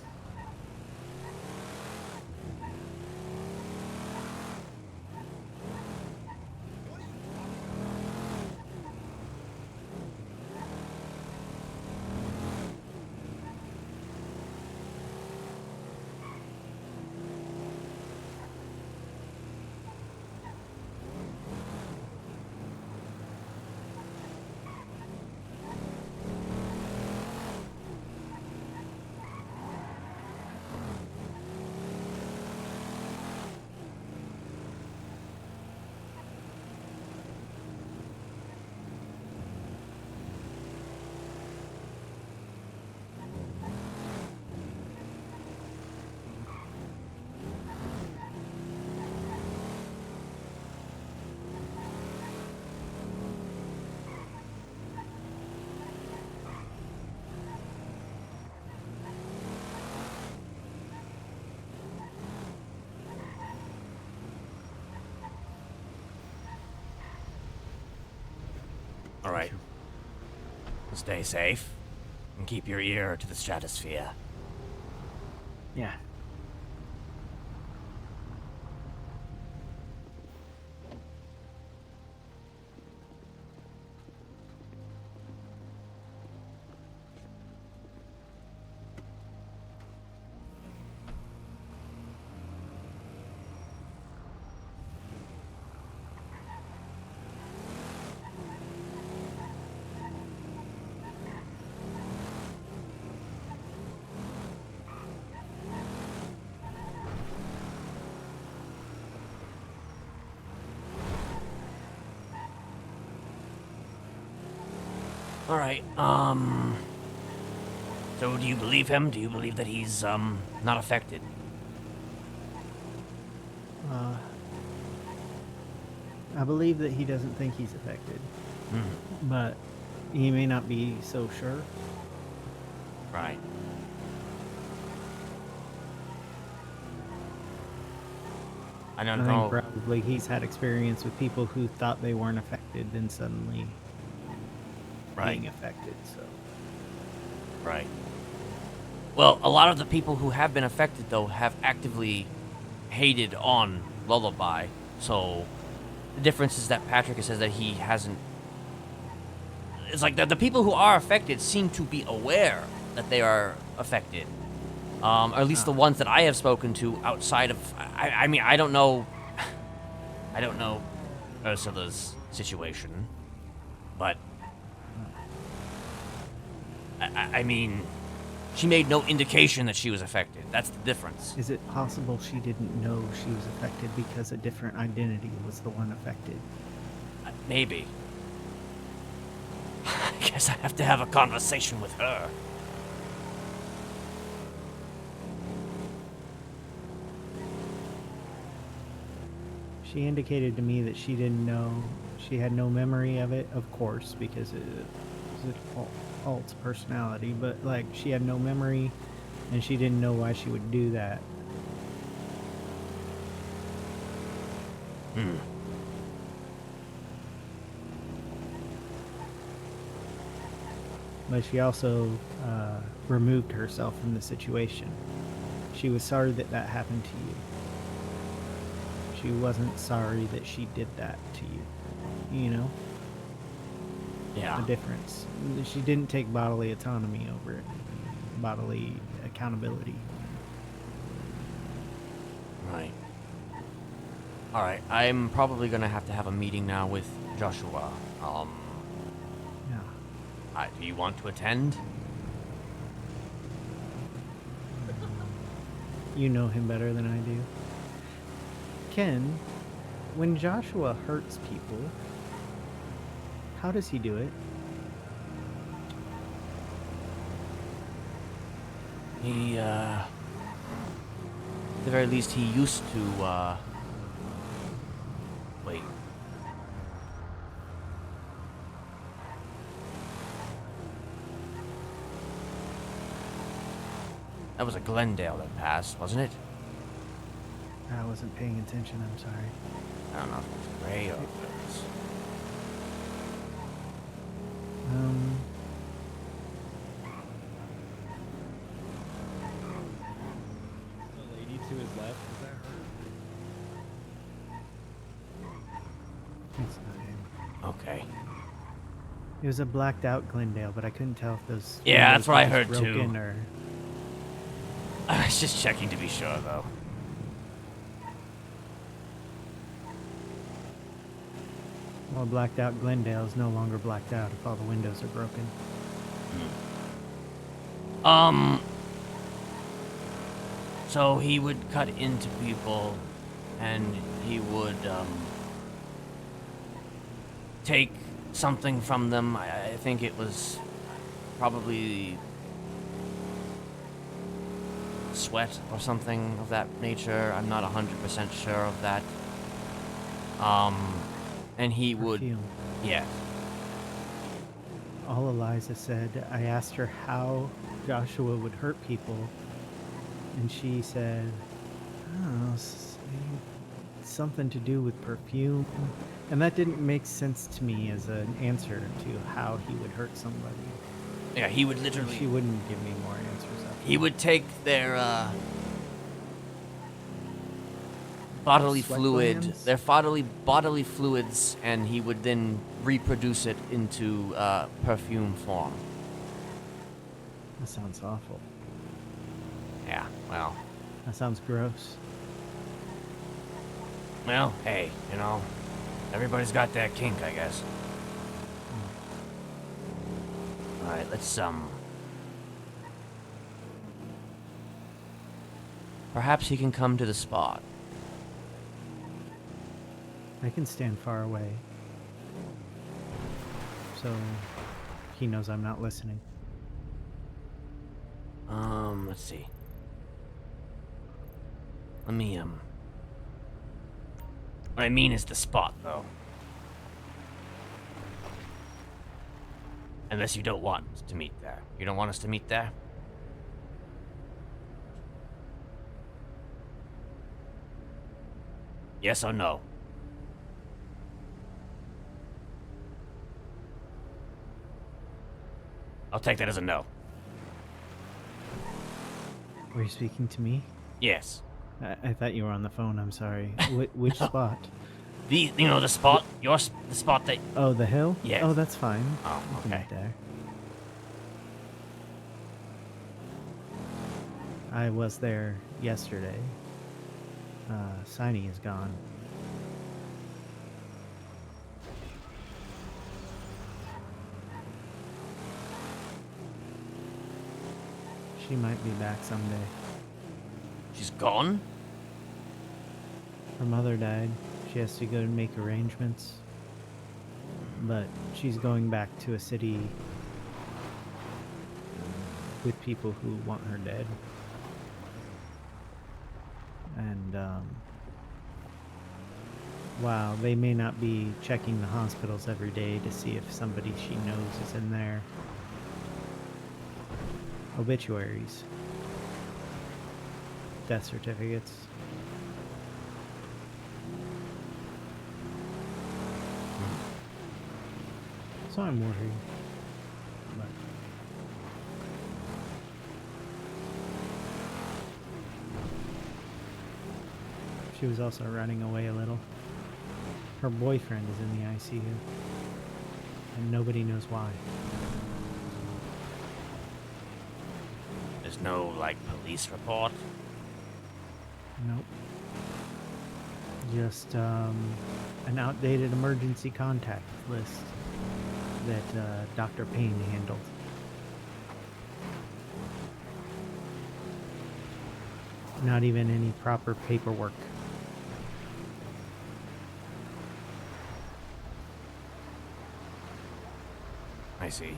All right. Stay safe and keep your ear to the stratosphere. Yeah. All right. So do you believe him? Do you believe that he's not affected? I believe that he doesn't think he's affected, but he may not be so sure. Right. I don't I know. think probably he's had experience with people who thought they weren't affected, then suddenly being affected. So. Right. Well, a lot of the people who have been affected, though, have actively hated on Lullaby. So the difference is that Patrick says that he hasn't. It's like the people who are affected seem to be aware that they are affected. Or at least the ones that I have spoken to outside of. I mean, I don't know. I don't know Ursula's situation, but I mean, she made no indication that she was affected. That's the difference. Is it possible she didn't know she was affected because a different identity was the one affected? Maybe. I guess I have to have a conversation with her. She indicated to me that she didn't know. She had no memory of it, of course, because it was an alt personality, but like she had no memory and she didn't know why she would do that. But she also removed herself from the situation. She was sorry that that happened to you. She wasn't sorry that she did that to you. You know? Yeah. The difference. She didn't take bodily autonomy over it. Bodily accountability. Right. All right. I'm probably gonna have to have a meeting now with Joshua. Yeah. Do you want to attend? You know him better than I do. Ken, when Joshua hurts people, how does he do it? He, at the very least, he used to, wait. That was a Glendale that passed, wasn't it? I wasn't paying attention, I'm sorry. I don't know if it was gray or if it was... The lady to his left, is that her? It's not him. Okay. It was a blacked out Glendale, but I couldn't tell if those. Yeah, windows that's what I were heard just too. broken Or... I was just checking to be sure, though. Well, blacked out Glendale is no longer blacked out if all the windows are broken. So he would cut into people, and he would, take something from them. I think it was probably sweat or something of that nature. I'm not 100% sure of that. And he would, Perfume. yeah. All Eliza said, I asked her how Joshua would hurt people, and she said, oh, something to do with perfume, and that didn't make sense to me as an answer to how he would hurt somebody. Yeah, he would She literally. wouldn't give me more answers. He would take their bodily Sweat fluid, glands? their bodily fluids, and he would then reproduce it into perfume form. That sounds awful. Yeah, well, That sounds gross. hey, you know, everybody's got that kink, I guess. All right, let's Perhaps he can come to the spot. I can stand far away, so he knows I'm not listening. Let's see. Let me, What I mean is the spot, though. Unless you don't want us to meet there. You don't want us to meet there? Yes or no? I'll take that as a no. Were you speaking to me? Yes. I thought you were on the phone. I'm sorry. Which spot? The spot, the spot that. Oh, the hill? Yes. Oh, that's fine. Oh, We can okay. meet there. I was there yesterday. Smiley is gone. She might be back someday. She's gone? Her mother died. She has to go and make arrangements. But she's going back to a city with people who want her dead. And, wow, they may not be checking the hospitals every day to see if somebody she knows is in there. Obituaries. Death certificates. So I'm worried. But she was also running away a little. Her boyfriend is in the ICU. And nobody knows why. There's no, police report? Nope. Just an outdated emergency contact list that Dr. Payne handled. Not even any proper paperwork. I see.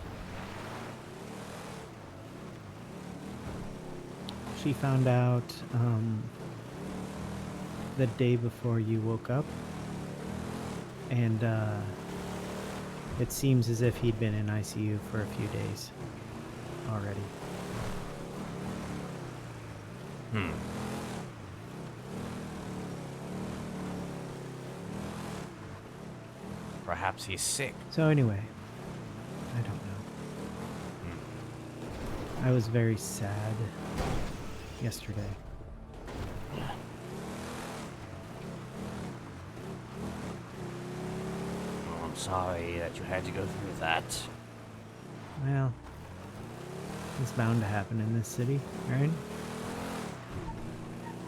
She found out the day before you woke up, and it seems as if he'd been in ICU for a few days already. Perhaps he's sick. So anyway, I don't know. I was very sad yesterday. Well, I'm sorry that you had to go through that. Well, it's bound to happen in this city, right?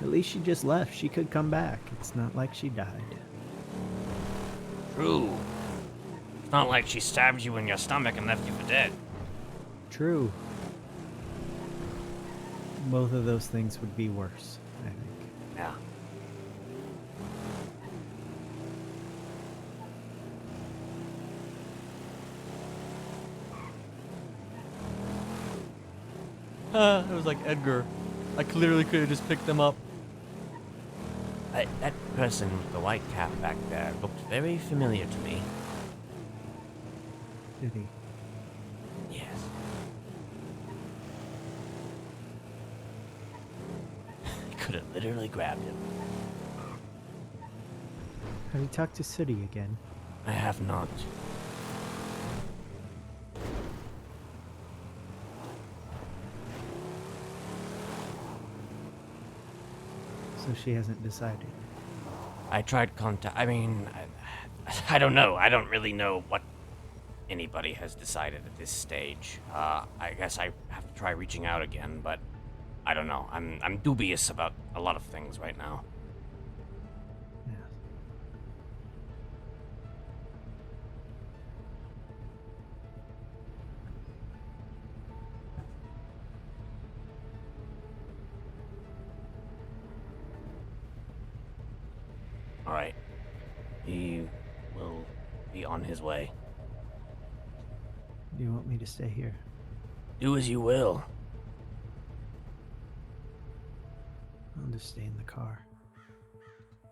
At least she just left. She could come back. It's not like she died. True. It's not like she stabbed you in your stomach and left you for dead. True. Both of those things would be worse, I think. Yeah. It was like Edgar. I clearly could have just picked them up. That person with the white cap back there looked very familiar to me. Did he? Yes. I could have literally grabbed him. Have you talked to Sooty again? I have not. So she hasn't decided. I tried contact. I mean, I don't know. I don't really know what anybody has decided at this stage. I guess I have to try reaching out again, but I don't know. I'm dubious about a lot of things right now. Yes. All right. He will be on his way. Do you want me to stay here? Do as you will. I'll just stay in the car.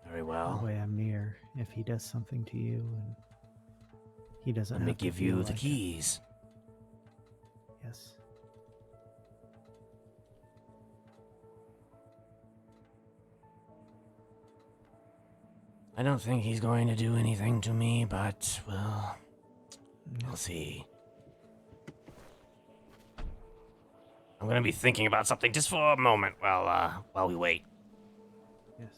Very That well. way I'm near if he does something to you and he doesn't Let me have to give feel you like the it. keys. Yes. I don't think he's going to do anything to me, but, well, we'll see. I'm gonna be thinking about something just for a moment while we wait. Yes.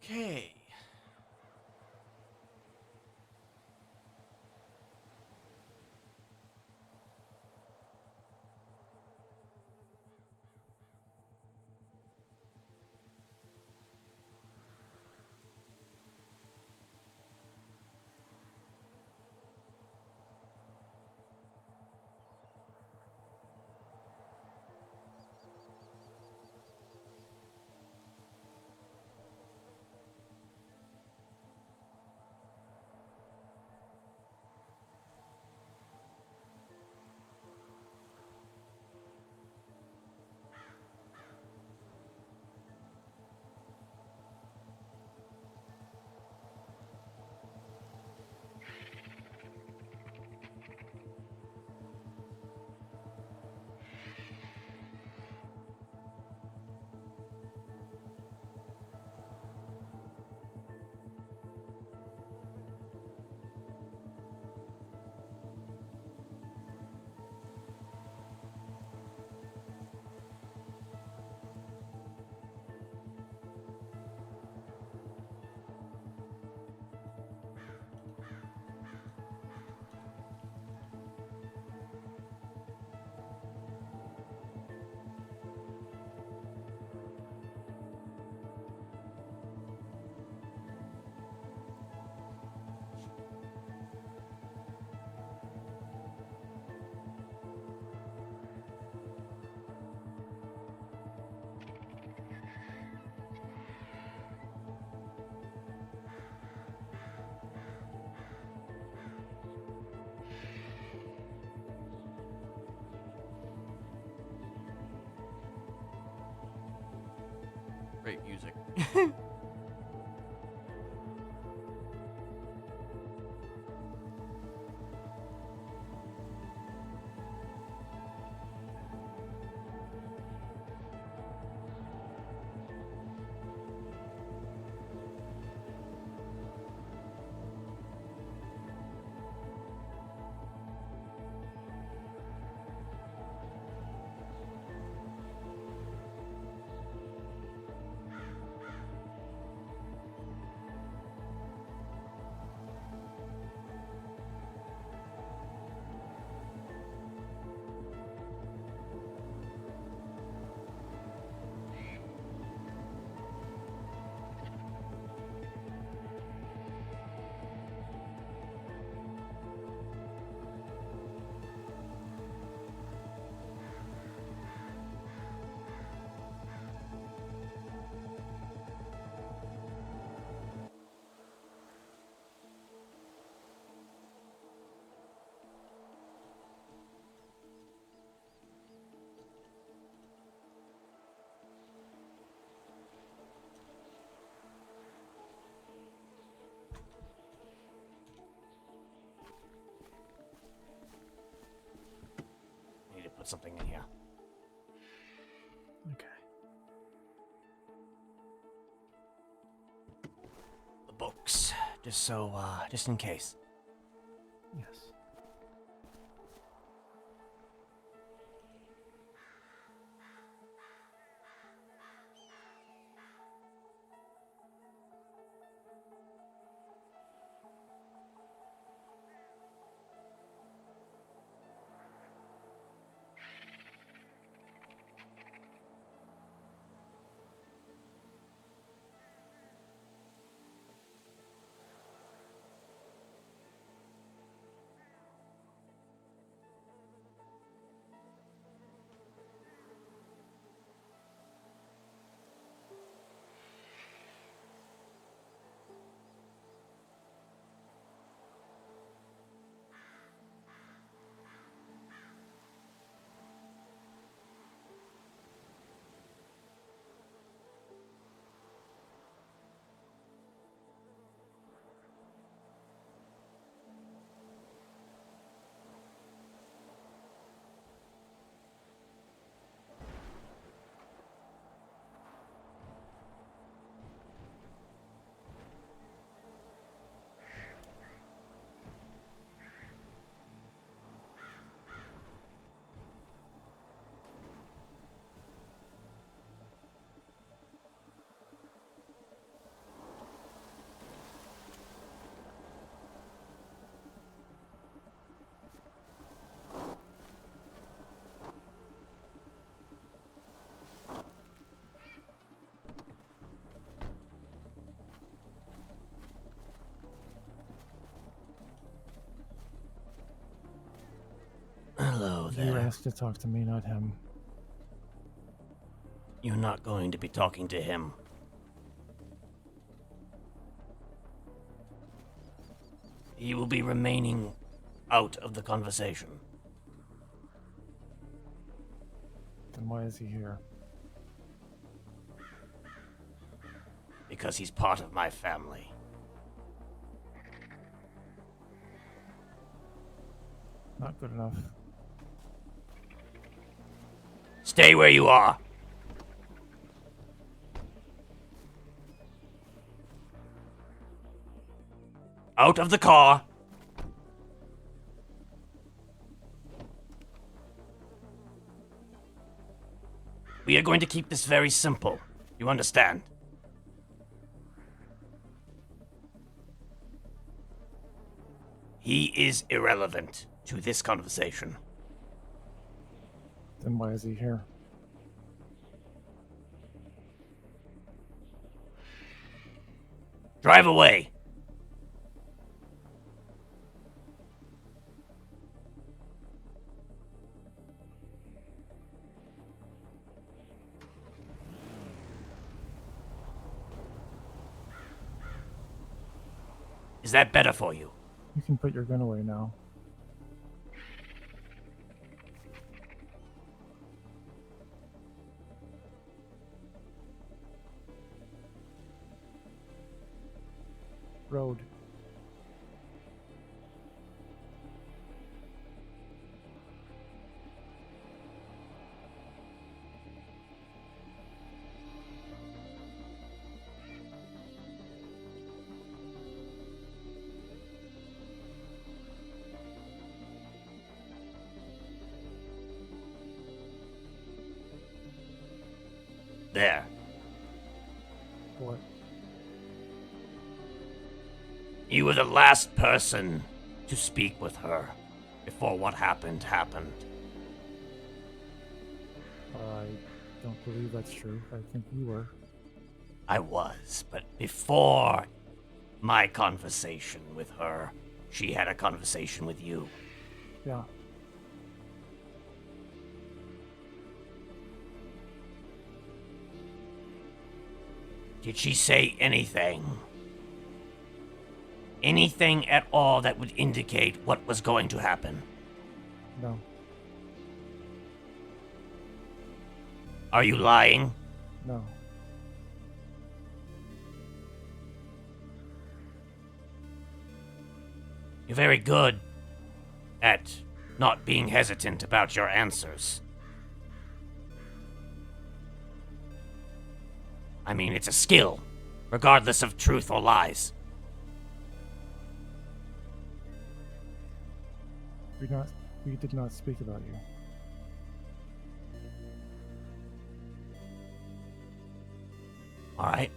Okay. Great music. something in here. Okay. The books, just in case. Yes. Hello You there. asked to talk to me, not him. You're not going to be talking to him. He will be remaining out of the conversation. Then why is he here? Because he's part of my family. Not good enough. Stay where you are. Out of the car. We are going to keep this very simple. You understand? He is irrelevant to this conversation. Then why is he here? Drive away. Is that better for you? You can put your gun away now. Road. There. What? You were the last person to speak with her before what happened. I don't believe that's true. I think you were. I was, but before my conversation with her, she had a conversation with you. Yeah. Did she say anything? Anything at all that would indicate what was going to happen? No. Are you lying? No. You're very good at not being hesitant about your answers. I mean, it's a skill, regardless of truth or lies. We did not speak about you. All right.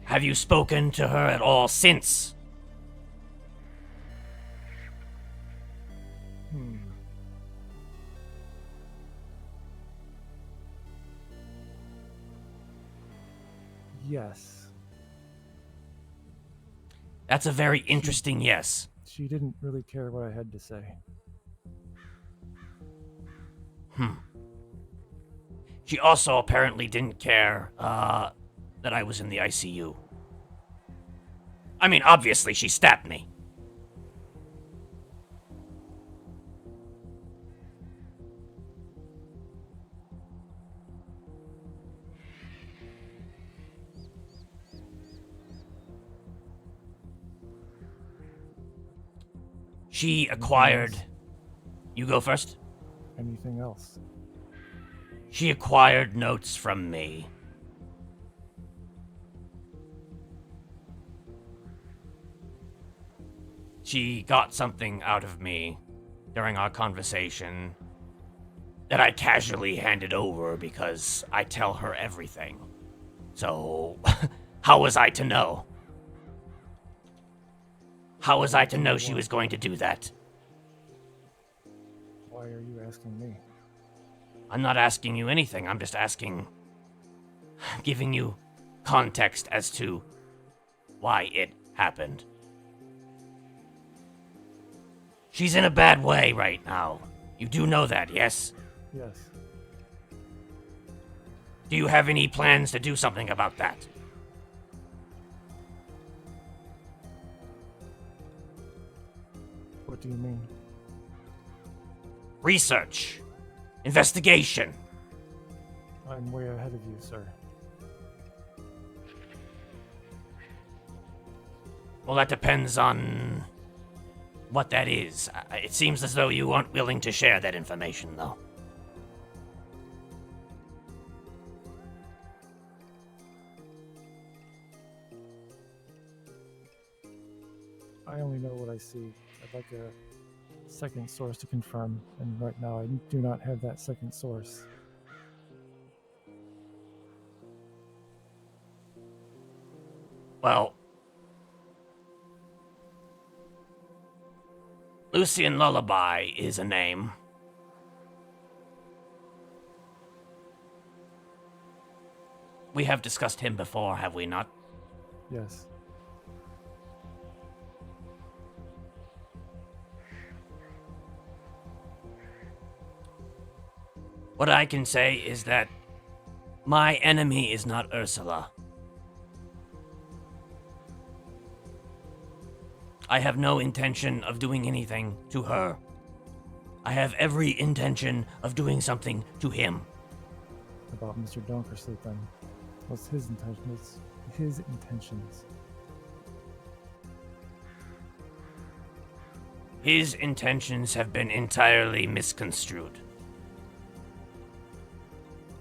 Have you spoken to her at all since? Yes. That's a very interesting yes. She didn't really care what I had to say. She also apparently didn't care that I was in the ICU. I mean, obviously, she stabbed me. She acquired... You go first? Anything else? She acquired notes from me. She got something out of me during our conversation that I casually handed over because I tell her everything. So, how was I to know? How was I to know she was going to do that? Why are you asking me? I'm not asking you anything. I'm just giving you context as to why it happened. She's in a bad way right now. You do know that, yes? Yes. Do you have any plans to do something about that? What do you mean? Research. Investigation. I'm way ahead of you, sir. Well, that depends on what that is. It seems as though you aren't willing to share that information, though. I only know what I see. I'd like a second source to confirm, and right now I do not have that second source. Well, Lucian Lullaby is a name. We have discussed him before, have we not? Yes. What I can say is that my enemy is not Ursula. I have no intention of doing anything to her. I have every intention of doing something to him. About Mr. Donkersleep, then. What's his intention? What's his intentions? His intentions have been entirely misconstrued.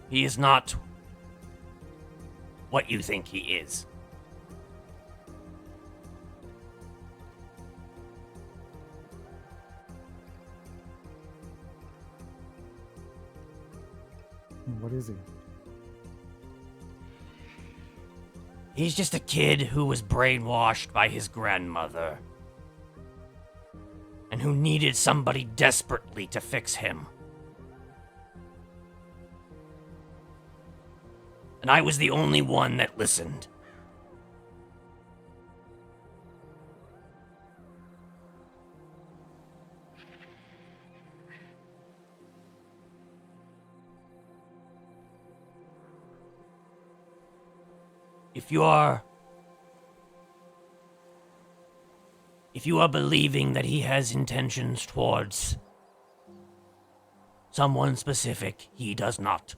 He is not what you think he is. What is he? He's just a kid who was brainwashed by his grandmother. And who needed somebody desperately to fix him. And I was the only one that listened. If you are believing that he has intentions towards someone specific, he does not.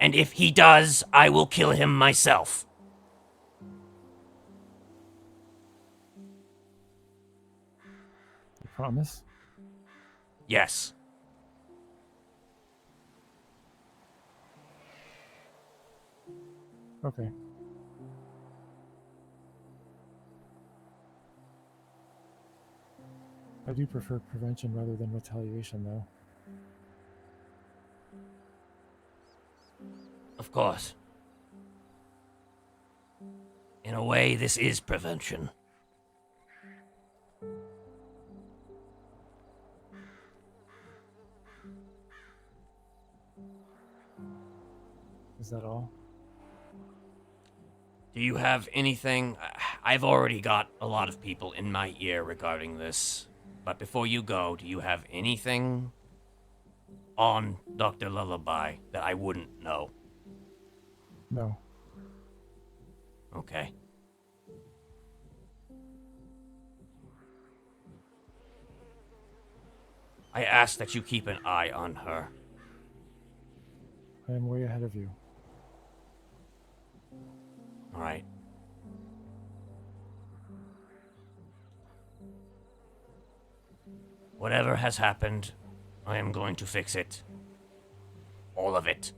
And if he does, I will kill him myself. You promise? Yes. Okay. I do prefer prevention rather than retaliation, though. Of course. In a way, this is prevention. Is that all? Do you have anything? I've already got a lot of people in my ear regarding this. But before you go, do you have anything on Dr. Lullaby that I wouldn't know? No. Okay. I ask that you keep an eye on her. I am way ahead of you. All right. Whatever has happened, I am going to fix it. All of it.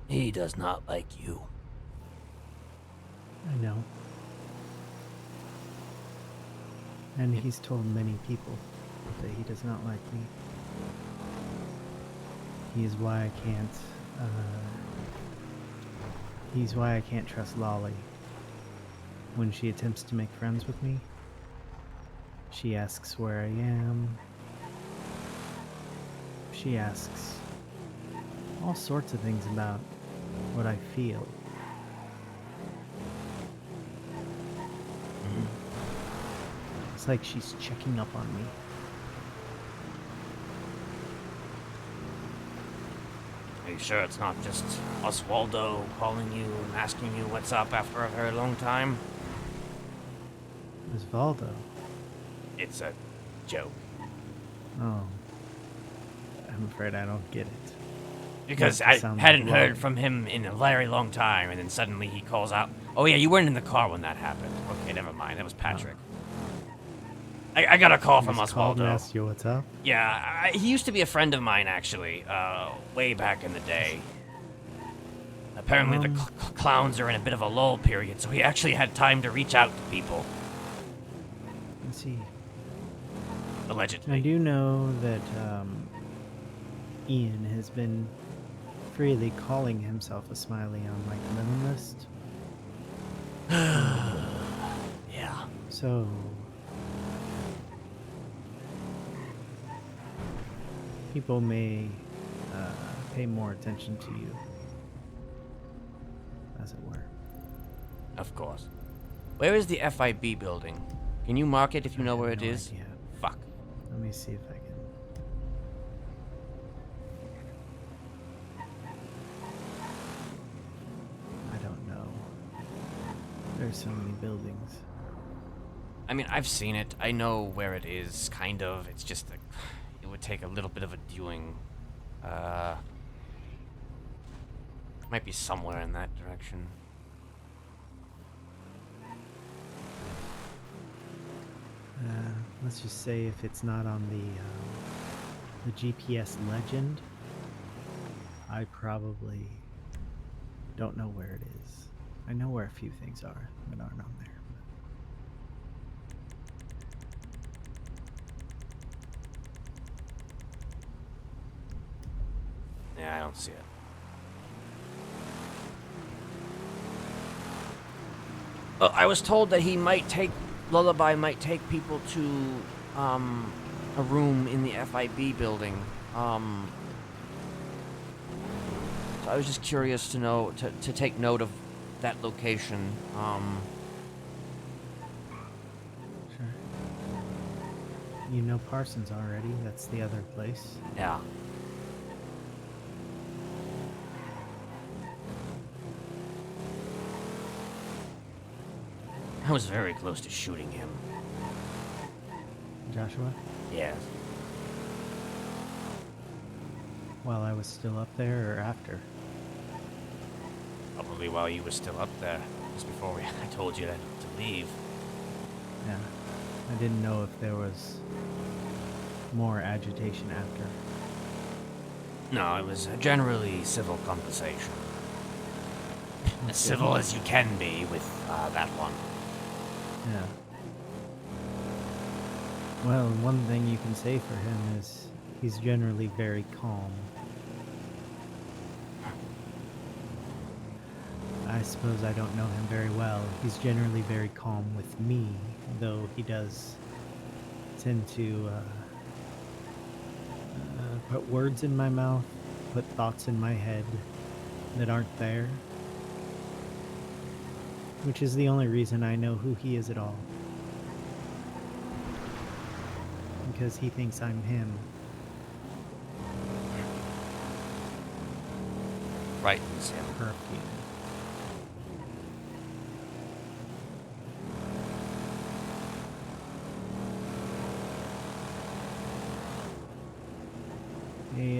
He does not like you. I know. And he's told many people that he does not like me. He is why I can't. He's why I can't trust Lolly. When she attempts to make friends with me, she asks where I am. She asks all sorts of things about what I feel. It's like she's checking up on me. Are you sure it's not just Oswaldo calling you and asking you what's up after a very long time? Osvaldo. It's a joke. Oh. I'm afraid I don't get it. Because That I sounds hadn't like heard Lolly. from him in a very long time, and then suddenly he calls out, "Oh yeah, you weren't in the car when that happened." Okay, never mind. That was Patrick. I got a call from Just called and Oswaldo. asked you what's up. Yeah, he used to be a friend of mine, actually, way back in the day. Apparently, the clowns are in a bit of a lull period, so he actually had time to reach out to people. Let's see. Allegedly. I do know that Ian has been freely calling himself a Smiley on my command list. Yeah. So people may pay more attention to you, as it were. Of course. Where is the FIB building? Can you mark it if you know where it No is? idea. Fuck. Let me see if I can. There's so many buildings. I mean, I've seen it. I know where it is, kind of. It's just it would take a little bit of a doing. Might be somewhere in that direction. Let's just say if it's not on the GPS legend, I probably don't know where it is. I know where a few things are that aren't on there. Yeah, I don't see it. I was told that Lullaby might take people to a room in the FIB building. So I was just curious to know to take note of that location. Sure. You know Parsons already. That's the other place. Yeah. I was very close to shooting him. Joshua? Yes. While I was still up there or after? Probably while you were still up there. Just before I told you to leave. Yeah. I didn't know if there was more agitation after. No, it was generally civil conversation. As civil as you can be with that one. Yeah. Well, one thing you can say for him is he's generally very calm. I suppose I don't know him very well. He's generally very calm with me, though he does tend to put words in my mouth, put thoughts in my head that aren't there. Which is the only reason I know who he is at all. Because he thinks I'm him. Frightens him. Perfume. He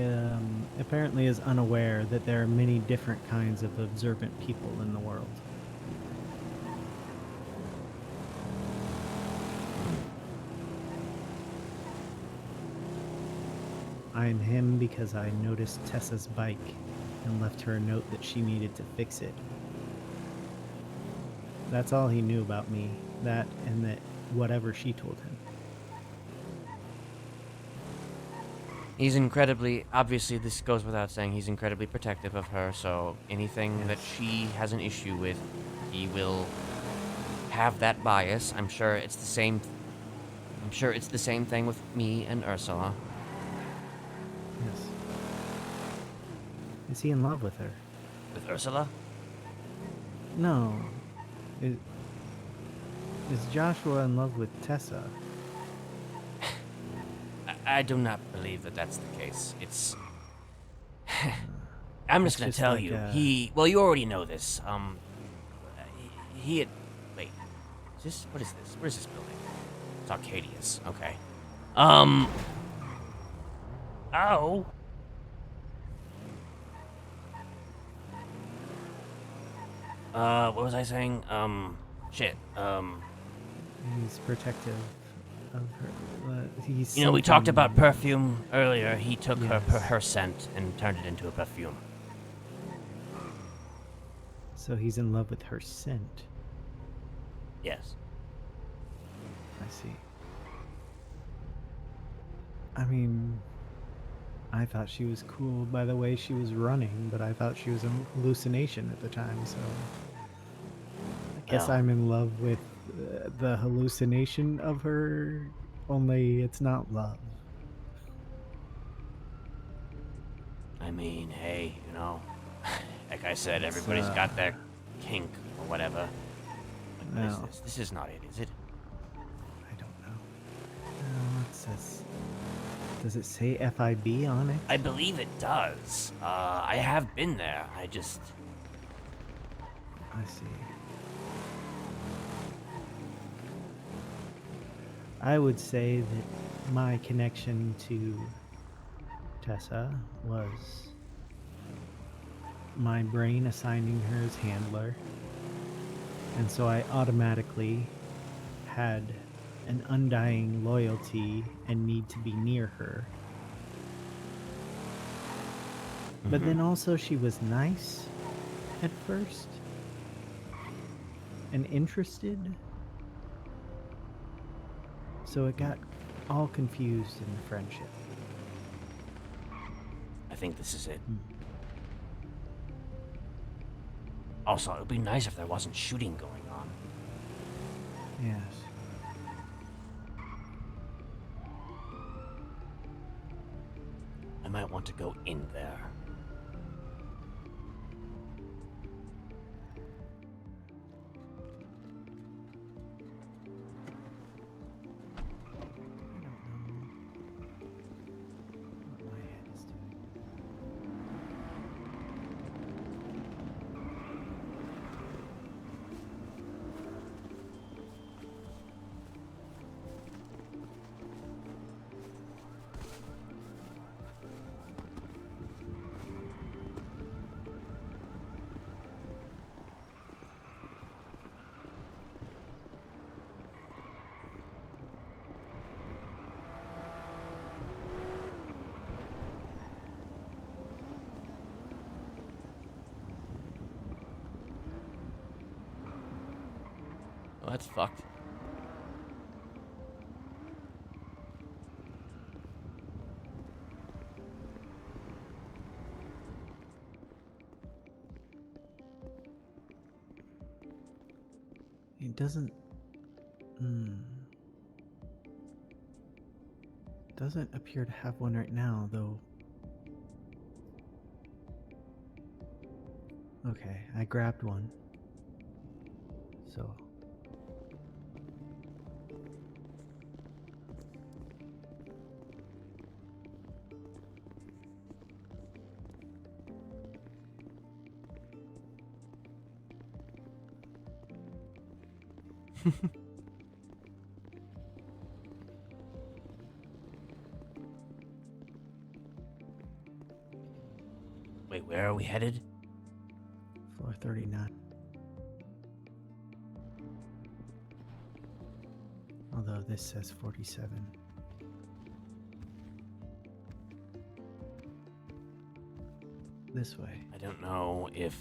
apparently is unaware that there are many different kinds of observant people in the world. I'm him because I noticed Tessa's bike and left her a note that she needed to fix it. That's all he knew about me, that and that whatever she told him. He's obviously this goes without saying, he's incredibly protective of her, so anything that she has an issue with, he will have that bias. I'm sure it's the same thing with me and Ursula. Yes. Is he in love with her? With Ursula? No. Is Joshua in love with Tessa? I do not believe that that's the case. It's... I'm just gonna tell you. Well, you already know this. He had... Wait. What is this? What is this building? It's Arcadius. Okay. Ow! What was I saying? Shit. He's protective of her. He's we talked something- about perfume earlier. He took Yes. her scent and turned it into a perfume. So he's in love with her scent. Yes. I see. I mean, I thought she was cool by the way she was running, but I thought she was a hallucination at the time, so I guess Well. I'm in love with the hallucination of her, only it's not love. I mean, hey, like I said, everybody's got their kink or whatever. But what is No. this? This is not it, is it? I don't know. It says, does it say FIB on it? I believe it does. I have been there. I see. I would say that my connection to Tessa was my brain assigning her as handler. And so I automatically had an undying loyalty and need to be near her. But then also she was nice at first and interested. So it got all confused in the friendship. I think this is it. Also, it would be nice if there wasn't shooting going on. Yes. I might want to go in there. Well, that's fucked. It doesn't. Doesn't appear to have one right now, though. Okay, I grabbed one. So. Wait, where are we headed? Floor 39. Although this says 47. This way. I don't know if...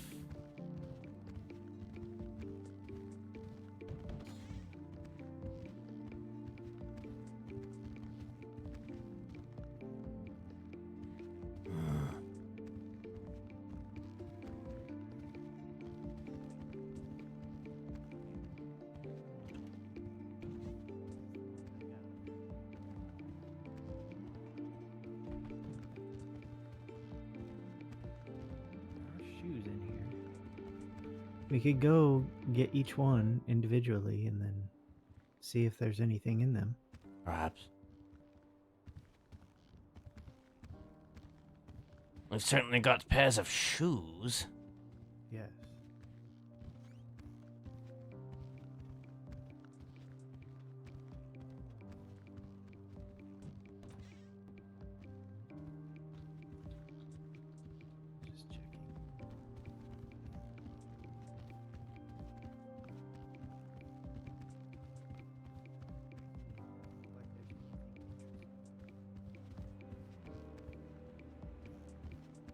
Shoes in here. We could go get each one individually and then see if there's anything in them. Perhaps. We've certainly got pairs of shoes. Yes. Just checking.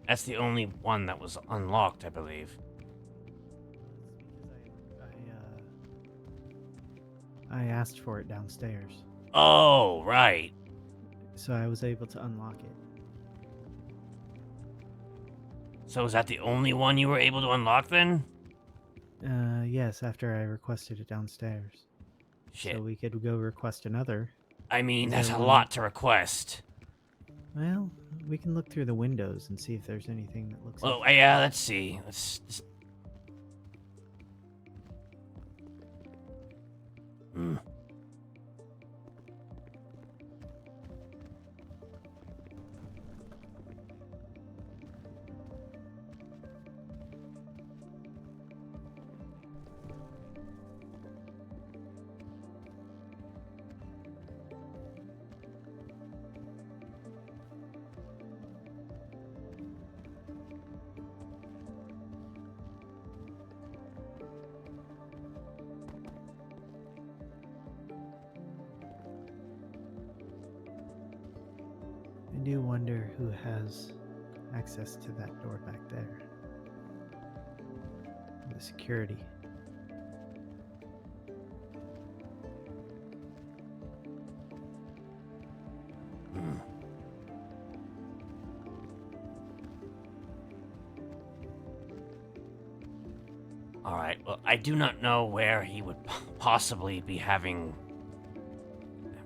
That's the only one that was unlocked, I believe. I asked for it downstairs, Oh, right. so I was able to unlock it. So is that the only one you were able to unlock then? Yes, after I requested it downstairs. Shit. So we could go request another. I mean, Is that's there a one- lot to request. Well, we can look through the windows and see if there's anything that looks. Well, yeah, let's see. Let's... Hmm. do wonder who has access to that door back there. The security. All right. Well, I do not know where he would possibly be having.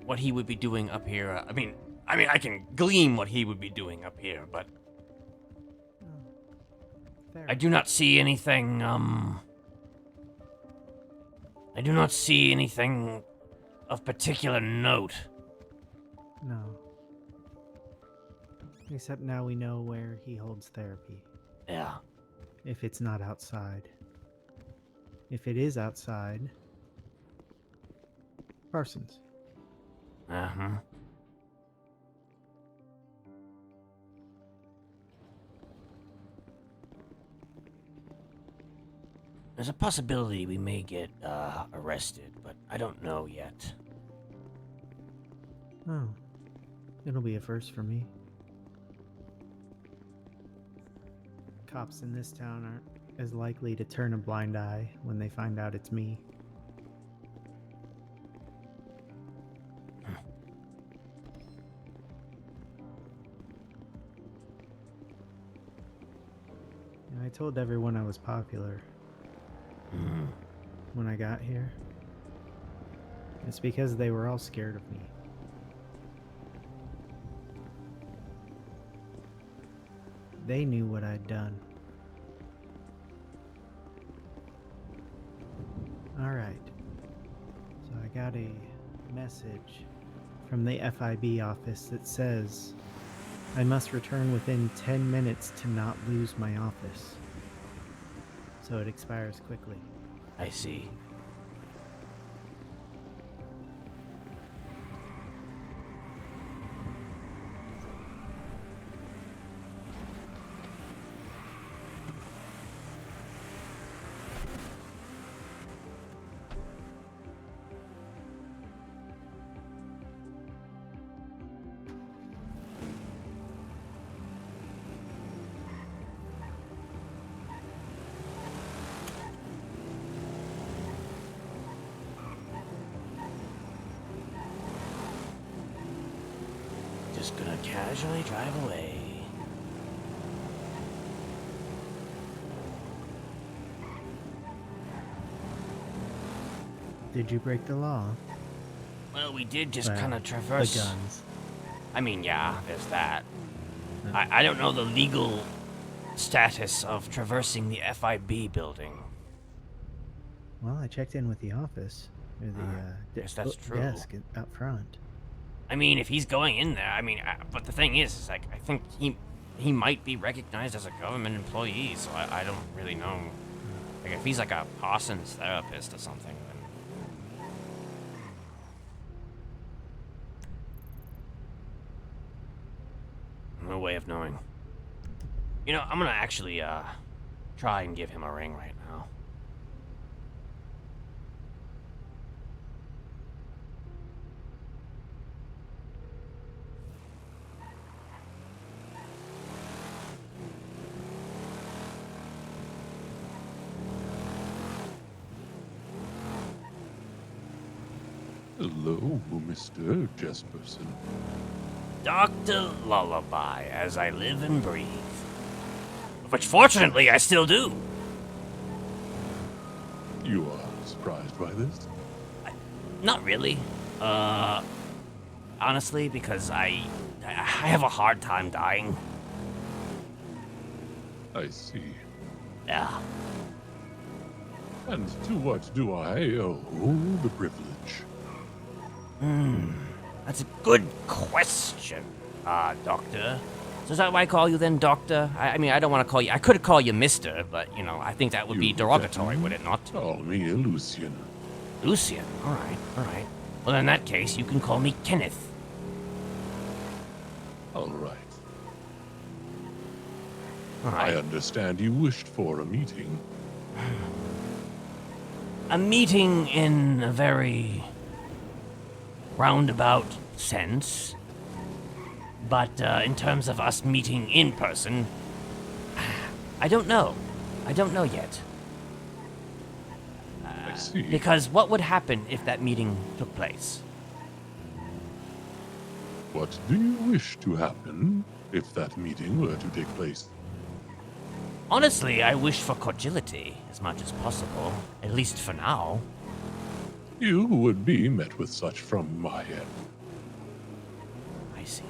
What he would be doing up here. I mean, I can glean what he would be doing up here, but Fair. I do not see anything. I do not see anything of particular note. No. Except now we know where he holds therapy. Yeah. If it's not outside. If it is outside, Parsons. Uh-huh. There's a possibility we may get arrested, but I don't know yet. Oh. It'll be a first for me. Cops in this town aren't as likely to turn a blind eye when they find out it's me. And I told everyone I was popular when I got here. It's because they were all scared of me. They knew what I'd done. Alright. So I got a message from the FIB office that says I must return within 10 minutes to not lose my office. So it expires quickly. I see. Just gonna casually drive away. Did you break the law? Well, we did just Well, kind of traverse. The guns. I mean, yeah, there's that. I don't know the legal status of traversing the FIB building. Well, I checked in with the office. Or the Yes, that's true. desk out front. I mean, if he's going in there, I mean, but the thing is like, I think he might be recognized as a government employee, so I don't really know. Like, if he's like a Parsons therapist or something, then... No way of knowing. You know, I'm gonna actually, try and give him a ring right now. Hello, Mr. Jesperson. Dr. Lullaby, as I live and breathe. Which, fortunately, I still do. You are surprised by this? Not really. Honestly, because I have a hard time dying. I see. Yeah. And to what do I owe the privilege? That's a good question, Doctor. So is that why I call you then, Doctor? I mean, I don't want to call you... I could call you Mister, but, you know, I think that would be derogatory, would it not? Call me Lucian. Lucian? All right, all right. Well, in that case, you can call me Kenneth. All right. All right. I understand you wished for a meeting. A meeting in a very roundabout sense. But in terms of us meeting in person, I don't know. I don't know yet. I see. Because what would happen if that meeting took place? What do you wish to happen if that meeting were to take place? Honestly, I wish for cordiality as much as possible, at least for now. You would be met with such from my end. I see.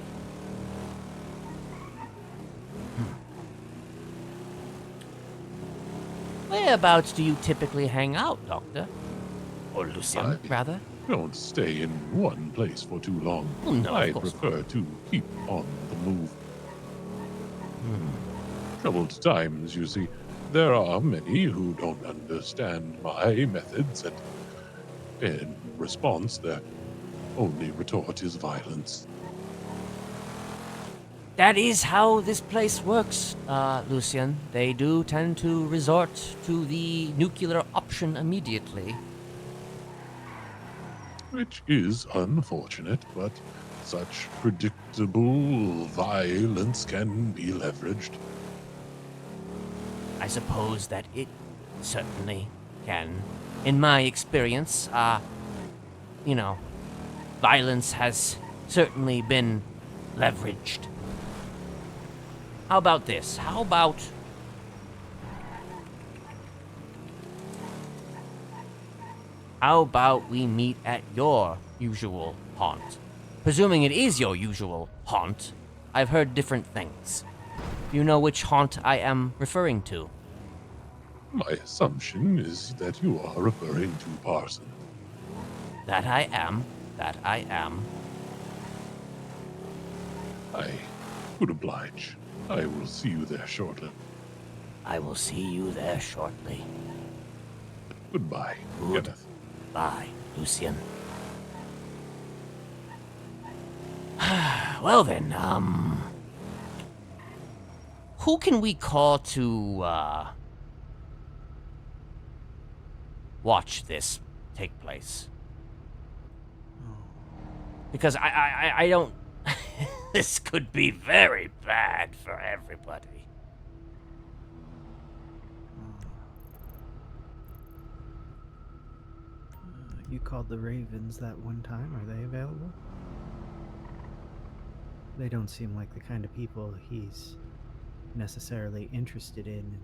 Whereabouts do you typically hang out, Doctor? Or Lucian, rather? Don't stay in one place for too long. Oh, no, of I course prefer to keep on the move. Troubled times, you see. There are many who don't understand my methods, and in response, their only retort is violence. That is how this place works, Lucian. They do tend to resort to the nuclear option immediately. Which is unfortunate, but such predictable violence can be leveraged. I suppose that it certainly can. In my experience, violence has certainly been leveraged. How about this? How about we meet at your usual haunt? Presuming it is your usual haunt, I've heard different things. Do you know which haunt I am referring to? My assumption is that you are referring to Parson. That I am. That I am. I would oblige. I will see you there shortly. I will see you there shortly. Goodbye, Kenneth. Bye, Lucian. Well then, who can we call to, watch this take place? Because I don't... This could be very bad for everybody. You called the Ravens that one time. Are they available? They don't seem like the kind of people he's necessarily interested in and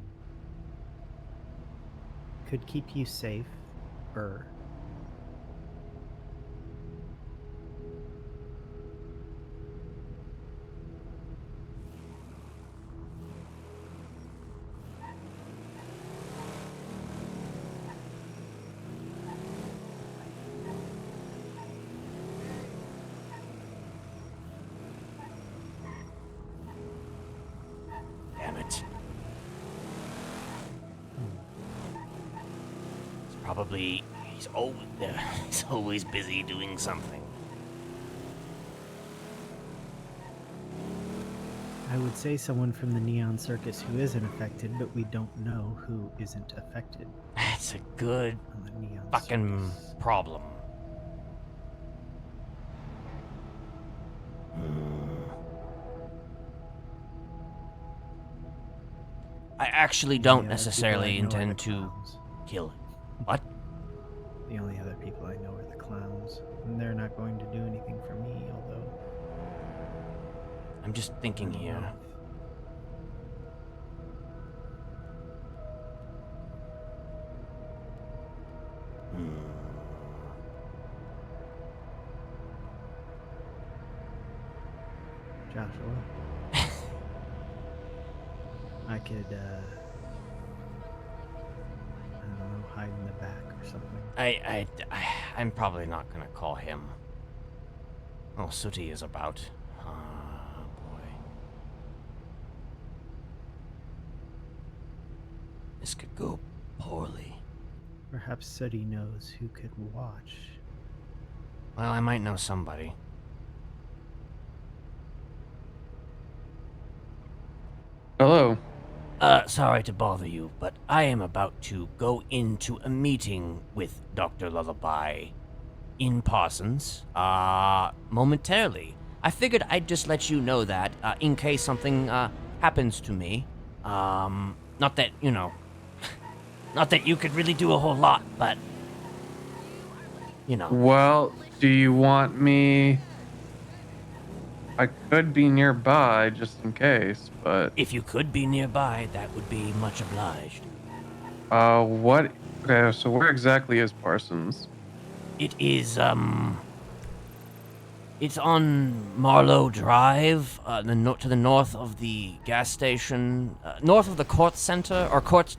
could keep you safe, or Damn it. Probably he's always busy doing something. I would say someone from the Neon Circus who isn't affected, but we don't know who isn't affected. That's a good on the Neon fucking Circus. problem. I actually don't necessarily intend to kill him. What? The only other people I know are the clowns, and they're not going to do anything for me, although... I'm just thinking here. Joshua. I could, I don't know, hide in the back or something. I'm probably not gonna call him. Oh, Sooty is about. Oh, boy. This could go poorly. Perhaps Sooty knows who could watch. Well, I might know somebody. Hello. Sorry to bother you, but I am about to go into a meeting with Dr. Lullaby in Parsons, momentarily. I figured I'd just let you know that in case something happens to me. Not that, you know, not that you could really do a whole lot, but, you know. Well, do you want me? I could be nearby just in case, but If you could be nearby, that would be much obliged. what? Okay, so where exactly is Parsons? It is, it's on Marlowe Drive, to the north of the gas station, north of the Court Center, or Court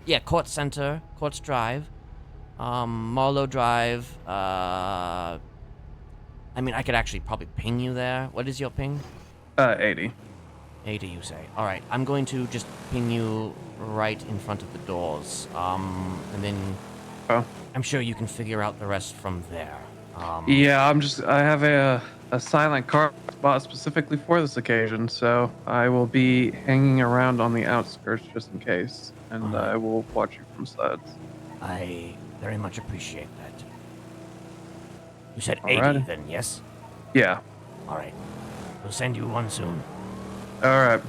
Center, Courts Drive. Marlowe Drive, I mean, I could actually probably ping you there. What is your ping? 80. 80, you say. All right, I'm going to just ping you right in front of the doors. And then I'm sure you can figure out the rest from there. Yeah, I have a silent car spot specifically for this occasion, so I will be hanging around on the outskirts just in case, and I will watch you from sides. I very much appreciate that. You said 80 Alrighty. then, yes? Yeah. All right. We'll send you one soon. All right.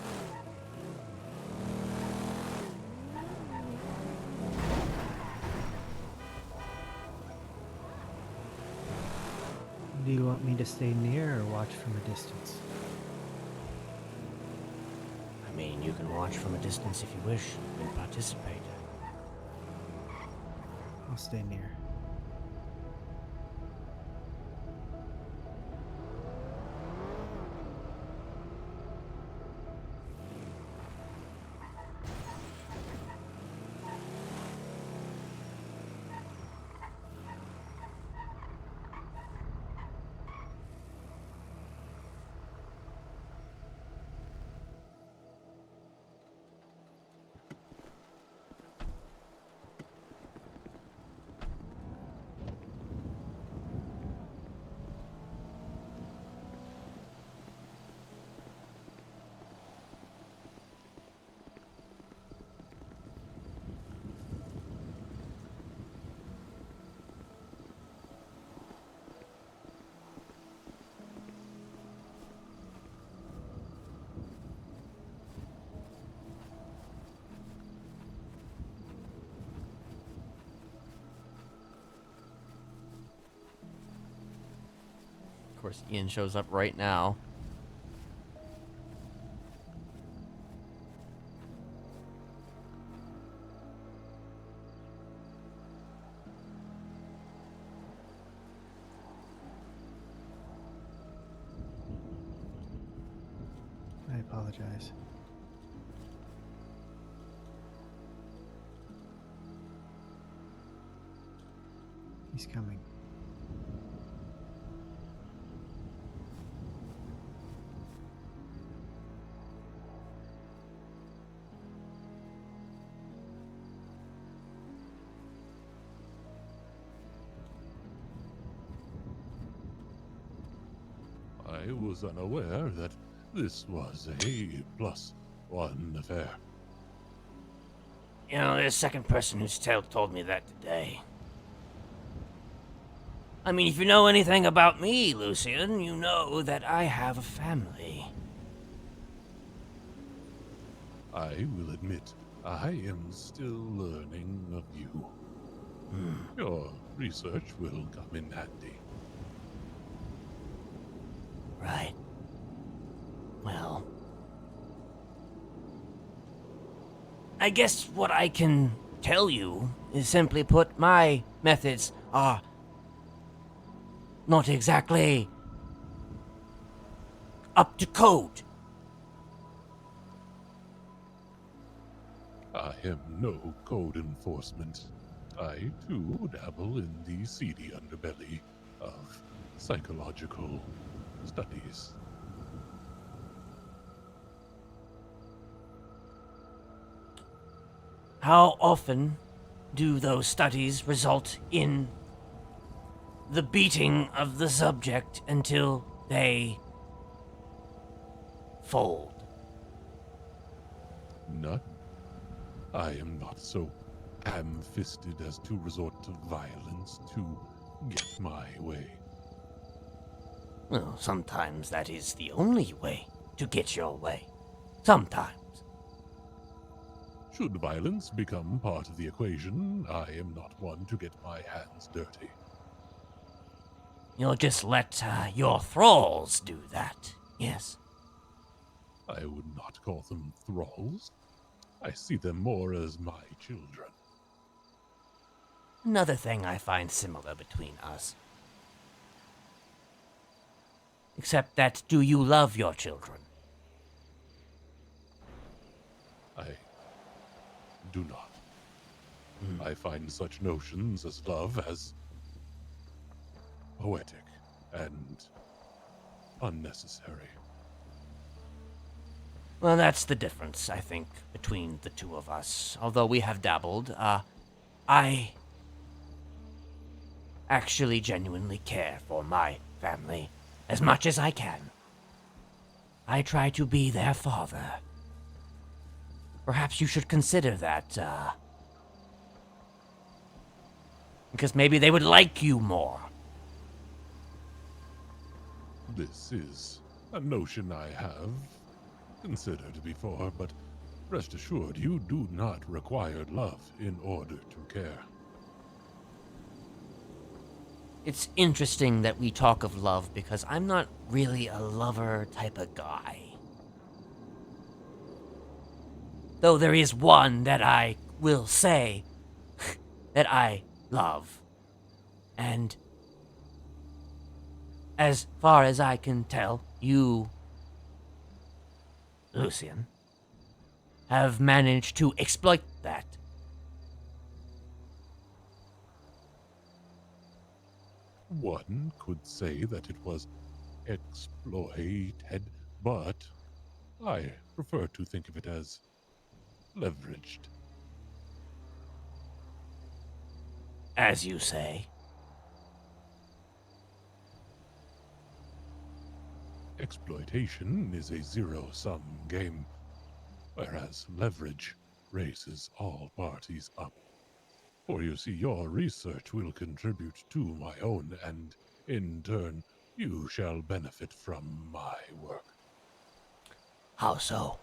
Do you want me to stay near or watch from a distance? I mean, you can watch from a distance if you wish and participate. I'll stay near. Of course, Ian shows up right now. I apologize. He's coming. I was unaware that this was a +1 affair. You know, there's a second person who's told me that today. I mean, if you know anything about me, Lucian, you know that I have a family. I will admit, I am still learning of you. Your research will come in handy. Right. Well, I guess what I can tell you is simply put, my methods are not exactly up to code. I am no code enforcement. I, too, dabble in the seedy underbelly of psychological studies. How often do those studies result in the beating of the subject until they fold? None. I am not so ham-fisted as to resort to violence to get my way. Well, sometimes that is the only way to get your way. Sometimes. Should violence become part of the equation, I am not one to get my hands dirty. You'll just let your thralls do that, yes? I would not call them thralls. I see them more as my children. Another thing I find similar between us. Except that, do you love your children? I do not. I find such notions as love as poetic and unnecessary. Well, that's the difference, I think, between the two of us. Although we have dabbled, I actually genuinely care for my family as much as I can. I try to be their father. Perhaps you should consider that, because maybe they would like you more. This is a notion I have considered before, but rest assured you do not require love in order to care. It's interesting that we talk of love because I'm not really a lover type of guy. Though there is one that I will say that I love. And as far as I can tell, you, Lucian, have managed to exploit that. One could say that it was exploited, but I prefer to think of it as leveraged. As you say. Exploitation is a zero-sum game, whereas leverage raises all parties up. For you see, your research will contribute to my own, and in turn, you shall benefit from my work. How so?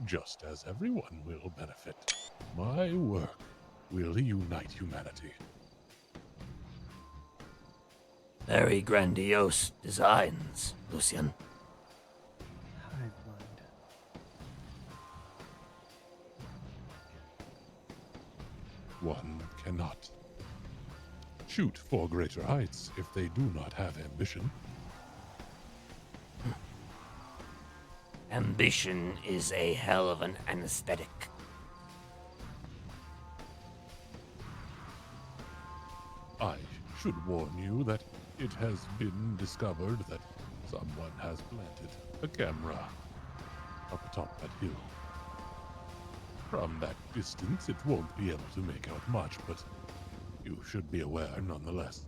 Just as everyone will benefit. My work will unite humanity. Very grandiose designs, Lucian. One cannot shoot for greater heights if they do not have ambition. Ambition is a hell of an anesthetic. I should warn you that it has been discovered that someone has planted a camera up atop that hill. From that distance, it won't be able to make out much, but you should be aware nonetheless.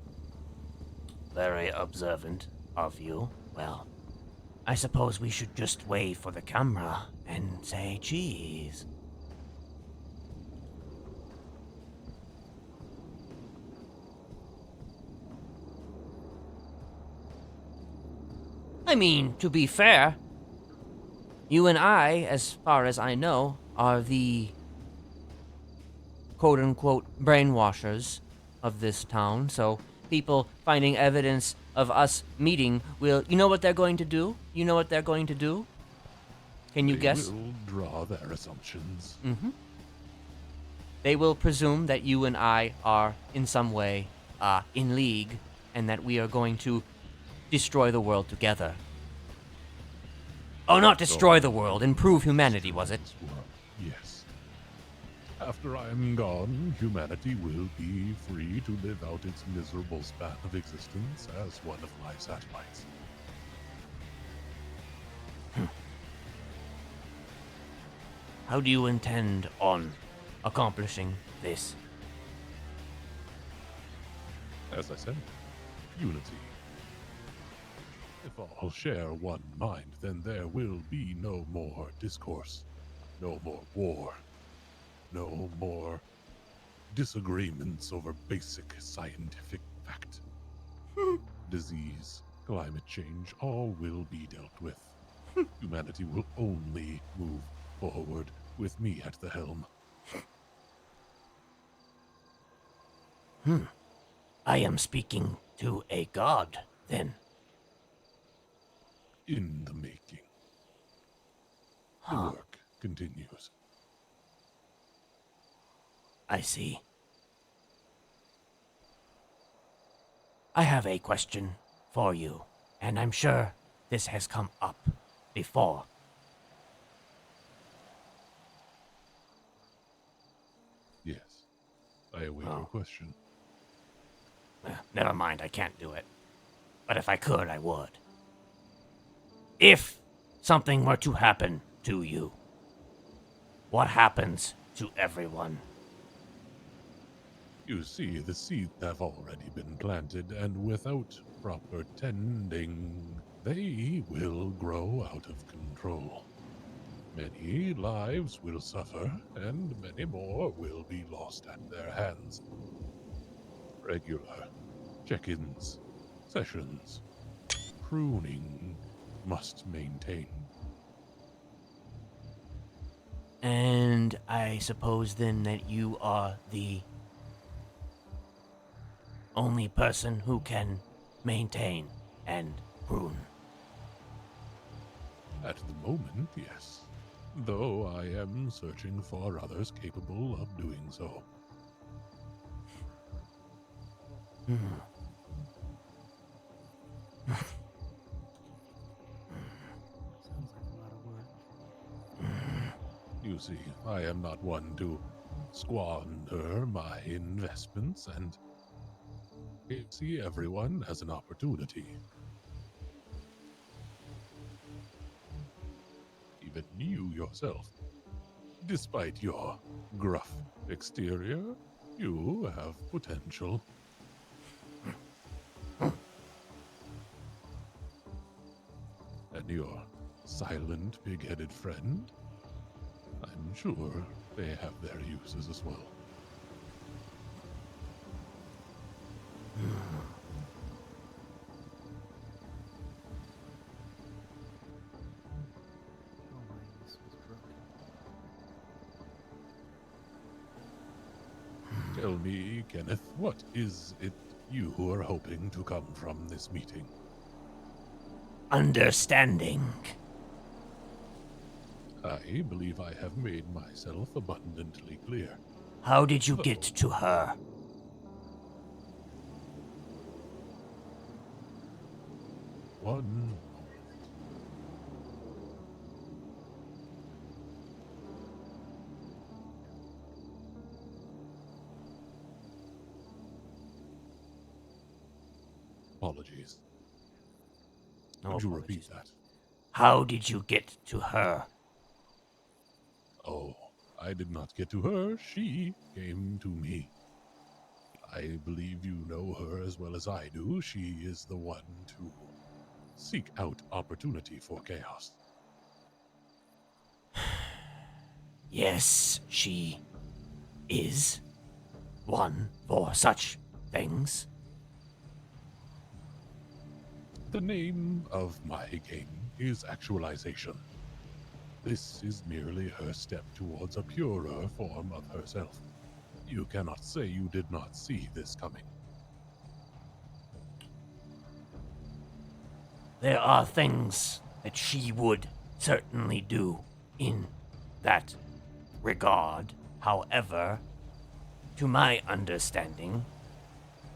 Very observant of you. Well, I suppose we should just wait for the camera and say cheese. I mean, to be fair, you and I, as far as I know, are the quote-unquote brainwashers of this town, so people finding evidence of us meeting will... You know what they're going to do? You know what they're going to do? Can you guess? They will draw their assumptions. Mm-hmm. They will presume that you and I are in some way in league, and that we are going to destroy the world together. Oh, not destroy the world, improve humanity, was it? Yes. After I am gone, humanity will be free to live out its miserable span of existence as one of my satellites. How do you intend on accomplishing this? As I said, unity. If all share one mind, then there will be no more discourse, no more war, no more disagreements over basic scientific fact. Disease climate change, all will be dealt with. Humanity will only move forward with me at the helm. I am speaking to a god, then. In the making. The work continues. I see. I have a question for you, and I'm sure this has come up before. Yes. I await your question. Never mind, I can't do it. But if I could, I would. If something were to happen to you, what happens to everyone? You see, the seeds have already been planted, and without proper tending, they will grow out of control. Many lives will suffer, and many more will be lost at their hands. Regular check-ins, sessions, pruning must maintain. And I suppose then that you are the only person who can maintain and prune. At the moment, yes. Though I am searching for others capable of doing so. Sounds like a lot of work. You see, I am not one to squander my investments, and I see everyone as an opportunity. Even you yourself. Despite your gruff exterior, you have potential. And your silent, pig-headed friend? I'm sure they have their uses as well. Oh my, this was broken. Tell me, Kenneth, what is it you are hoping to come from this meeting? Understanding. I believe I have made myself abundantly clear. How did you get to her? One moment. Apologies. No Would you apologies. repeat that? How did you get to her? Oh, I did not get to her. She came to me. I believe you know her as well as I do. She is the one to seek out opportunity for chaos. Yes, she is one for such things. The name of my game is actualization. This is merely her step towards a purer form of herself. You cannot say you did not see this coming. There are things that she would certainly do in that regard. However, to my understanding,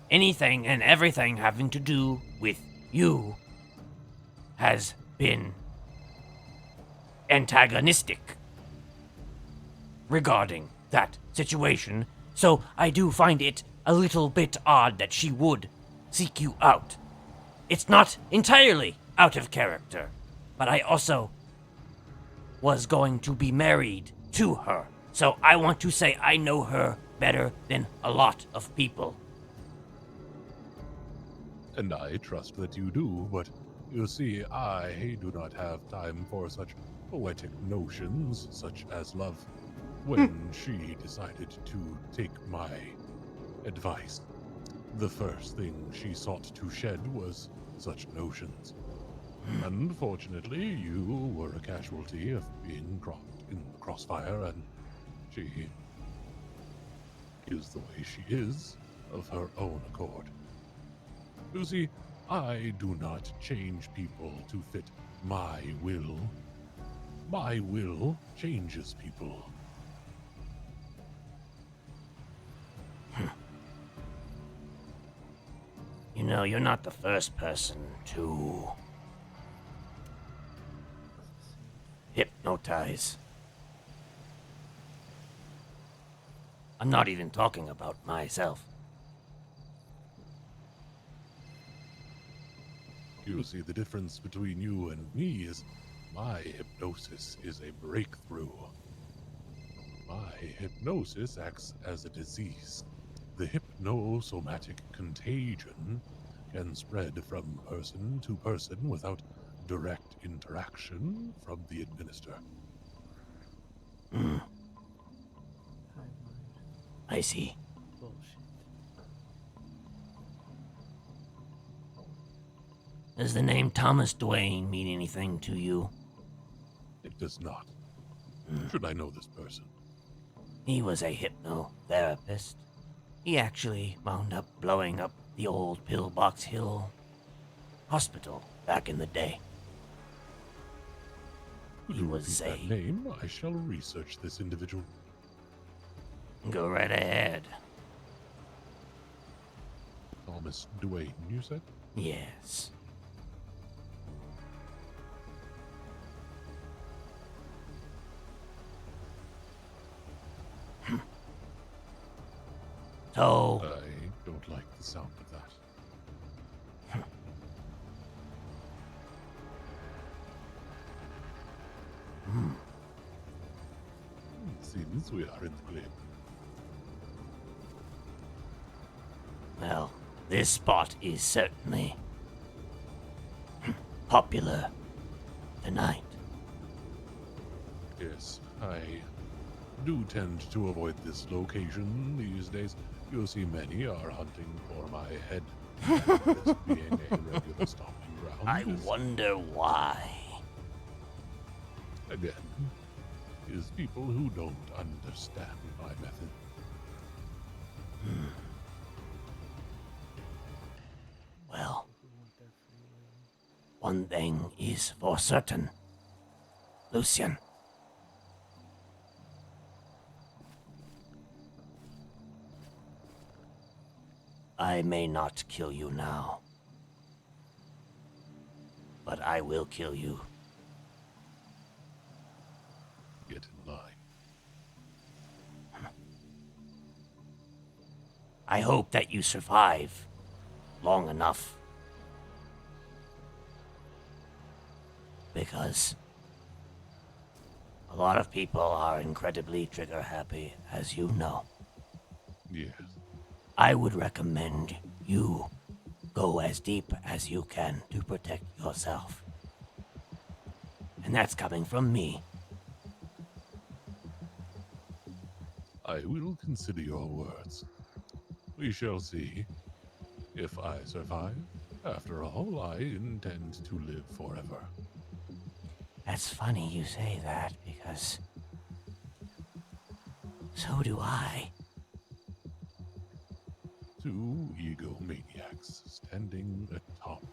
anything and everything having to do with you has been antagonistic regarding that situation. So I do find it a little bit odd that she would seek you out. It's not entirely out of character, but I also was going to be married to her. So I want to say I know her better than a lot of people. And I trust that you do, but you see, I do not have time for such poetic notions such as love. When she decided to take my advice, The first thing she sought to shed was such notions. Unfortunately, you were a casualty of being caught in the crossfire, and she is the way she is of her own accord. Lucy, I do not change people to fit my will. My will changes people. You know, you're not the first person to hypnotize. I'm not even talking about myself. You see, the difference between you and me is my hypnosis is a breakthrough. My hypnosis acts as a disease. The hypnosomatic contagion can spread from person to person without direct interaction from the administer. I see. Does the name Thomas Dwayne mean anything to you? It does not. Should I know this person? He was a hypnotherapist. He actually wound up blowing up the old Pillbox Hill hospital back in the day. He was Repeat that name. I shall research this individual. Go right ahead. Thomas Dwayne, you said? Yes. So, I don't like the sound of that. Seems we are in the clear. well, this spot is certainly popular tonight. Yes, I do tend to avoid this location these days. You see, many are hunting for my head. This being a regular stomping ground. I wonder why. Again, is people who don't understand my method. Well, one thing is for certain, Lucian. I may not kill you now, but I will kill you. Get in line. I hope that you survive long enough. Because a lot of people are incredibly trigger happy, as you know. Yes. I would recommend you go as deep as you can to protect yourself. And that's coming from me. I will consider your words. We shall see. If I survive, after all, I intend to live forever. That's funny you say that, because so do I. Two egomaniacs standing atop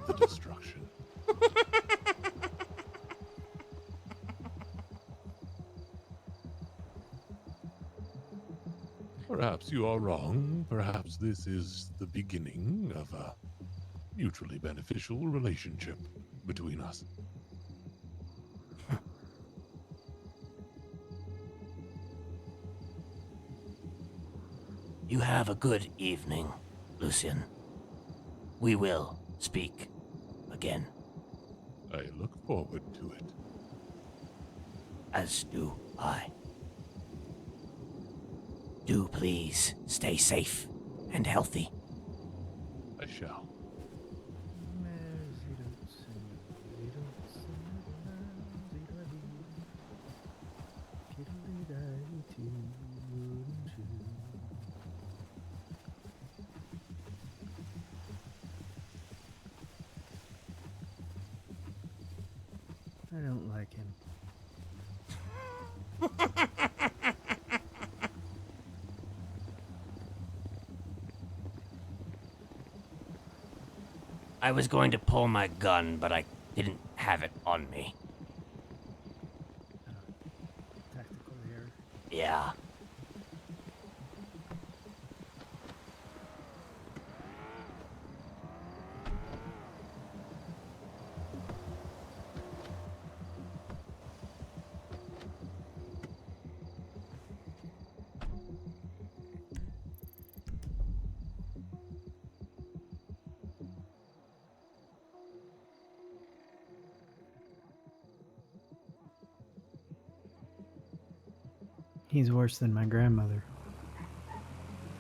the destruction. Perhaps you are wrong. Perhaps this is the beginning of a mutually beneficial relationship between us. You have a good evening, Lucian. We will speak again. I look forward to it. As do I. Do please stay safe and healthy. I shall. I was going to pull my gun, but I didn't have it on me. Tactical error. Yeah. He's worse than my grandmother.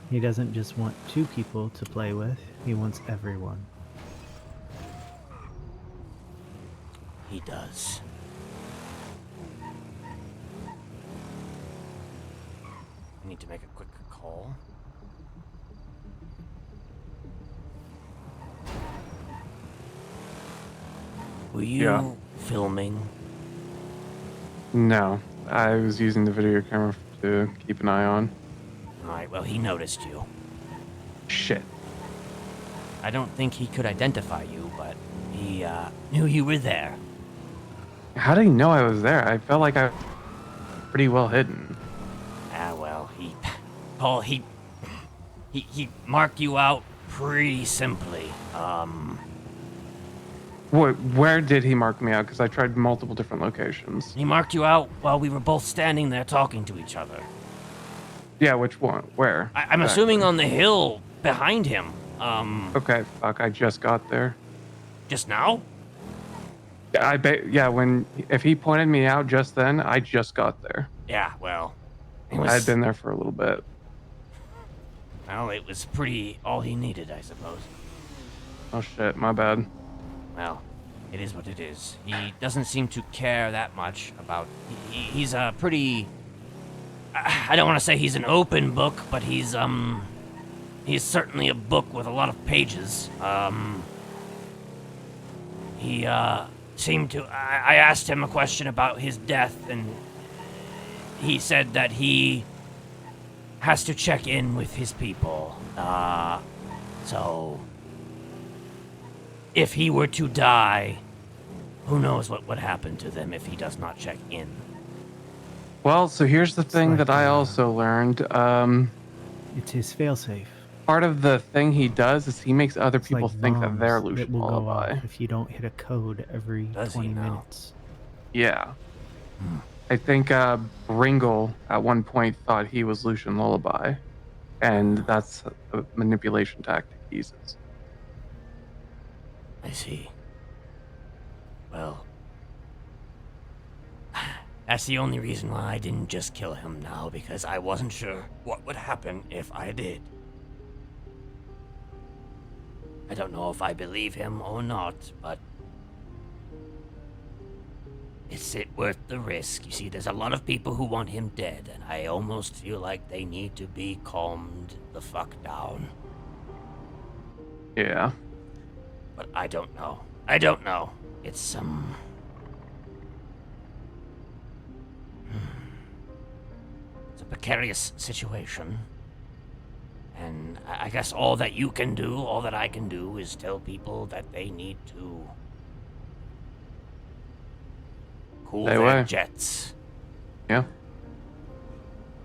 He doesn't just want 2 people to play with, he wants everyone. He does. I need to make a quick call. Were you filming? No, I was using the video camera to keep an eye on. Alright, well, he noticed you. Shit. I don't think he could identify you, but he knew you were there. How did he know I was there? I felt like I was pretty well hidden. Ah, well, Paul, he marked you out pretty simply. Where did he mark me out? Because I tried multiple different locations. He marked you out while we were both standing there talking to each other. Yeah, which one? Where? I'm assuming on the hill behind him. Okay, fuck, I just got there. Just now? If he pointed me out just then, I just got there. Yeah, well. I had been there for a little bit. Well, it was pretty all he needed, I suppose. Oh shit, my bad. Well, it is what it is. He doesn't seem to care that much about... He's a pretty... I don't want to say he's an open book, but he's certainly a book with a lot of pages. He seemed to... I asked him a question about his death, and he said that he has to check in with his people. So... if he were to die, who knows what would happen to them if he does not check in. Well, so here's the thing that I also learned. It's his failsafe. Part of the thing he does is he makes other people think that they're bombs Lucian that will go Lullaby. off if you don't hit a code every Does he 20 now? minutes. Yeah. I think Bringle at one point thought he was Lucian Lullaby, and that's a manipulation tactic he uses. I see. Well, that's the only reason why I didn't just kill him now, because I wasn't sure what would happen if I did. I don't know if I believe him or not, but is it worth the risk? You see, there's a lot of people who want him dead, and I almost feel like they need to be calmed the fuck down. Yeah. But I don't know. I don't know. It's, it's a precarious situation. And I guess all that you can do, all that I can do, is tell people that they need to cool Stay their away. jets. Yeah.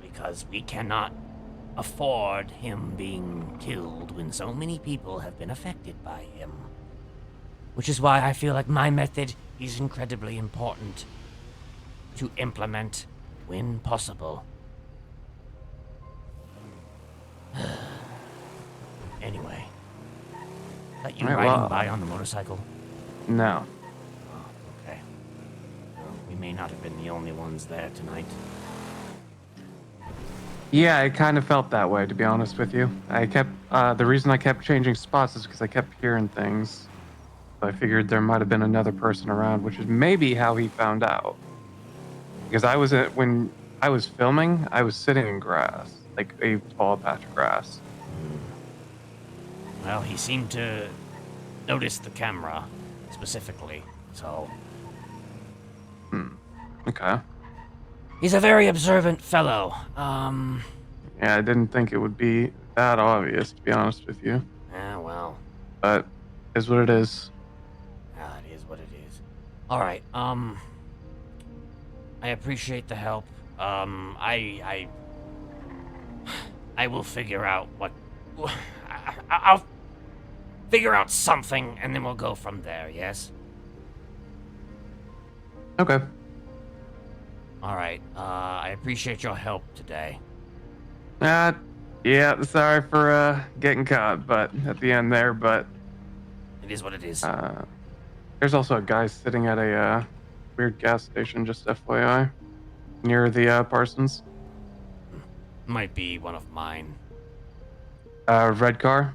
Because we cannot afford him being killed when so many people have been affected by him. Which is why I feel like my method is incredibly important to implement when possible. Anyway, that you Right, riding well- by on the motorcycle? No. Okay. Well, we may not have been the only ones there tonight. Yeah, I kind of felt that way, to be honest with you. The reason I kept changing spots is because I kept hearing things. So I figured there might have been another person around, which is maybe how he found out. Because when I was filming, I was sitting in grass, like a tall patch of grass. Well, he seemed to notice the camera specifically, so Okay. He's a very observant fellow. Yeah, I didn't think it would be that obvious, to be honest with you. Yeah, well, But is what it is. it is what it is. All right. I appreciate the help. I will figure out what. I'll figure out something, and then we'll go from there. Yes. Okay. All right. I appreciate your help today. Yeah, sorry for getting caught, but at the end there, but It is what it is. there's also a guy sitting at a weird gas station, just FYI, near the Parsons. Might be one of mine. Red car.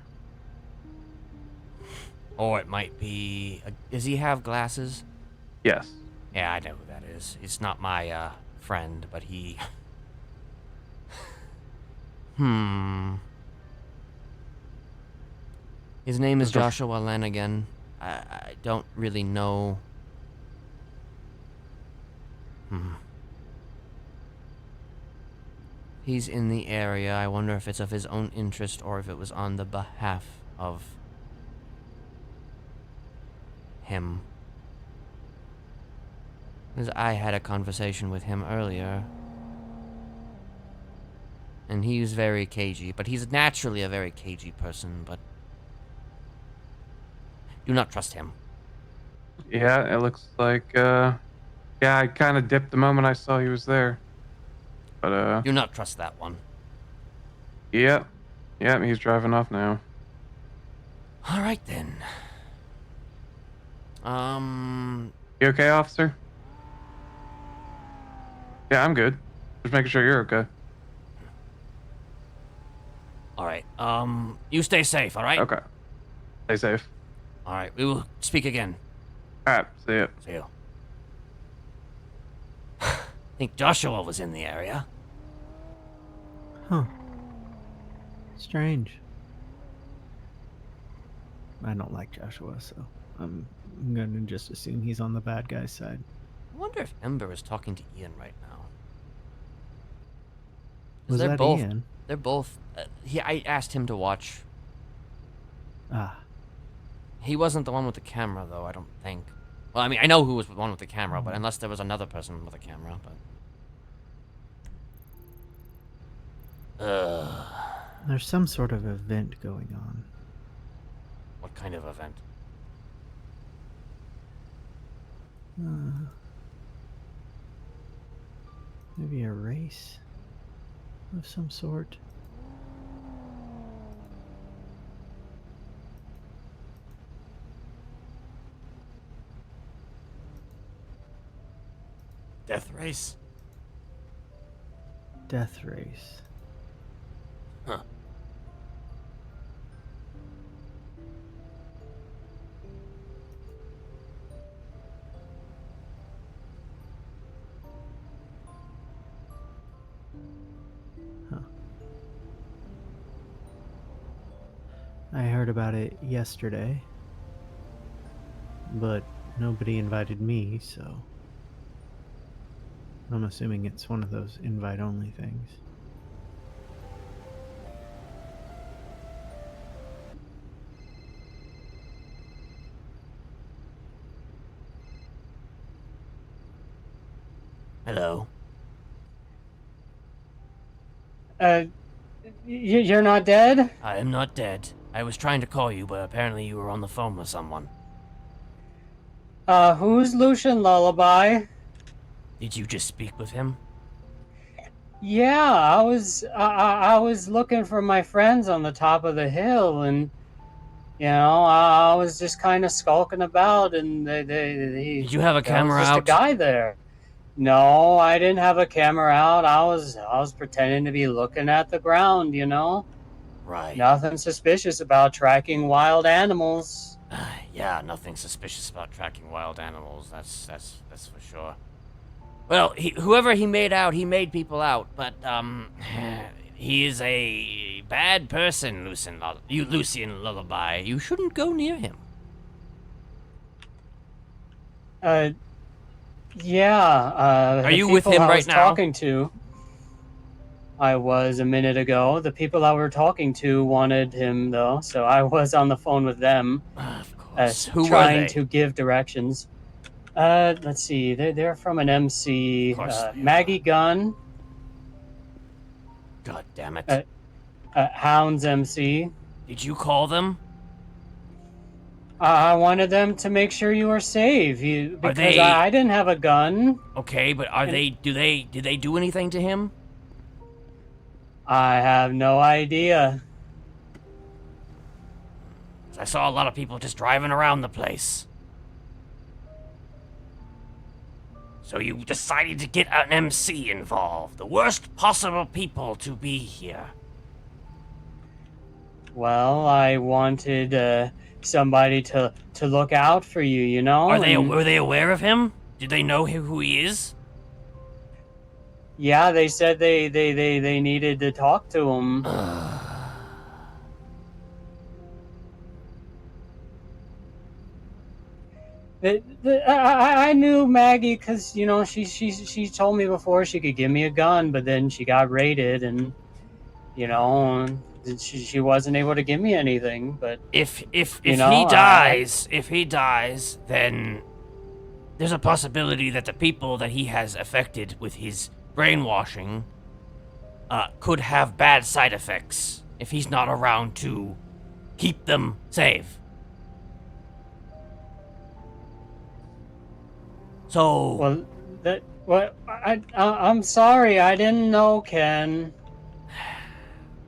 Or it might be. Does he have glasses? Yes. Yeah, I know who that is. It's not my friend, but he. His name is Joshua Lanigan. I don't really know. He's in the area. I wonder if it's of his own interest or if it was on the behalf of him. Because I had a conversation with him earlier. And he was very cagey, but he's naturally a very cagey person, but do not trust him. Yeah, it looks like, yeah, I kind of dipped the moment I saw he was there. But, do not trust that one. Yeah, he's driving off now. Alright then. You okay, officer? Yeah, I'm good. Just making sure you're okay. Alright, you stay safe, alright? Okay. Stay safe. Alright, we will speak again. Alright, see ya. See you. I think Joshua was in the area. Huh. Strange. I don't like Joshua, so I'm gonna just assume he's on the bad guy's side. I wonder if Ember is talking to Ian right now. 'Cause Was they're that both, Ian? They're both. I asked him to watch. Ah. He wasn't the one with the camera, though, I don't think. Well, I mean, I know who was the one with the camera, but unless there was another person with a camera, but. There's some sort of event going on. What kind of event? Maybe a race of some sort. Death race? Death race. Huh. I heard about it yesterday, but nobody invited me, so I'm assuming it's one of those invite-only things. Hello. You're not dead? I am not dead. I was trying to call you, but apparently you were on the phone with someone. Who's Lucian Lullaby? Did you just speak with him? Yeah, I was looking for my friends on the top of the hill, and you know, I was just kind of skulking about, and Did you have a camera was just out? a guy there. No, I didn't have a camera out. I was pretending to be looking at the ground, you know. Right. Nothing suspicious about tracking wild animals. Yeah, nothing suspicious about tracking wild animals. That's for sure. Well, whoever he made people out, but he is a bad person, Lucian Lullaby. You shouldn't go near him. Yeah. Are The you with people him I right was now? talking to. I was a minute ago. The people I were talking to wanted him though, so I was on the phone with them, Of course. Who were trying they? to give directions. Let's see. They're from an MC. Of course they Maggie Gunn, God damn it. Hounds MC. Did you call them? I wanted them to make sure you were safe. Because they- I didn't have a gun. Okay, but are And- they? Did they do anything to him? I have no idea. I saw a lot of people just driving around the place. So you decided to get an MC involved. The worst possible people to be here. Well, I wanted somebody to look out for you, you know? Were they aware of him? Did they know who he is? Yeah, they said they needed to talk to him. I knew Maggie because you know she told me before she could give me a gun, but then she got raided, and you know she wasn't able to give me anything. But If you know, he dies, then there's a possibility that the people that he has affected with his brainwashing could have bad side effects if he's not around to keep them safe. So I'm sorry, I didn't know, Ken.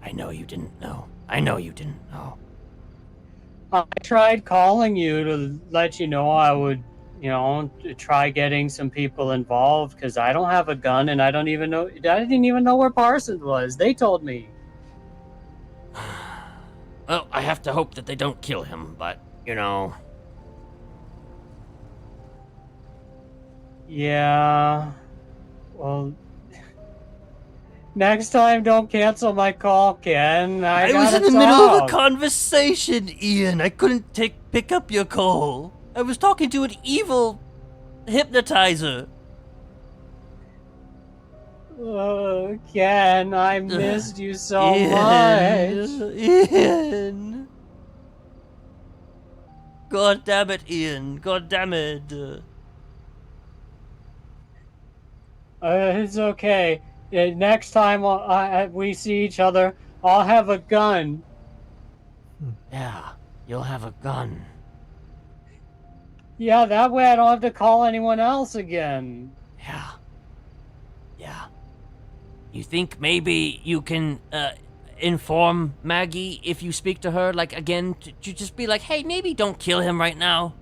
I know you didn't know. I know you didn't know. I tried calling you to let you know I would, you know, try getting some people involved because I don't have a gun and I didn't even know where Parsons was. They told me. Well, I have to hope that they don't kill him, but, you know. Yeah. Well, next time don't cancel my call, Ken. I was in gotta the middle of a talk. conversation, Ian. I couldn't pick up your call. I was talking to an evil hypnotizer. Ken, I missed you so Ian, much. Ian. God damn it, Ian. God damn it. It's okay. Next time we see each other, I'll have a gun. Yeah, you'll have a gun. Yeah, that way I don't have to call anyone else again. Yeah. You think maybe you can inform Maggie if you speak to her, like, again, to just be like, hey, maybe don't kill him right now?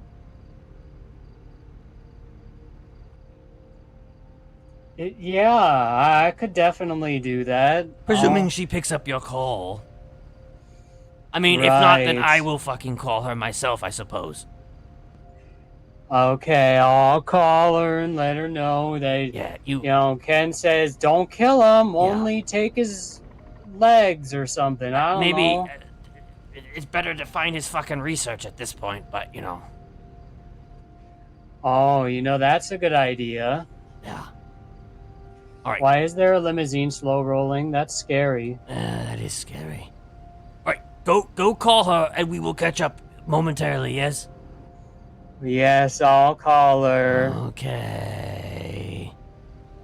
Yeah, I could definitely do that. Presuming she picks up your call. I mean, if not, then Right. I will fucking call her myself, I suppose. Okay, I'll call her and let her know that, you know, Ken says don't kill him, only take his legs or something. I don't Maybe know. it's better to find his fucking research at this point, but, you know. Oh, you know, that's a good idea. Yeah. All right. Why is there a limousine slow rolling? That's scary. That is scary. All right, go call her, and we will catch up momentarily, yes? Yes, I'll call her. Okay.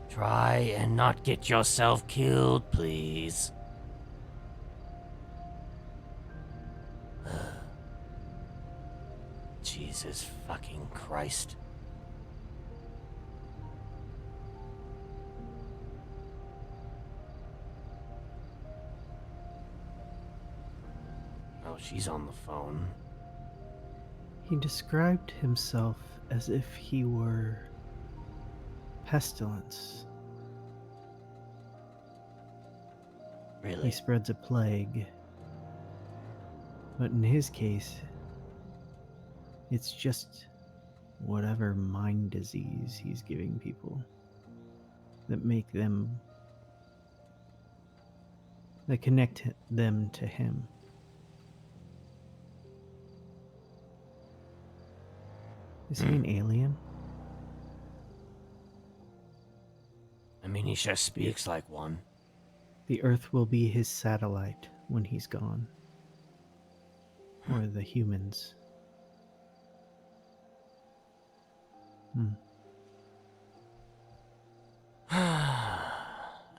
Try and not get yourself killed, please. Jesus fucking Christ. Oh, she's on the phone. He described himself as if he were pestilence. Really? He spreads a plague. But in his case, it's just whatever mind disease he's giving people that make them, that connect them to him. Is he an alien? mean, he sure speaks like one. The Earth will be his satellite when he's gone. Or the humans. Hmm.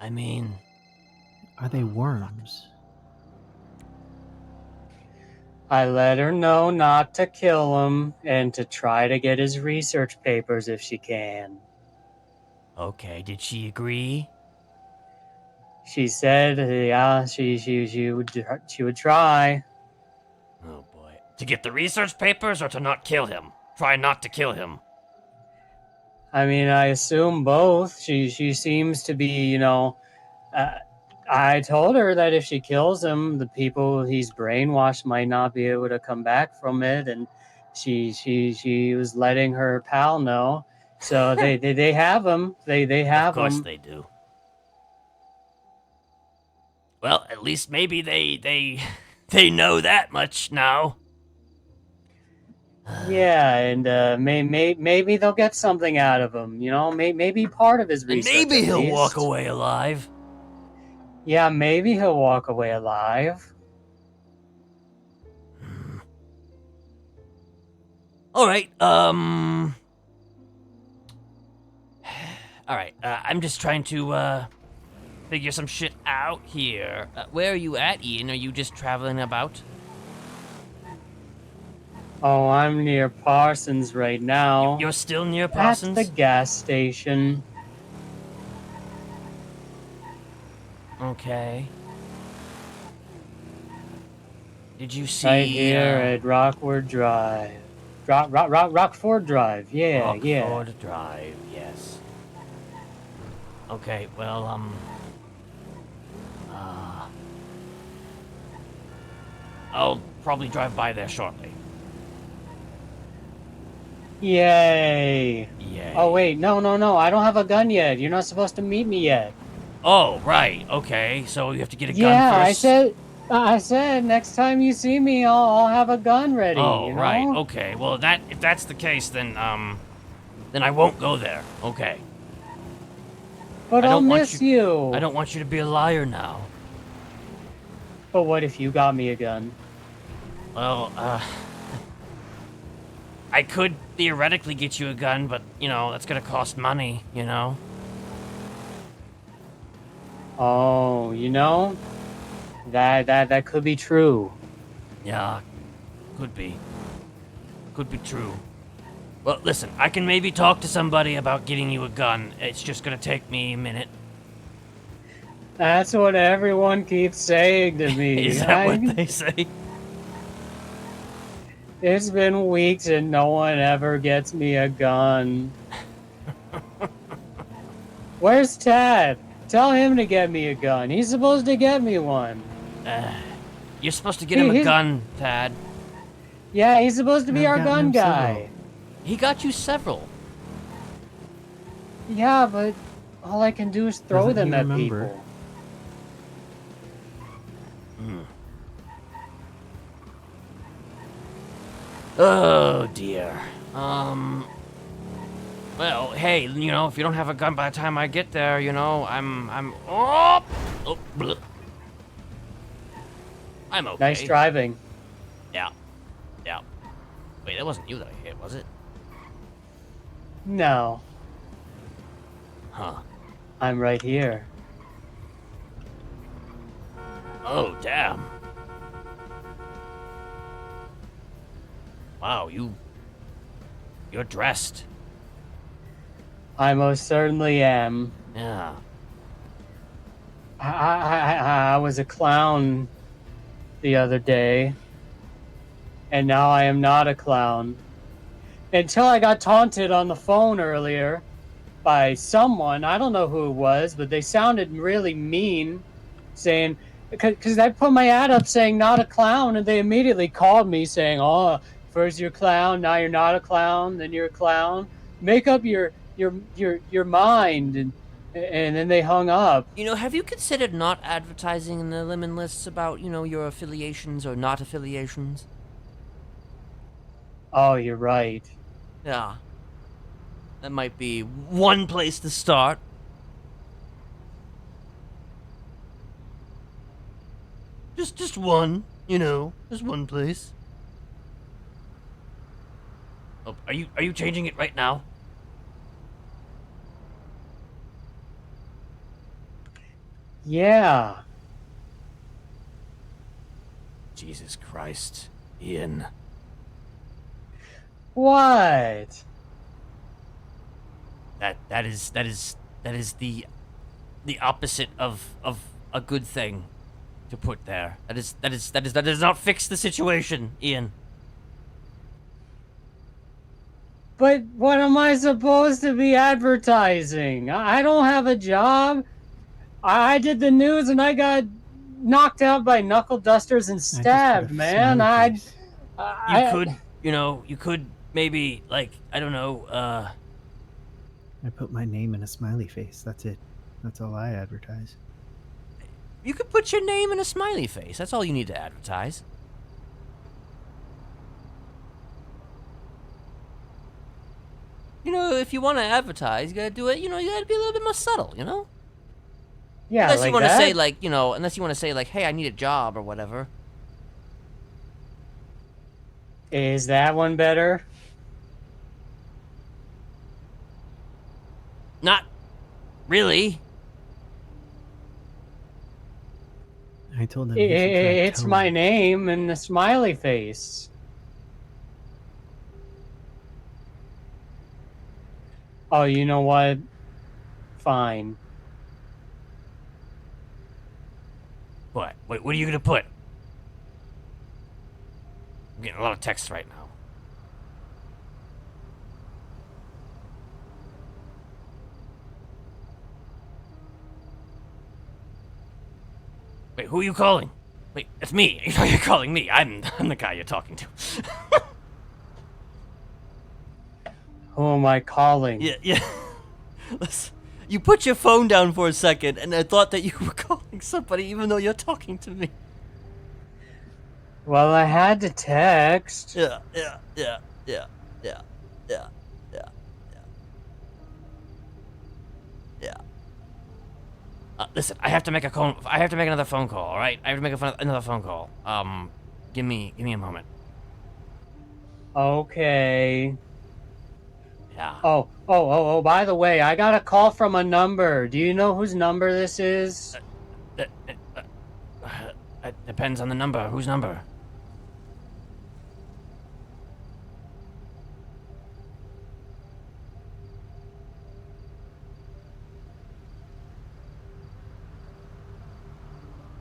I mean, Are they worms? I let her know not to kill him and to try to get his research papers if she can. okay, did she agree? She said, yeah, she would try. Oh boy. To get the research papers or to not kill him? Try not to kill him. I mean, I assume both. She seems to be, I told her that if she kills him, the people he's brainwashed might not be able to come back from it, and she was letting her pal know. So they have him. They have him. Of course they do. Well, at least maybe they know that much now. Yeah, and maybe they'll get something out of him. Maybe part of his And research. maybe at he'll least. walk away alive. Yeah, maybe he'll walk away alive. All right. All right. I'm just trying to figure some shit out here. Where are you at, Ian? Are you just traveling about? Oh, I'm near Parsons right now. You're still near Parsons? At the gas station. Okay. Did you see? Right here at Rockford Drive. Rockford Drive. Yeah, yeah. Rockford Drive. Yes. Okay. Well, I'll probably drive by there shortly. Yay. Yay. Oh, wait. No. I don't have a gun yet. You're not supposed to meet me yet. Oh, right. Okay. So you have to get a gun Yeah, first. I said next time you see me, I'll have a gun ready. Oh, you know? right. Okay. Well, if that's the case, then I won't go there. Okay. But I'll miss you. I don't want you to be a liar now. But what if you got me a gun? Well, I could theoretically get you a gun, but, that's gonna cost money, Oh, that could be true. Yeah, could be. Could be true. Well, listen, I can maybe talk to somebody about getting you a gun. It's just gonna take me a minute. That's what everyone keeps saying to me. Is that what they say? It's been weeks and no one ever gets me a gun. Where's Tad? Tell him to get me a gun. He's supposed to get me one. You're supposed to get him a gun, Tad. Yeah, he's supposed to be our gun guy. Several. He got you several. Yeah, but all I can do is throw them at people. Oh dear. Well, hey, if you don't have a gun by the time I get there, I'm bleh. I'm okay. Nice driving. Yeah. Wait, that wasn't you that I hit, was it? No. Huh. I'm right here. Oh, damn. Wow, you're dressed. I most certainly am. Yeah. I was a clown the other day, and now I am not a clown. Until I got taunted on the phone earlier by someone. I don't know who it was, but they sounded really mean, saying, because I put my ad up saying not a clown, and they immediately called me saying, oh, first you're a clown, now you're not a clown, then you're a clown. Make up your mind, and then they hung up. Have you considered not advertising in the lemon lists about, your affiliations or not affiliations? Oh, you're right. Yeah. That might be one place to start. Just one, you know, just one place. Oh, are you changing it right now? Yeah. Jesus Christ, Ian. What? That is the opposite of a good thing to put there. That does not fix the situation, Ian. But what am I supposed to be advertising? I don't have a job. I did the news and I got knocked out by knuckle dusters and stabbed, man. You could, you could maybe, like, I don't know, I put my name in a smiley face. That's it. That's all I advertise. you could put your name in a smiley face. That's all you need to advertise. You know, if you want to advertise, you gotta do it, you gotta be a little bit more subtle, Yeah, unless like you want to that? say, like, unless you want to say, like, hey, I need a job or whatever. Is that one better? Not really. I told him he should try It's Tony. my name and the smiley face. Oh, you know what? Fine. What? Wait, what are you gonna put? I'm getting a lot of text right now. Wait, who are you calling? Wait, it's me. You're calling me. I'm the guy you're talking to. Who am I calling? Yeah. Listen, you put your phone down for a second, and I thought that you were calling somebody, even though you're talking to me. Well, I had to text. Yeah. Listen, I have to make a call. I have to make another phone call. All right, I have to make another phone call. Give me a moment. Okay. Yeah. Oh, by the way, I got a call from a number. Do you know whose number this is? It depends on the number. Whose number?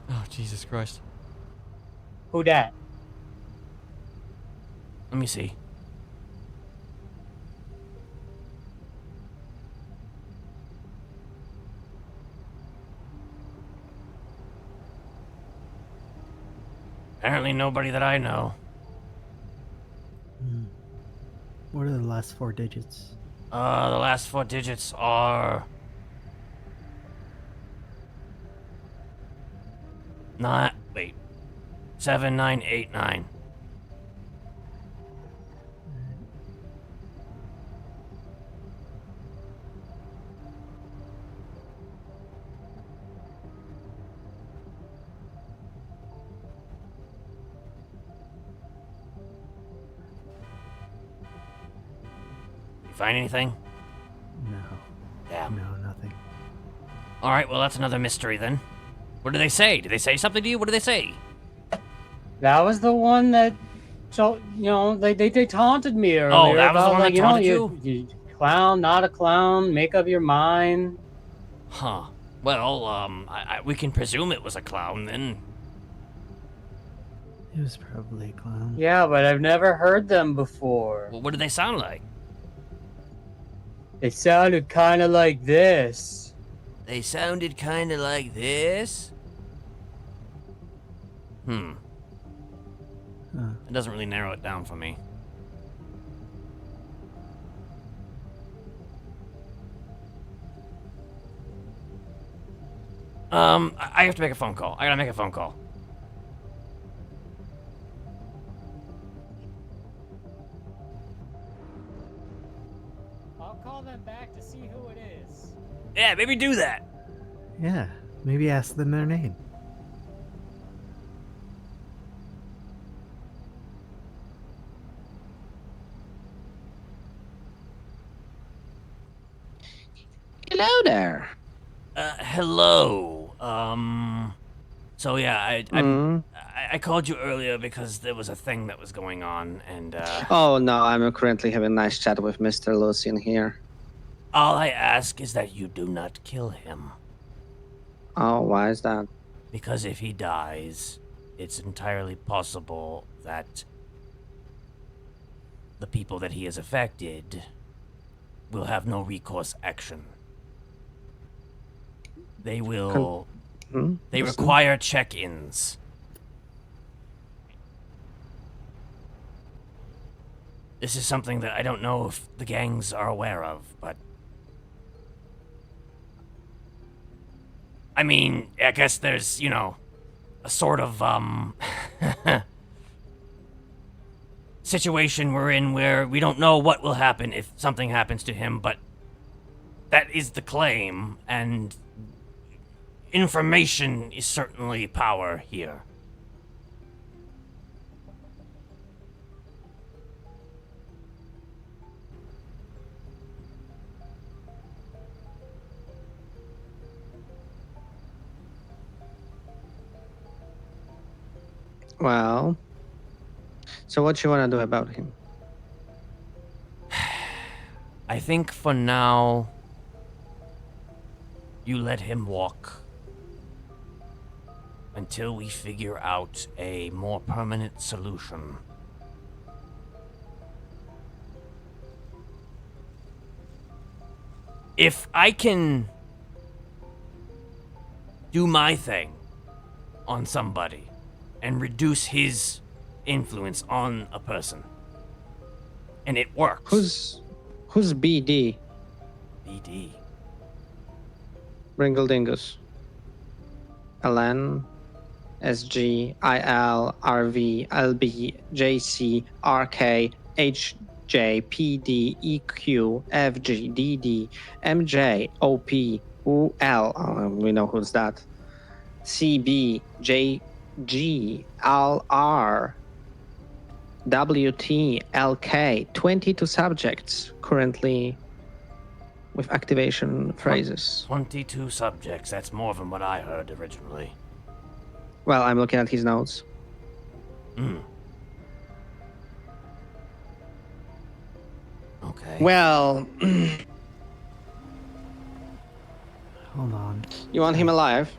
Oh, Jesus Christ. Who dat? Let me see. Apparently nobody that I know. What are the last 4 digits? The last 4 digits are... 7989. You find anything? No. Damn. No, nothing. All right, well, that's another mystery then. What do they say? Did they say something to you? What do they say? That was the one that, they taunted me earlier. Oh, that was the about, one like, that taunted you clown, not a clown, make up your mind. Huh. Well, we can presume it was a clown then. It was probably a clown. Yeah, but I've never heard them before. Well, what do they sound like? They sounded kind of like this. They sounded kind of like this? It doesn't really narrow it down for me. I have to make a phone call. I gotta make a phone call. I'll call them back to see who it is. Yeah, maybe do that. Yeah, maybe ask them their name. hello there. Hello. So yeah, Hmm? I called you earlier because there was a thing that was going on, and Oh no, I'm currently having a nice chat with Mr. Lucian here. all I ask is that you do not kill him. Oh, why is that? Because if he dies, it's entirely possible that the people that he has affected will have no recourse action. They will. They Listen. require check-ins. This is something that I don't know if the gangs are aware of, but I mean, I guess there's, you know, a sort of situation we're in where we don't know what will happen if something happens to him, but that is the claim, and information is certainly power here. Well, so what you want to do about him? I think for now, you let him walk until we figure out a more permanent solution. If I can do my thing on somebody and reduce his influence on a person, and it works. Who's BD? BD. Ringledingus. LN, SG, IL, RV, LB, JC, RK, HJ, PD, EQ, FG, DD, MJ, OP, UL, we know who's that, CB, JG, LR, WT, LK, 22 subjects currently with activation phrases. 22 subjects, that's more than what I heard originally. Well, I'm looking at his notes. Okay. Well, Hold on. you want him alive?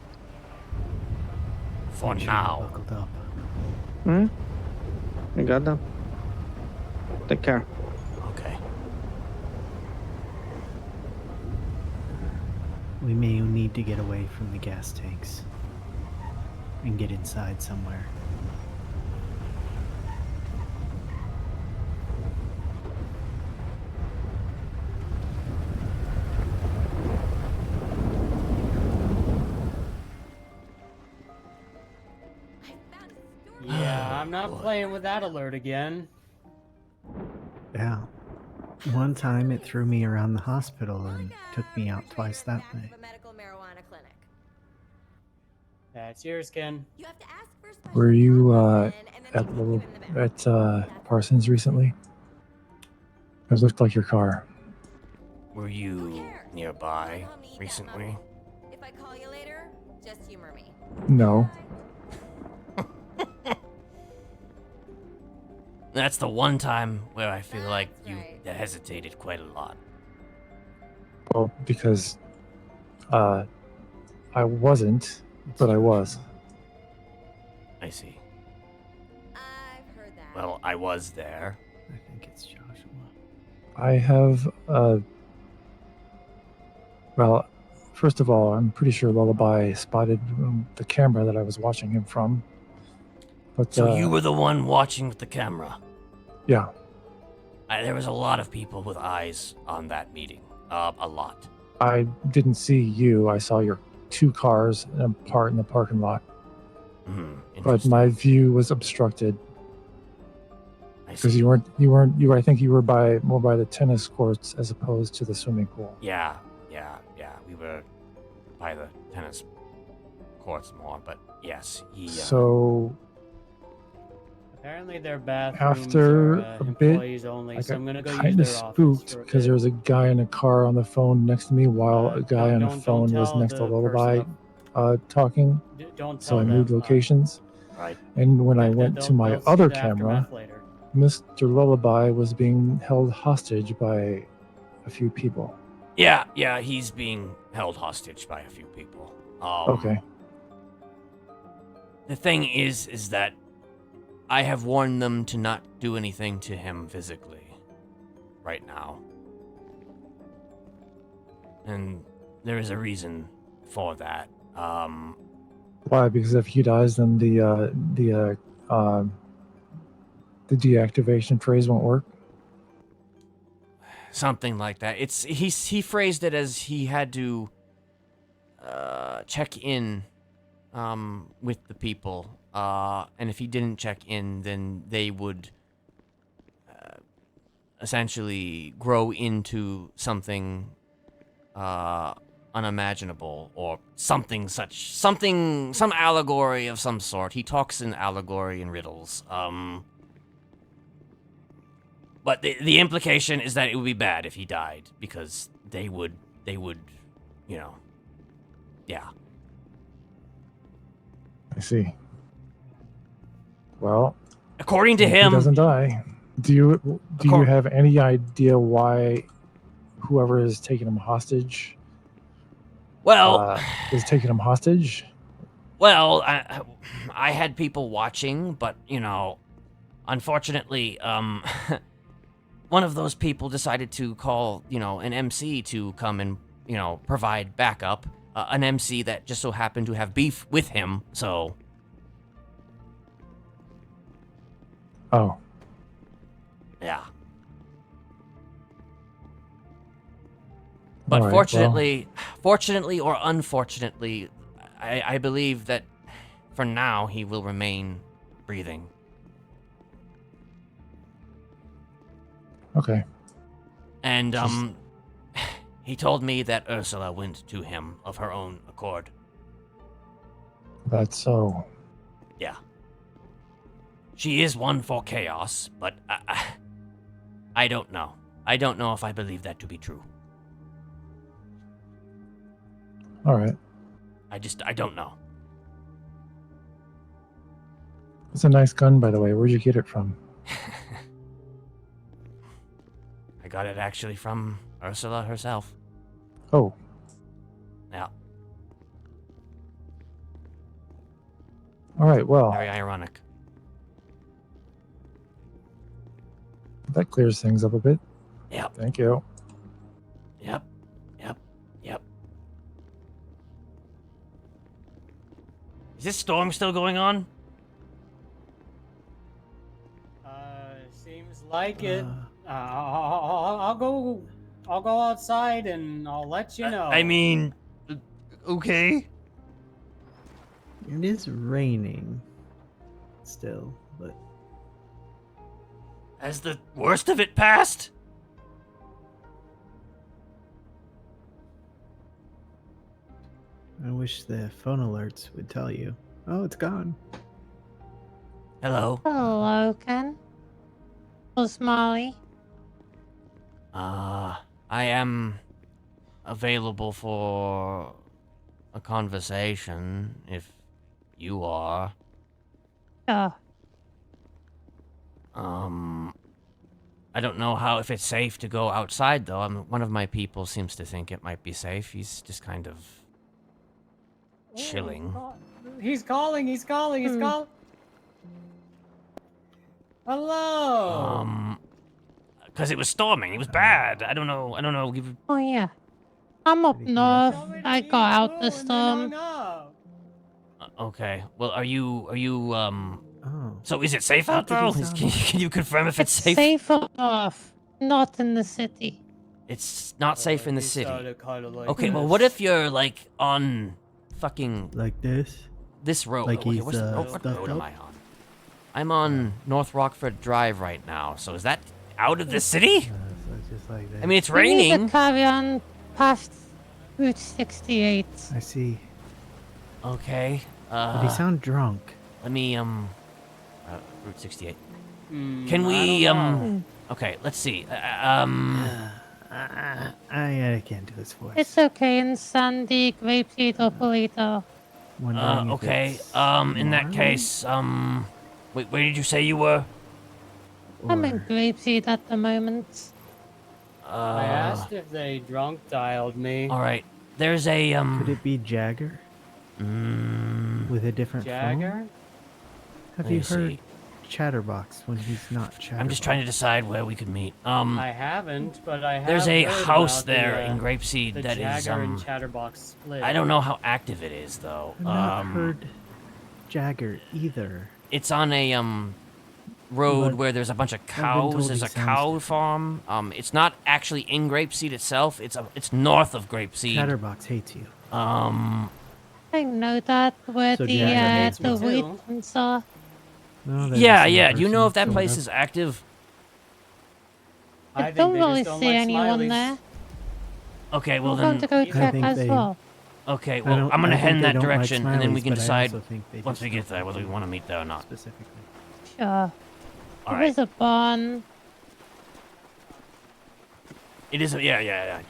For Make sure you're now. buckled up. You got them. Take care. Okay. We may need to get away from the gas tanks and get inside somewhere. Yeah, I'm not playing with that alert again. Yeah. One time it threw me around the hospital and took me out twice that way. That's yours, Ken. Were you at Parsons recently? It looked like your car. Were you nearby recently? If I call you later, just humor me. No. That's the one time where I feel like you hesitated quite a lot. Well, because I wasn't, but I was. I see. I've heard that. Well, I was there. I think it's Joshua. I have well, first of all, I'm pretty sure Lullaby spotted the camera that I was watching him from. But So you were the one watching with the camera? Yeah. There was a lot of people with eyes on that meeting. A lot. I didn't see you. I saw your two cars and a part in the parking lot. But my view was obstructed. Because you weren't. I think you were more by the tennis courts as opposed to the swimming pool. Yeah. We were by the tennis courts more, but yes, he. So. Apparently their bathrooms After are a bit, employees only, I so I'm got gonna go use kind of their office spooked for a because bit. there was a guy in a car on the phone next to me while a guy on the Don't phone was tell next to the Lullaby person talking. don't So tell I moved them. locations. Right. And when I went to my They'll see other the camera, aftermath later. Mr. Lullaby was being held hostage by a few people. Yeah, he's being held hostage by a few people. Okay. The thing is that I have warned them to not do anything to him physically right now. And there is a reason for that. Why? Because if he dies, then the deactivation phrase won't work. Something like that. He phrased it as he had to check in with the people. And if he didn't check in, then they would essentially grow into something unimaginable or some allegory of some sort. He talks in allegory and riddles. But the implication is that it would be bad if he died because they would, yeah. I see. Well, according to if him, he doesn't die. Do you have any idea why whoever is taking him hostage? Well, is taking him hostage. Well, I had people watching, but unfortunately, one of those people decided to call, an MC to come and, provide backup. An MC that just so happened to have beef with him, so. Oh. Yeah. But All right, fortunately or unfortunately, I believe that for now he will remain breathing. Okay. And he told me that Ursula went to him of her own accord. That's so. Yeah. She is one for chaos, but I don't know. I don't know if I believe that to be true. All right. I don't know. It's a nice gun, by the way. Where'd you get it from? I got it actually from Ursula herself. Oh. Yeah. All right, well. Very ironic. That clears things up a bit. Yep. Thank you. Yep. Is this storm still going on? Seems like it. I'll go outside and I'll let you know. I mean, okay. It is raining still, but Has the worst of it passed? I wish the phone alerts would tell you. Oh, it's gone. Hello. Hello, Ken. Oh, Smiley. I am available for a conversation if you are. Yeah. I don't know if it's safe to go outside though. One of my people seems to think it might be safe. He's just kind of chilling. He's calling. Hello. Because it was storming. It was bad. I don't know. Oh, yeah. I'm up north. I got out the storm. Okay. Well, are you Oh. So is it safe out What did though? he Can you confirm if it's safe? Safe up north, not in the city. It's not safe in the He city. sounded kinda like Okay, well, this. what if you're like on fucking Like this? this road? Like Okay, he's, what stuffed road am up? I on? I'm on North Rockford Drive right now. So is that out of the city? So it's just like that. I mean, it's We need raining. to carry on past Route 68. I see. Okay. But he sound drunk. Let me Route 68. Hmm, Can I we, don't know. Okay, let's see. I can't do this voice. It's okay in Sandy, Grapeseed, or Polito. Wondering if Okay. it's In that Marley case, wait, where did you say you were? I'm in or- Grapeseed at the moment. I asked if they drunk dialed me. All right. There's a Could it be Jagger with a different Jagger? phone? Have Let you me heard see. Chatterbox when he's not Chatterbox? I'm just trying to decide where we could meet. I haven't, but I have. There's a heard house about there the, in Grapeseed the that is Jagger and Chatterbox split. I don't know how active it is though. I've not heard Jagger either. It's on a road But where there's a bunch of I've been cows. told There's he a sounds cow farm. It's not actually in Grapeseed itself. It's north of Grapeseed. Chatterbox hates you. I know that where So the Jagger hates me the too. wheat are. No, they're Yeah, the same yeah. Do you know person, if that sort place of. is active? I think don't they really just don't see like anyone Smileys. there. Okay, well I'm going then. to go check think as they- well. Okay, I well don't- I'm gonna I head think in they that don't like direction, and then we Smileys, can but I decide also think they once just we get don't there like whether we you want to meet there or not. Specifically. Sure. All There right. is a barn. It is. Yeah.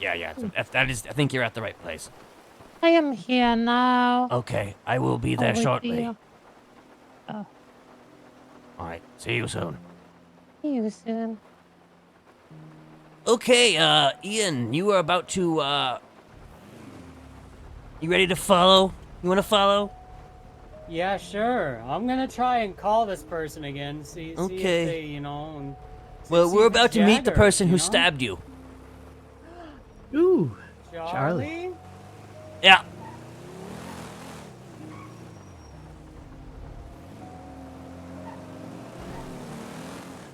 That is. I think you're at the right place. I am here now. Okay, I will be there With shortly. you. Oh, All right. See you soon. see you soon. Okay, Ian, you are about to. You ready to follow? You want to follow? Yeah, sure. I'm gonna try and call this person again. See Okay. if they, you know. And Well, see we're if it's about to meet the Jagger, person you who know? stabbed you. Ooh, Charlie. Yeah.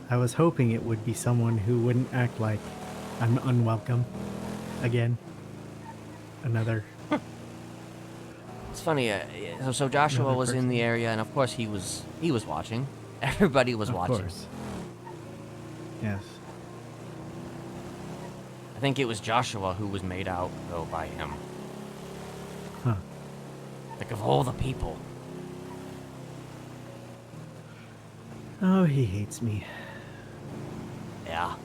I was hoping it would be someone who wouldn't act like I'm unwelcome. Again. Another. It's funny. So Joshua Another was in the area, and of course he was watching. Everybody was Of watching. course. Yes. I think it was Joshua who was made out though by him. Huh. Like of all the people. Oh, he hates me. Yeah.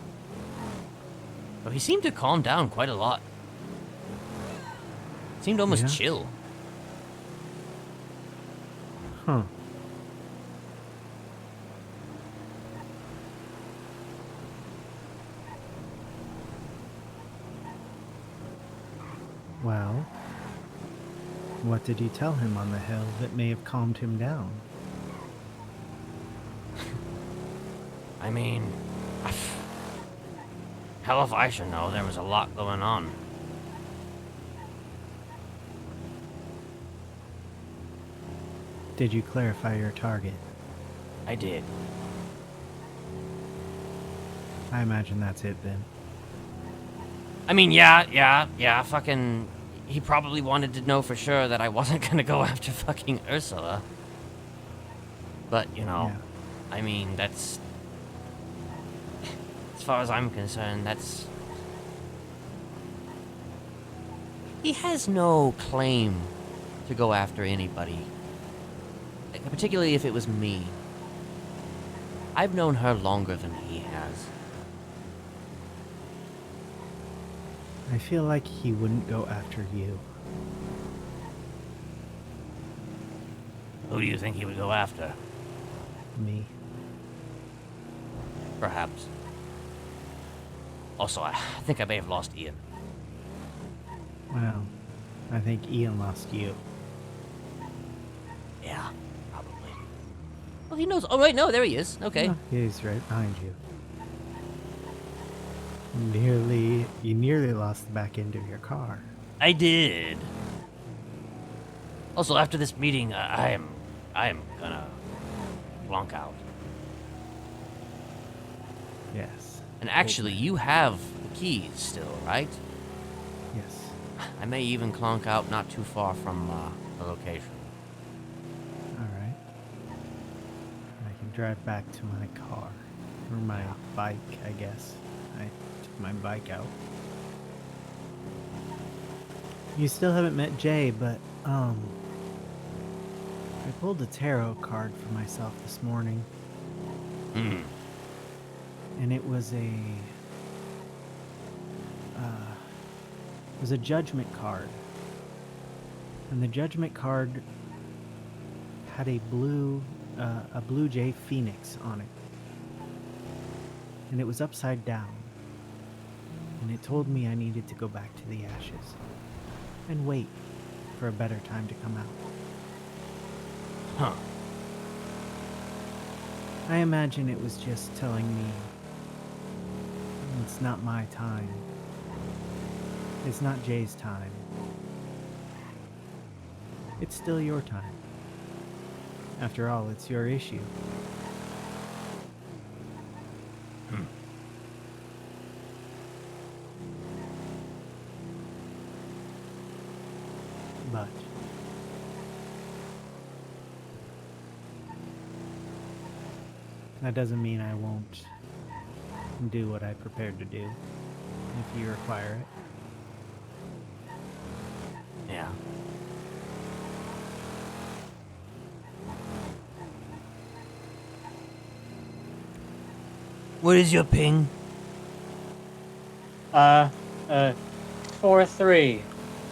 But he seemed to calm down quite a lot. Seemed almost Yeah? chill. Huh. Well, what did you tell him on the hill that may have calmed him down? I mean, hell if I should know. There was a lot going on. Did you clarify your target? I did. I imagine that's it then. I mean, yeah, fucking... He probably wanted to know for sure that I wasn't gonna go after fucking Ursula. But, you know, I mean, that's... As far as I'm concerned, that's... He has no claim to go after anybody. Like, particularly if it was me. I've known her longer than he has. I feel like he wouldn't go after you. Who do you think he would go after? Me. Perhaps. Also, I think I may have lost Ian. Well, I think Ian lost you. Yeah, probably. Well, he knows. Oh, wait, no, there he is. Okay. Oh, he's right behind you. You nearly lost the back end of your car. I did. Also, after this meeting, I am gonna flunk out. Yes. And actually, you have the keys still, right? Yes. I may even clonk out not too far from the location. Alright. I can drive back to my car. Or my bike, I guess. I took my bike out. You still haven't met Jay, but, I pulled a tarot card for myself this morning. Hmm. And it was a judgment card. And the judgment card had a blue jay phoenix on it. And it was upside down. And it told me I needed to go back to the ashes and wait for a better time to come out. Huh. I imagine it was just telling me it's not my time. It's not Jay's time. It's still your time. After all, it's your issue. But that doesn't mean I won't do what I prepared to do if you require it. Yeah. What is your ping? 4-3.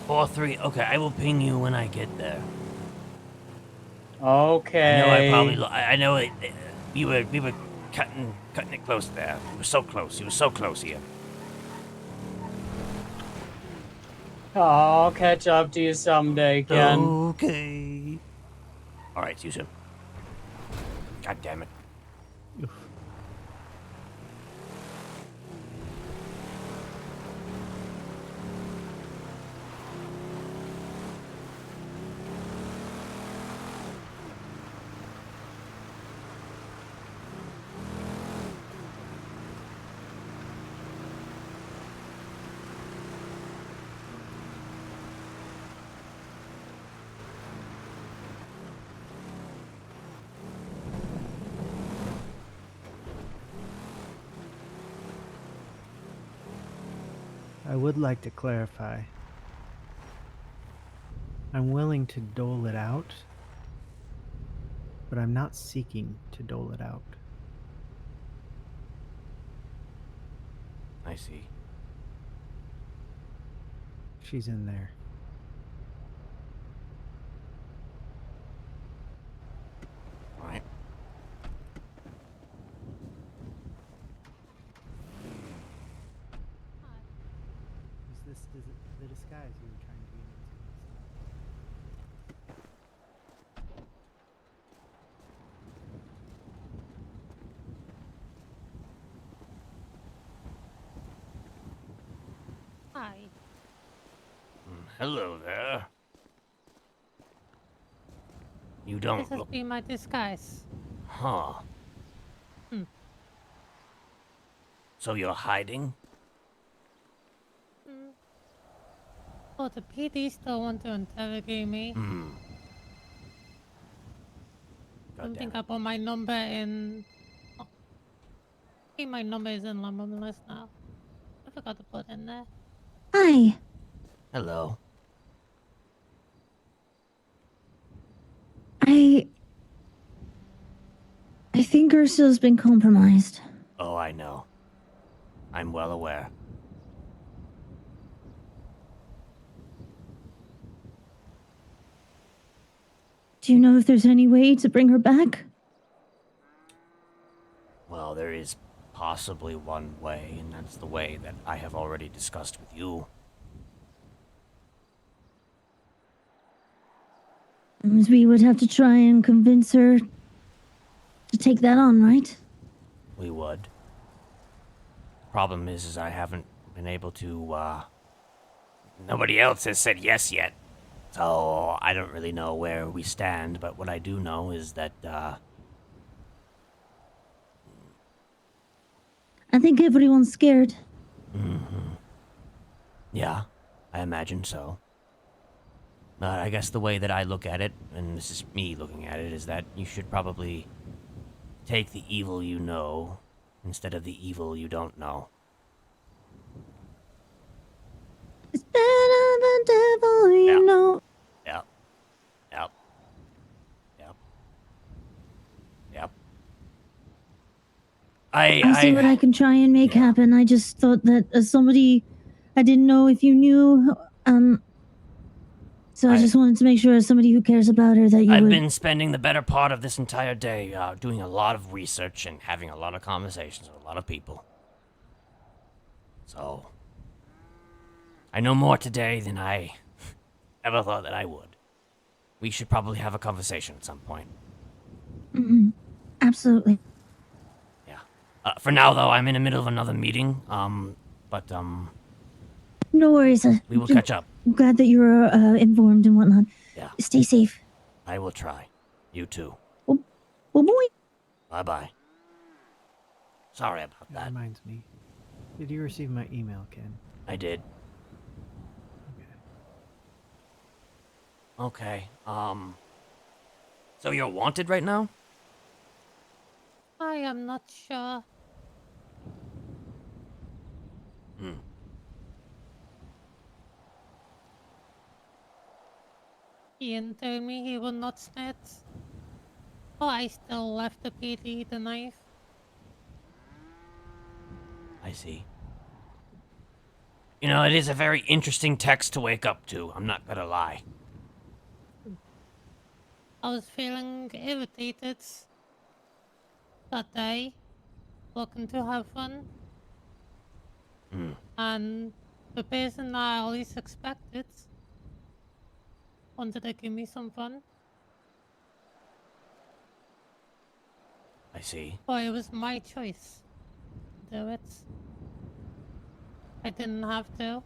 4-3. Okay, I will ping you when I get there. Okay. I know I probably. I know we were cutting it close there. We were so close. You were so close here. I'll catch up to you someday, Ken. Okay. All right, see you soon. God damn it. I would like to clarify. I'm willing to dole it out, but I'm not seeking to dole it out. I see. She's in there. All right. Is this the disguise you were trying to get Hi. Hello there. You don't This has look. been my disguise. Huh. Hmm. So you're hiding? Oh, the PD still want to interrogate me. Hmm. I don't think I put my number in. Oh. I think my number is in the list now. I forgot to put in there. Hi. Hello. I think Ursula's been compromised. Oh, I know. I'm well aware. Do you know if there's any way to bring her back? Well, there is possibly one way, and that's the way that I have already discussed with you. We would have to try and convince her to take that on, right? We would. Problem is I haven't been able to, nobody else has said yes yet. So, I don't really know where we stand, but what I do know is that, I think everyone's scared. Mm-hmm. Yeah, I imagine so. I guess the way that I look at it, and this is me looking at it, is that you should probably take the evil you know instead of the evil you don't know. It's better than devil, you know. Yep. Yep. Yep. Yep. I'll see what I can try and make happen. I just thought that as somebody, I didn't know if you knew. So I just wanted to make sure, as somebody who cares about her, that you I've would. been spending the better part of this entire day doing a lot of research and having a lot of conversations with a lot of people. So, I know more today than I ever thought that I would. We should probably have a conversation at some point. Mm-hmm. Absolutely. For now, though, I'm in the middle of another meeting. But No worries. we will catch up. I'm glad that you're informed and whatnot. Yeah. Stay safe. I will try. You too. Oh boy. Bye-bye. Sorry about That reminds me. Did you receive my email, Ken? I did. Okay. So you're wanted right now? I am not sure. Hmm. Ian told me he would not snitch. But I still left the PD the knife. I see. You know, it is a very interesting text to wake up to. I'm not gonna lie. I was feeling irritated that day, looking to have fun, and the person I always expected wanted to give me some fun. I see. But it was my choice to do it. I didn't have to.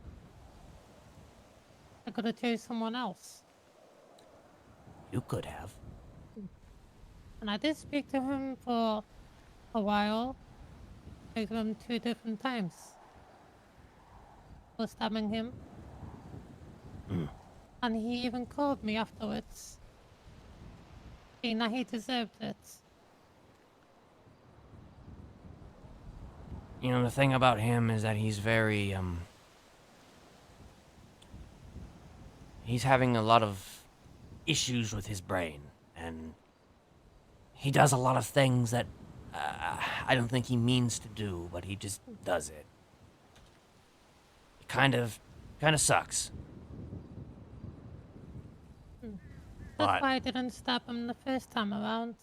I could have chose someone else. You could have. And I did speak to him for a while. Spoke to him 2 different times. For stabbing him. And he even called me afterwards. Saying that he deserved it. You know, the thing about him is that he's very, he's having a lot of issues with his brain, and he does a lot of things that I don't think he means to do, but he just does it. It kind of sucks. That's why I didn't stab him the first time around.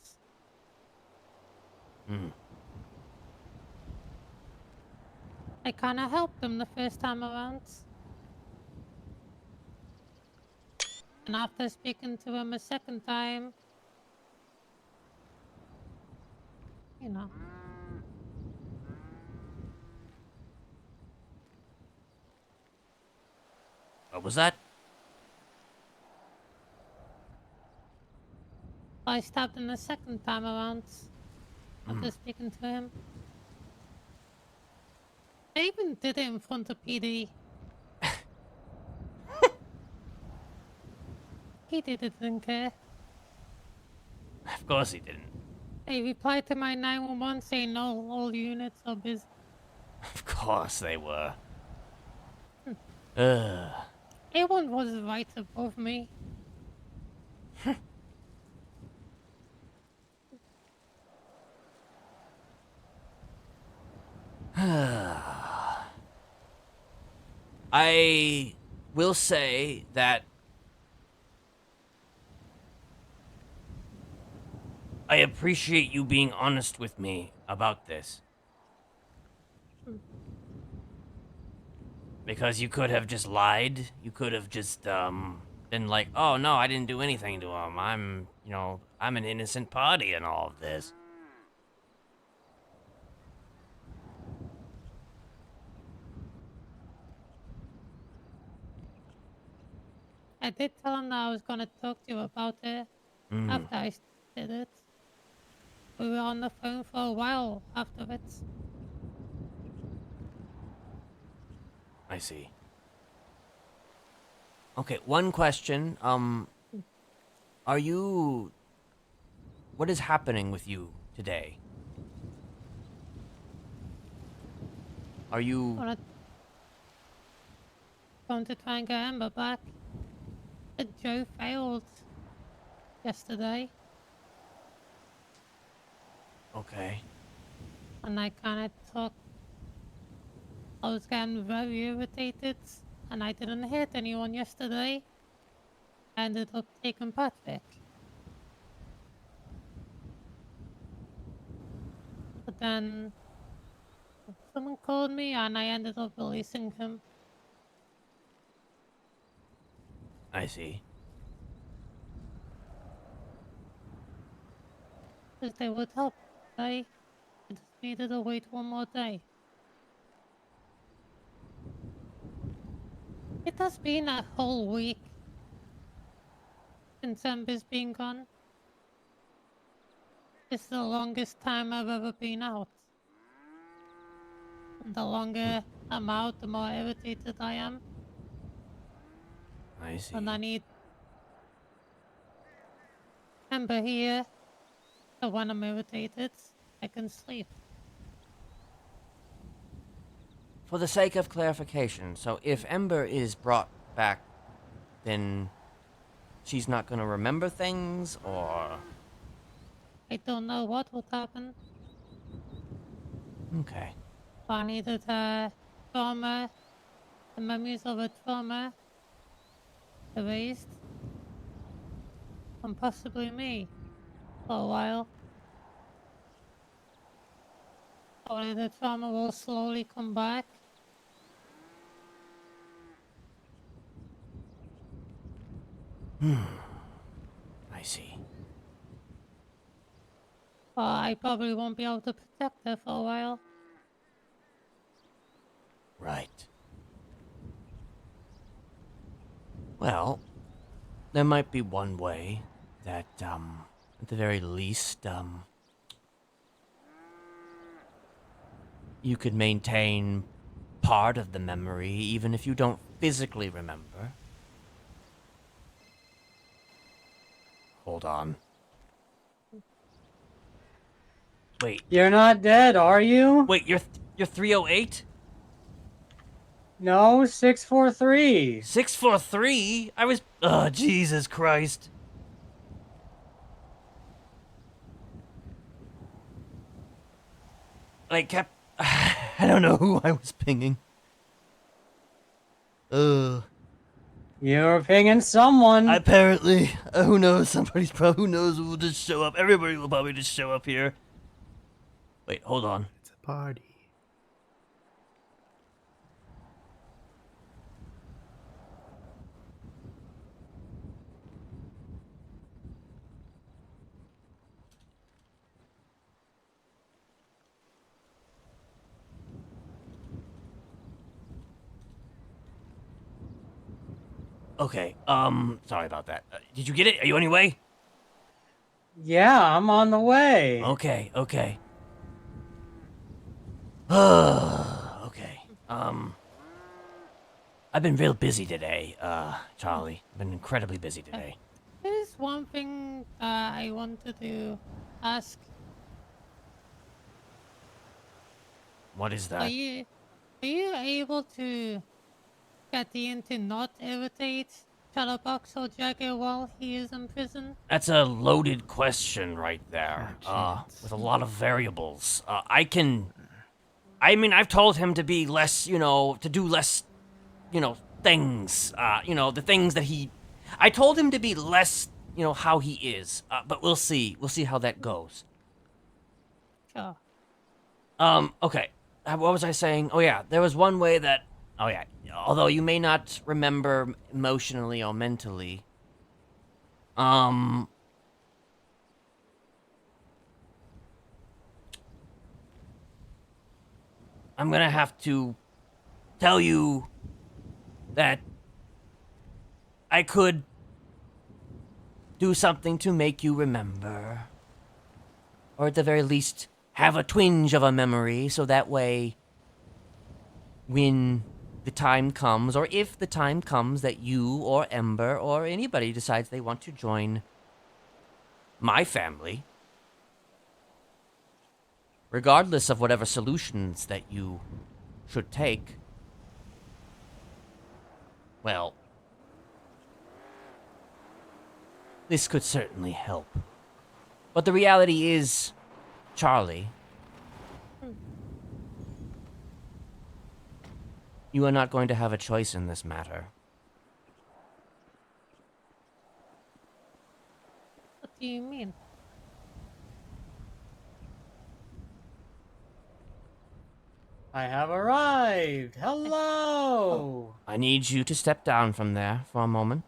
I kinda helped him the first time around. And after speaking to him a second time, you know. What was that? I stabbed him the second time around after speaking to him. I even did it in front of PD. He didn't care. Of course he didn't. He replied to my 911 saying no, all units are busy. Of course they were. Ugh. Everyone was right above me. I will say that I appreciate you being honest with me about this. Because you could have just lied. You could have just been like, "Oh no, I didn't do anything to him. I'm an innocent party in all of this." I did tell him that I was gonna talk to you about it after I did it. We were on the phone for a while afterwards. I see. Okay, one question. Are you... What is happening with you today? Are you... Going to try and get Amber back. But Joe failed yesterday. Okay. and I kind of took. I was getting very irritated, and I didn't hit anyone yesterday. I ended up taking Patrick. But then someone called me, and I ended up releasing him. I see. Because they would help. I just needed to wait one more day. It has been a whole week since Ember's been gone. It's the longest time I've ever been out. And the longer I'm out, the more irritated I am. I see. And I need Ember here, so when I'm irritated, I can sleep. For the sake of clarification, so if Ember is brought back, then she's not gonna remember things, or... I don't know what would happen. Okay. I needed trauma, the memories of a trauma erased. And possibly me for a while. Or the trauma will slowly come back. I see. Or I probably won't be able to protect her for a while. Right. Well, there might be one way that, at the very least, you could maintain part of the memory, even if you don't physically remember. Hold on. Wait. You're not dead, are you? Wait, you're 308? No, 643. 643? I was... Oh, Jesus Christ. I kept... I don't know who I was pinging. You were pinging someone. Apparently. Who knows? Somebody's probably... Who knows who will just show up. Everybody will probably just show up here. Wait, hold on. It's a party. Okay, sorry about that. Did you get it? Are you on your way? Yeah, I'm on the way. Okay, okay. Okay, I've been real busy today, Charlie. I've been incredibly busy today. There's one thing I wanted to ask. What is that? Are you able to get Ian to not irritate Chatterbox or Jagger while he is in prison? That's a loaded question right there, with a lot of variables. I mean, I've told him to be less, to do less, things, the things that I told him to be less, how he is, but we'll see. We'll see how that goes. Sure. Okay. What was I saying? Oh, yeah, there was one way that, although you may not remember emotionally or mentally, I'm gonna have to tell you that I could do something to make you remember. Or at the very least, have a twinge of a memory, so that way, when the time comes, or if the time comes that you or Ember or anybody decides they want to join my family, regardless of whatever solutions that you should take, well, this could certainly help. But the reality is, Charlie, You are not going to have a choice in this matter. What do you mean? I have arrived. Hello. I need you to step down from there for a moment.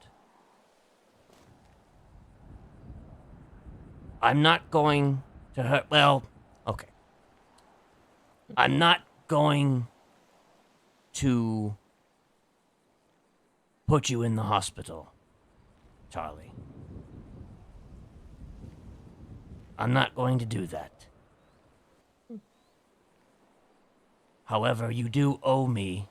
I'm not going to hurt. Well, okay. I'm not going to put you in the hospital, Charlie. I'm not going to do that. However, you do owe me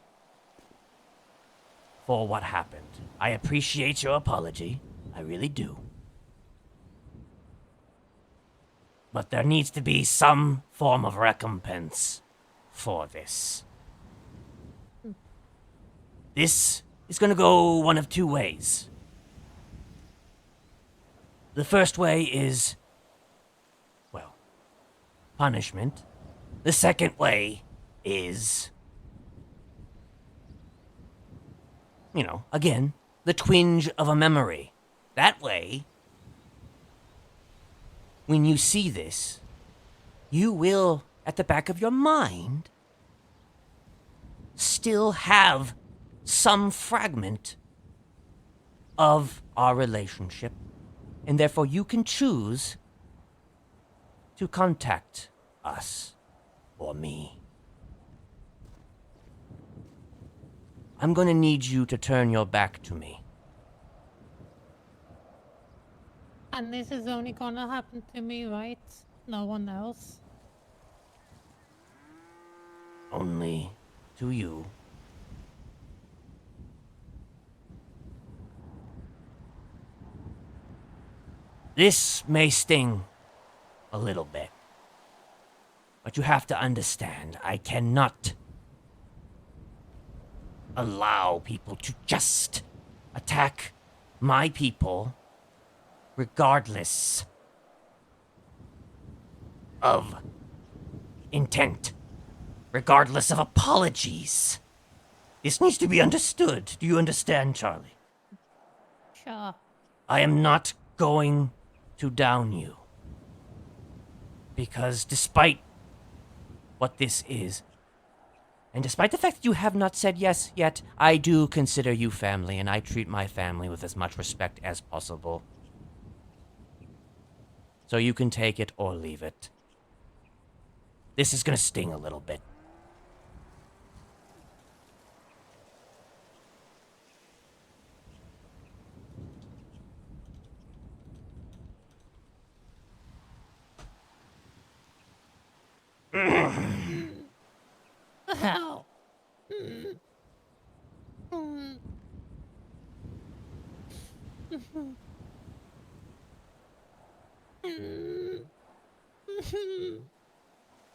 for what happened. I appreciate your apology. I really do. But there needs to be some form of recompense for this. This is gonna go one of two ways. The first way is, well, punishment. The second way is, you know, again, the twinge of a memory. That way, when you see this, you will, at the back of your mind, still have some fragment of our relationship, and therefore you can choose to contact us or me. I'm going to need you to turn your back to me. And this is only gonna happen to me, right? No one else? Only to you. This may sting a little bit, but you have to understand, I cannot allow people to just attack my people regardless of intent, regardless of apologies. This needs to be understood. Do you understand, Charlie? Sure. I am not going to down you. Because despite what this is, and despite the fact that you have not said yes yet, I do consider you family, and I treat my family with as much respect as possible. So you can take it or leave it. This is gonna sting a little bit. Ow.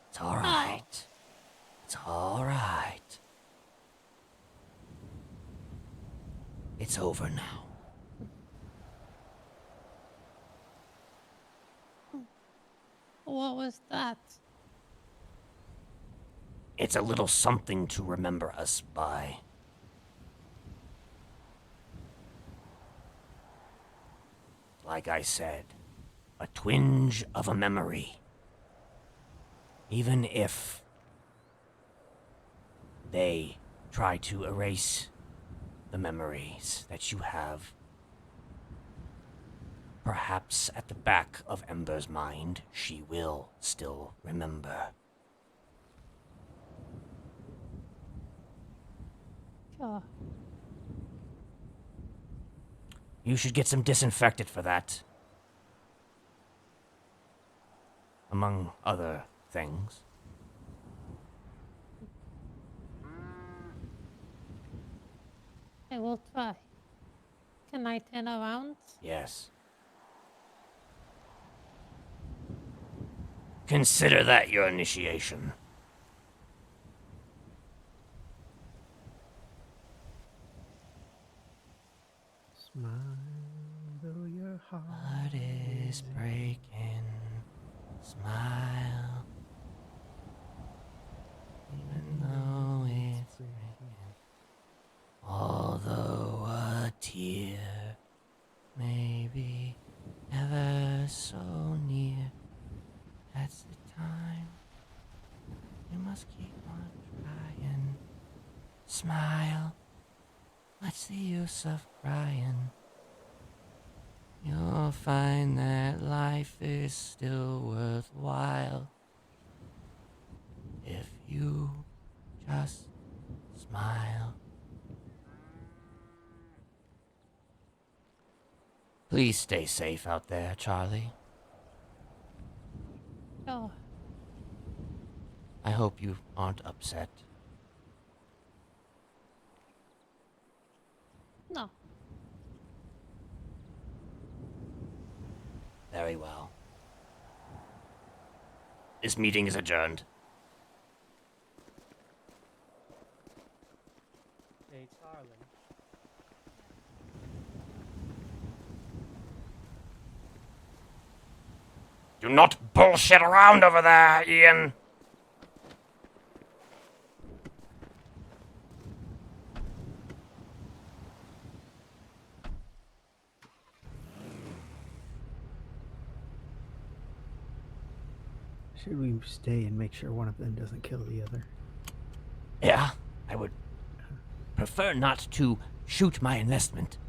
It's all right. It's all right. It's over now. What was that? It's a little something to remember us by. Like I said, a twinge of a memory. Even if they try to erase the memories that you have, perhaps at the back of Ember's mind, she will still remember. Sure. You should get some disinfectant for that. Among other things. I will try. Can I turn around? Yes. Consider that your initiation. Smile, though your Heart is breaking. Smile. Even though it's breaking. Smile. What's the use of crying? You'll find that life is still worthwhile if you just smile. Please stay safe out there, Charlie. Oh, I hope you aren't upset. no. Very well. This meeting is adjourned. Hey, Charlie. Do not bullshit around over there, Ian. Should we stay and make sure one of them doesn't kill the other? Yeah, I would prefer not to shoot my investment.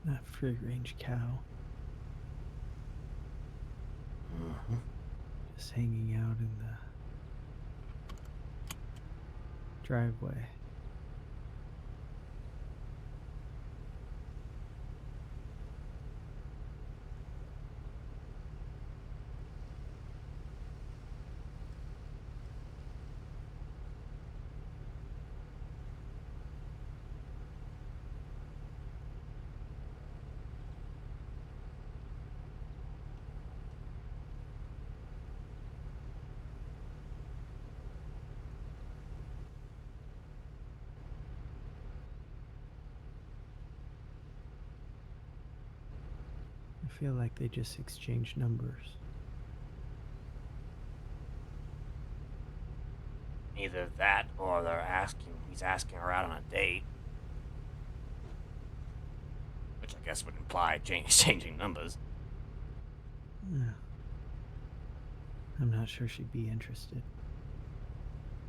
That free range cow. Just hanging out in the driveway. I feel like they just exchanged numbers. Either that or he's asking her out on a date. Which I guess would imply changing numbers. Yeah. I'm not sure she'd be interested.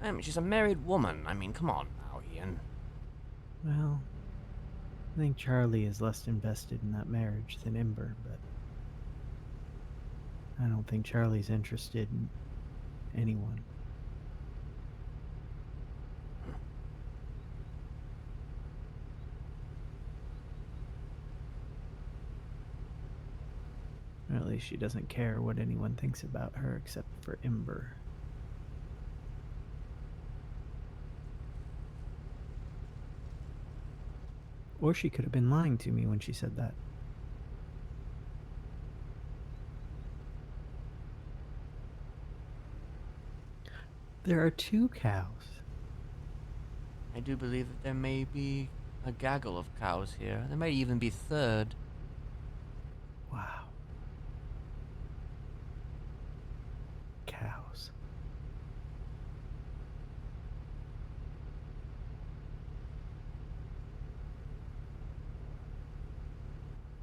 I mean, she's a married woman. I mean, come on now, Ian. Well, I think Charlie is less invested in that marriage than Ember, but I don't think Charlie's interested in anyone. Or at least she doesn't care what anyone thinks about her except for Ember. Or she could have been lying to me when she said that. There are 2 cows. I do believe that there may be a gaggle of cows here. There may even be third. Wow. Cows.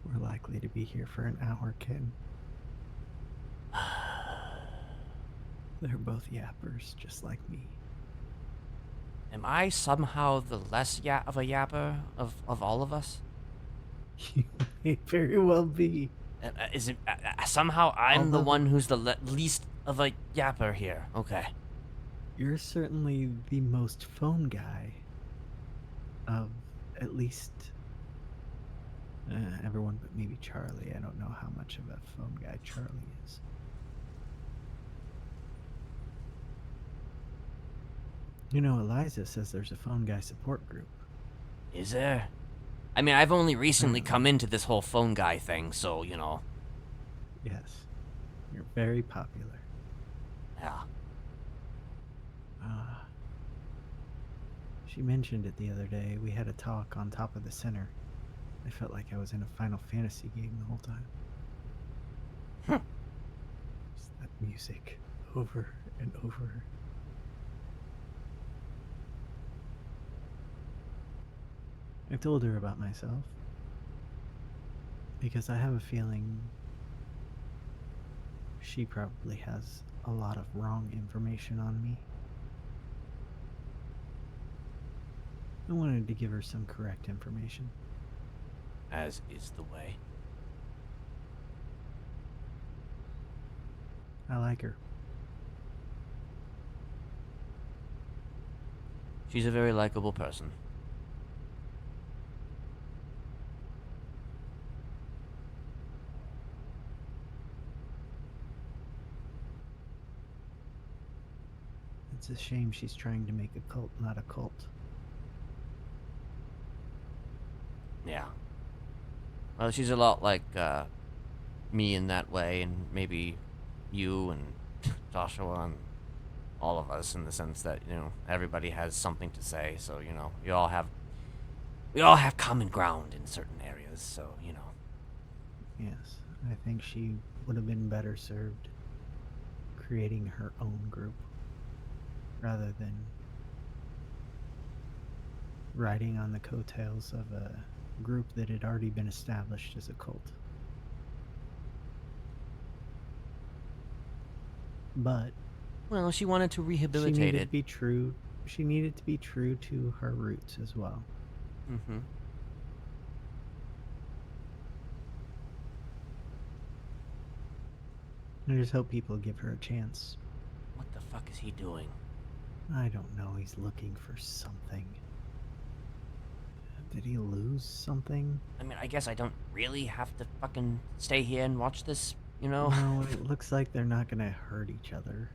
We're likely to be here for an hour, Ken. They're both yappers, just like me. Am I somehow the less of a yapper of all of us? You may very well be. Is it somehow I'm the Although- one who's the least of a yapper here? Okay. You're certainly the most phone guy. of at least everyone but maybe Charlie. I don't know how much of a phone guy Charlie is. You know, Eliza says there's a phone guy support group. Is there? I mean, I've only recently come into this whole phone guy thing, so, you know. Yes. You're very popular. Yeah. She mentioned it the other day. We had a talk on top of the center. I felt like I was in a Final Fantasy game the whole time. Just that music over and over. I told her about myself because I have a feeling she probably has a lot of wrong information on me. I wanted to give her some correct information. As is the way. I like her. She's a very likable person. It's a shame she's trying to make a cult not a cult. Yeah. Well, she's a lot like me in that way, and maybe you and Joshua and all of us, in the sense that, you know, everybody has something to say, so, you know, we all have common ground in certain areas, so, you know. Yes, I think she would have been better served creating her own group rather than riding on the coattails of a group that had already been established as a cult. But well, she wanted to rehabilitate she needed it. to be true. She needed to be true to her roots as well. Mm-hmm. I just hope people give her a chance. What the fuck is he doing? I don't know. He's looking for something. Did he lose something? I mean, I guess I don't really have to fucking stay here and watch this, you know? No, it looks like they're not gonna hurt each other.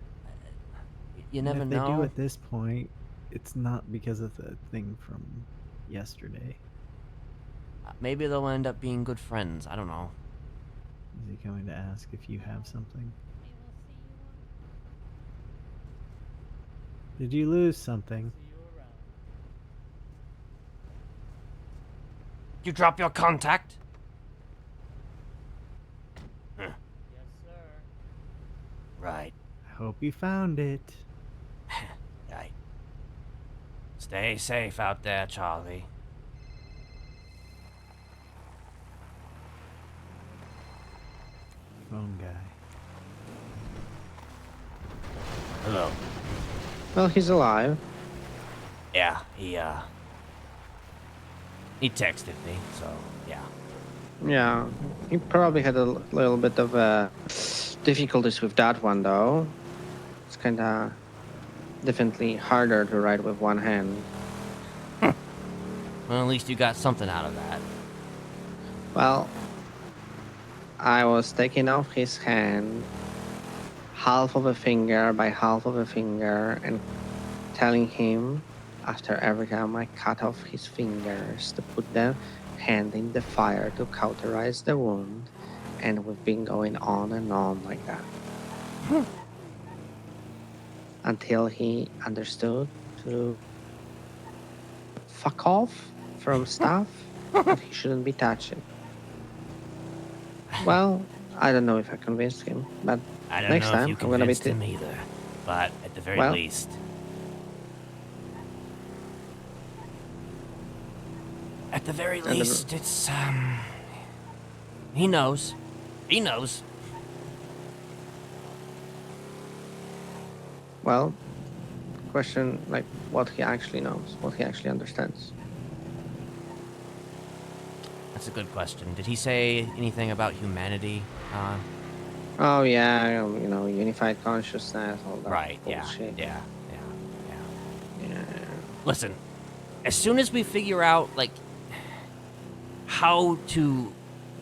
You never And know. if they do at this point, it's not because of the thing from yesterday. Maybe they'll end up being good friends. I don't know. Is he coming to ask if you have something? Did you lose something? You drop your contact? Huh. Yes, sir. Right. I hope you found it. Right. Stay safe out there, Charlie. Phone guy. Hello. Well, he's alive. Yeah, he texted me, so yeah. Yeah, he probably had a little bit of difficulties with that one, though. It's kind of definitely harder to write with one hand. Well, at least you got something out of that. Well, I was taking off his hand, half of a finger by half of a finger, and telling him after every time I cut off his fingers to put the hand in the fire to cauterize the wound, and we've been going on and on like that. Until he understood to fuck off from stuff that he shouldn't be touching. Well, I don't know if I convinced him, but I don't next know time if you I'm gonna be convinced him either, but at the very Well- least. At the very And the- least, it's, he knows. He knows. Well, question like what he actually knows, what he actually understands. That's a good question. Did he say anything about humanity? Oh yeah, you know, unified consciousness, all that Right, yeah, bullshit. yeah. Yeah. Listen, as soon as we figure out, like, how to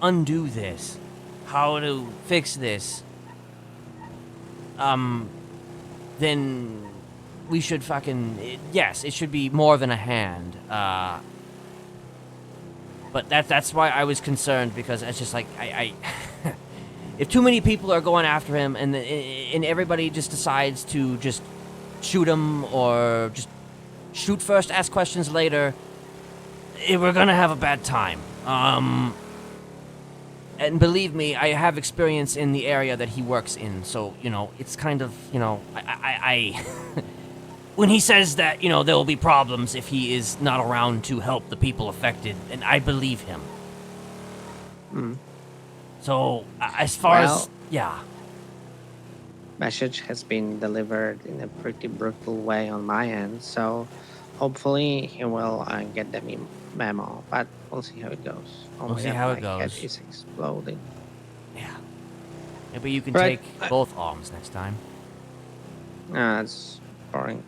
undo this, how to fix this, then we should yes, it should be more than a hand. But that's why I was concerned, because it's just like, I if too many people are going after him and everybody just decides to just shoot him or just shoot first, ask questions later, we're gonna have a bad time. And believe me, I have experience in the area that he works in, so, you know, it's kind of, you know, I when he says that, you know, there will be problems if he is not around to help the people affected, and I believe him. So, as far as, yeah. Message has been delivered in a pretty brutal way on my end, so hopefully he will get the memo, but we'll see how it goes. We'll see how it goes. My head is exploding. Yeah. Maybe you can Right. take both arms next time. It's boring.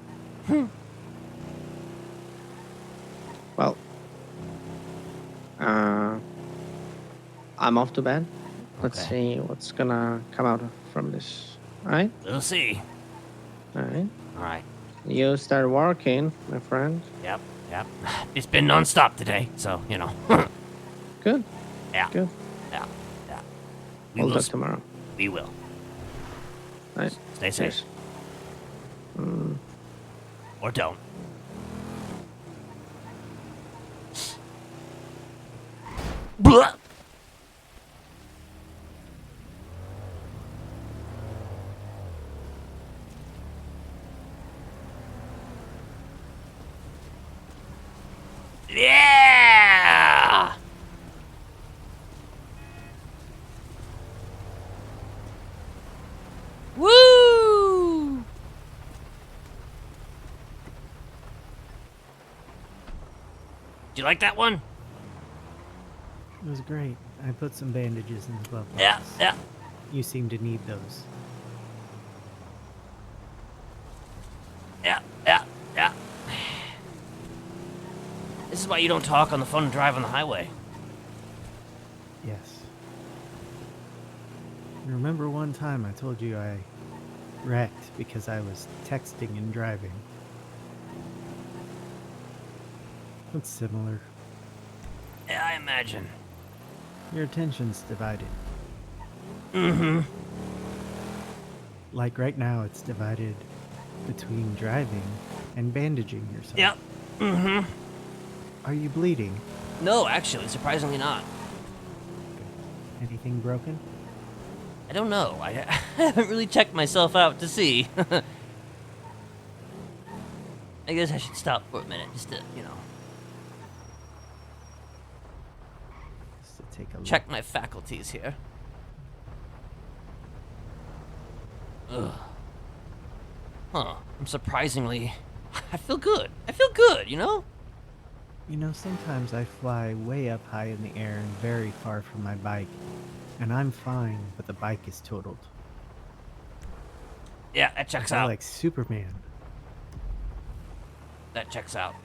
Well, I'm off to bed. Let's see what's gonna come out from this. Alright? We'll see. Alright. Alright. You start working, my friend. Yep. It's been non-stop today, so, you know. Good. Yeah. Good. Yeah. We'll talk tomorrow. We will. Alright. Stay safe. Cheers. Mm. Or don't. Blah! Yeah! Woo! Do you like that one? It was great. I put some bandages in the glove box. Yeah. You seem to need those. Yeah. This is why you don't talk on the phone and drive on the highway. Yes. Remember one time I told you I wrecked because I was texting and driving? It's similar. Yeah, I imagine. Your attention's divided. Mm-hmm. Like right now, it's divided between driving and bandaging yourself. Yep. Mm-hmm. Are you bleeding? No, actually, surprisingly not. Anything broken? I don't know. I haven't really checked myself out to see. I guess I should stop for a minute just to, you know, Just to take a look. check my faculties here. Ugh. Huh. I'm surprisingly... I feel good, you know? You know, sometimes I fly way up high in the air and very far from my bike, and I'm fine, but the bike is totaled. Yeah, that checks I feel out. like Superman. That checks out.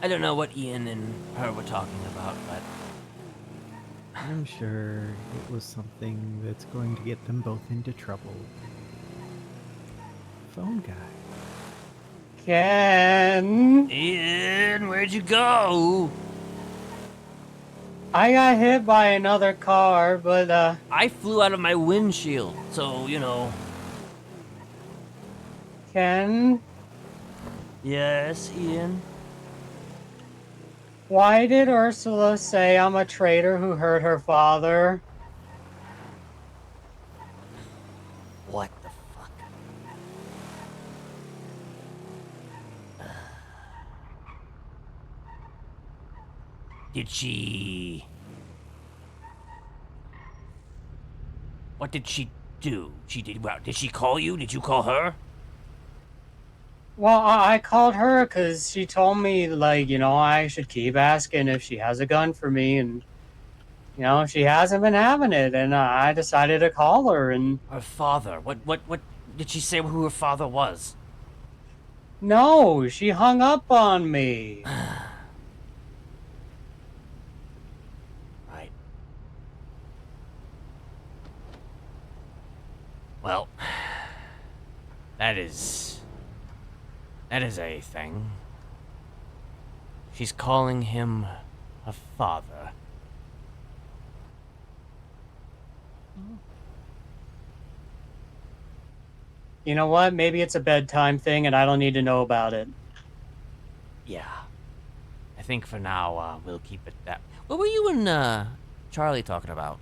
I don't know what Ian and her were talking about, but I'm sure it was something that's going to get them both into trouble. Phone guy. Ken, Ian, where'd you go? I got hit by another car, but I flew out of my windshield, so, you know. Ken, Yes, Ian? why did Ursula say I'm a traitor who hurt her father? What the fuck? Did she... What did she do? Did she call you? Did you call her? Well, I called her because she told me, like, you know, I should keep asking if she has a gun for me, and, you know, she hasn't been having it, and I decided to call her. And Her father. What did she say who her father was? no, she hung up on me. Right. Well, that is a thing. She's calling him a father. You know what? Maybe it's a bedtime thing, and I don't need to know about it. Yeah. I think for now, we'll keep it that. What were you and Charlie talking about?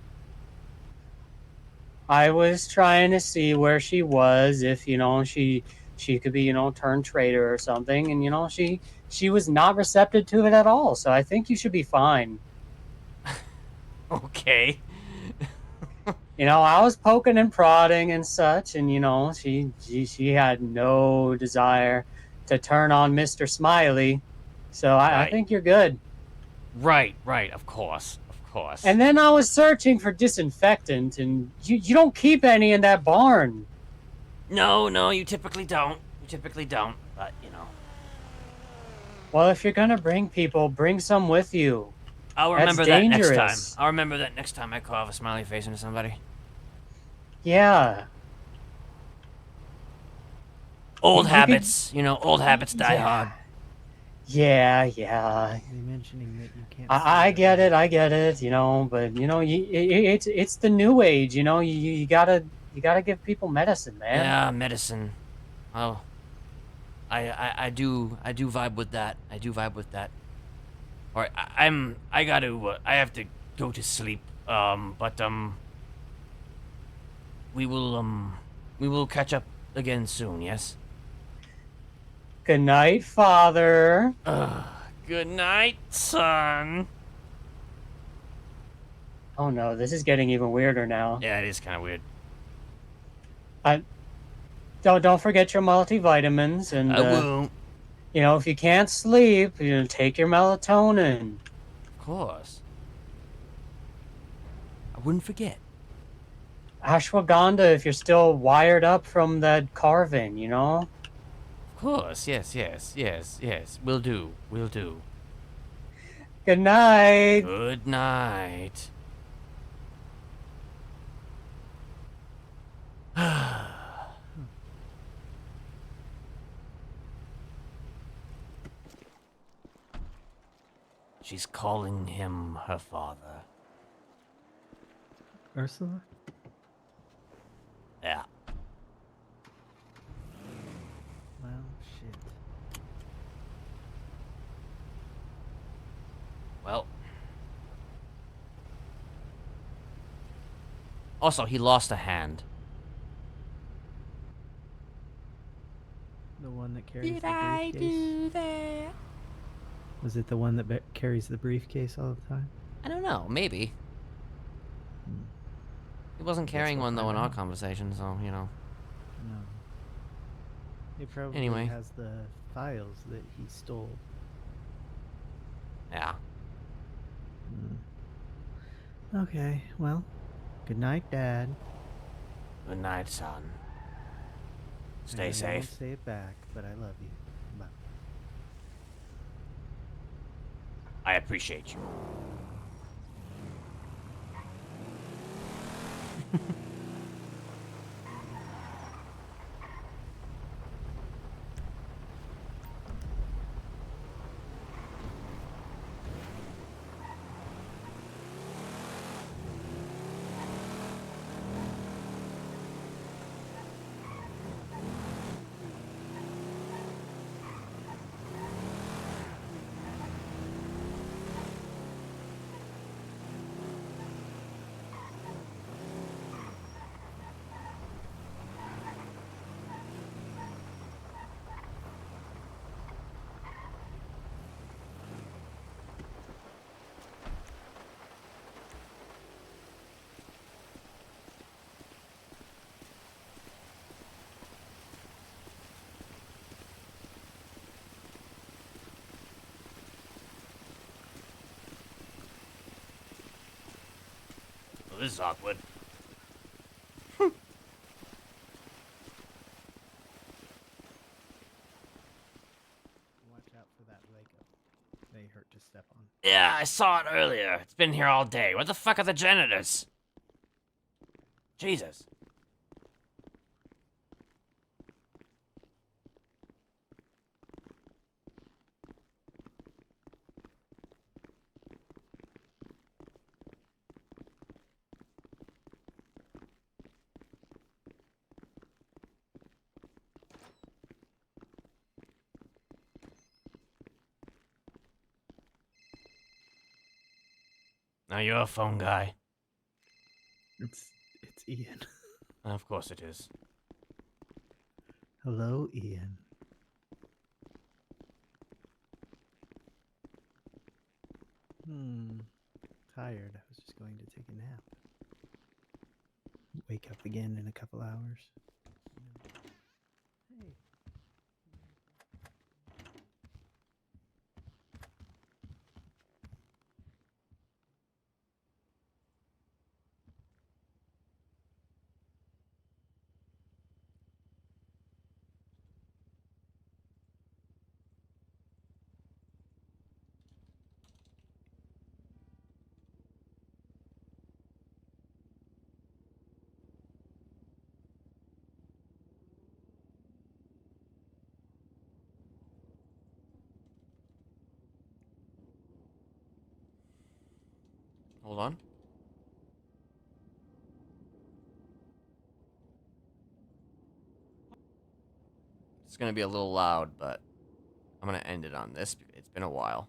I was trying to see where she was, if you know she could be, you know, turned traitor or something, and you know she was not receptive to it at all. So I think you should be fine. Okay. You know, I was poking and prodding and such, and you know she had no desire to turn on Mr. Smiley. So I Right. think you're good. Right, of course. And then I was searching for disinfectant, and you don't keep any in that barn. No, you typically don't. But, you know. Well, if you're gonna bring people, bring some with you. I'll That's remember that next time. dangerous. I'll remember that next time I carve a smiley face into somebody. Yeah. Old You could- habits, you know, old habits die hard. Yeah. Are you mentioning that you can't? I get it, you know, but you know, it's the new age, you know. You gotta give people medicine, man. Yeah, medicine. Oh, I do vibe with that. All right, I have to go to sleep. But we will catch up again soon. Yes. Good night, Father. Good night, son. Oh no, this is getting even weirder now. Yeah, it is kind of weird. Don't forget your multivitamins, and I won't. you know, if you can't sleep, you know, take your melatonin. Of course. I wouldn't forget. Ashwagandha if you're still wired up from that carving, you know? Of course, yes. Will do. Good night. Good night. She's calling him her father. Ursula? Yeah. Well, shit. Well. Also, he lost a hand. The one that carries Did the I briefcase? do that? Was it the one that carries the briefcase all the time? I don't know. Maybe. He wasn't carrying one, though, in our conversation, so, you know. No. He probably Anyway. has the files that he stole. Yeah. Okay, well, good night, Dad. Good night, son. I Stay know you won't safe. say it back, but I love you. Bye. I appreciate you. this is awkward. Watch out for that wake up. They hurt to step on. Yeah, I saw it earlier. It's been here all day. What the fuck are the janitors? Jesus. Now you're a phone guy. It's Ian. Of course it is. Hello, Ian. Tired. I was just going to take a nap. Wake up again in a couple hours. Hey. Hold on. It's gonna be a little loud, but I'm gonna end it on this. It's been a while.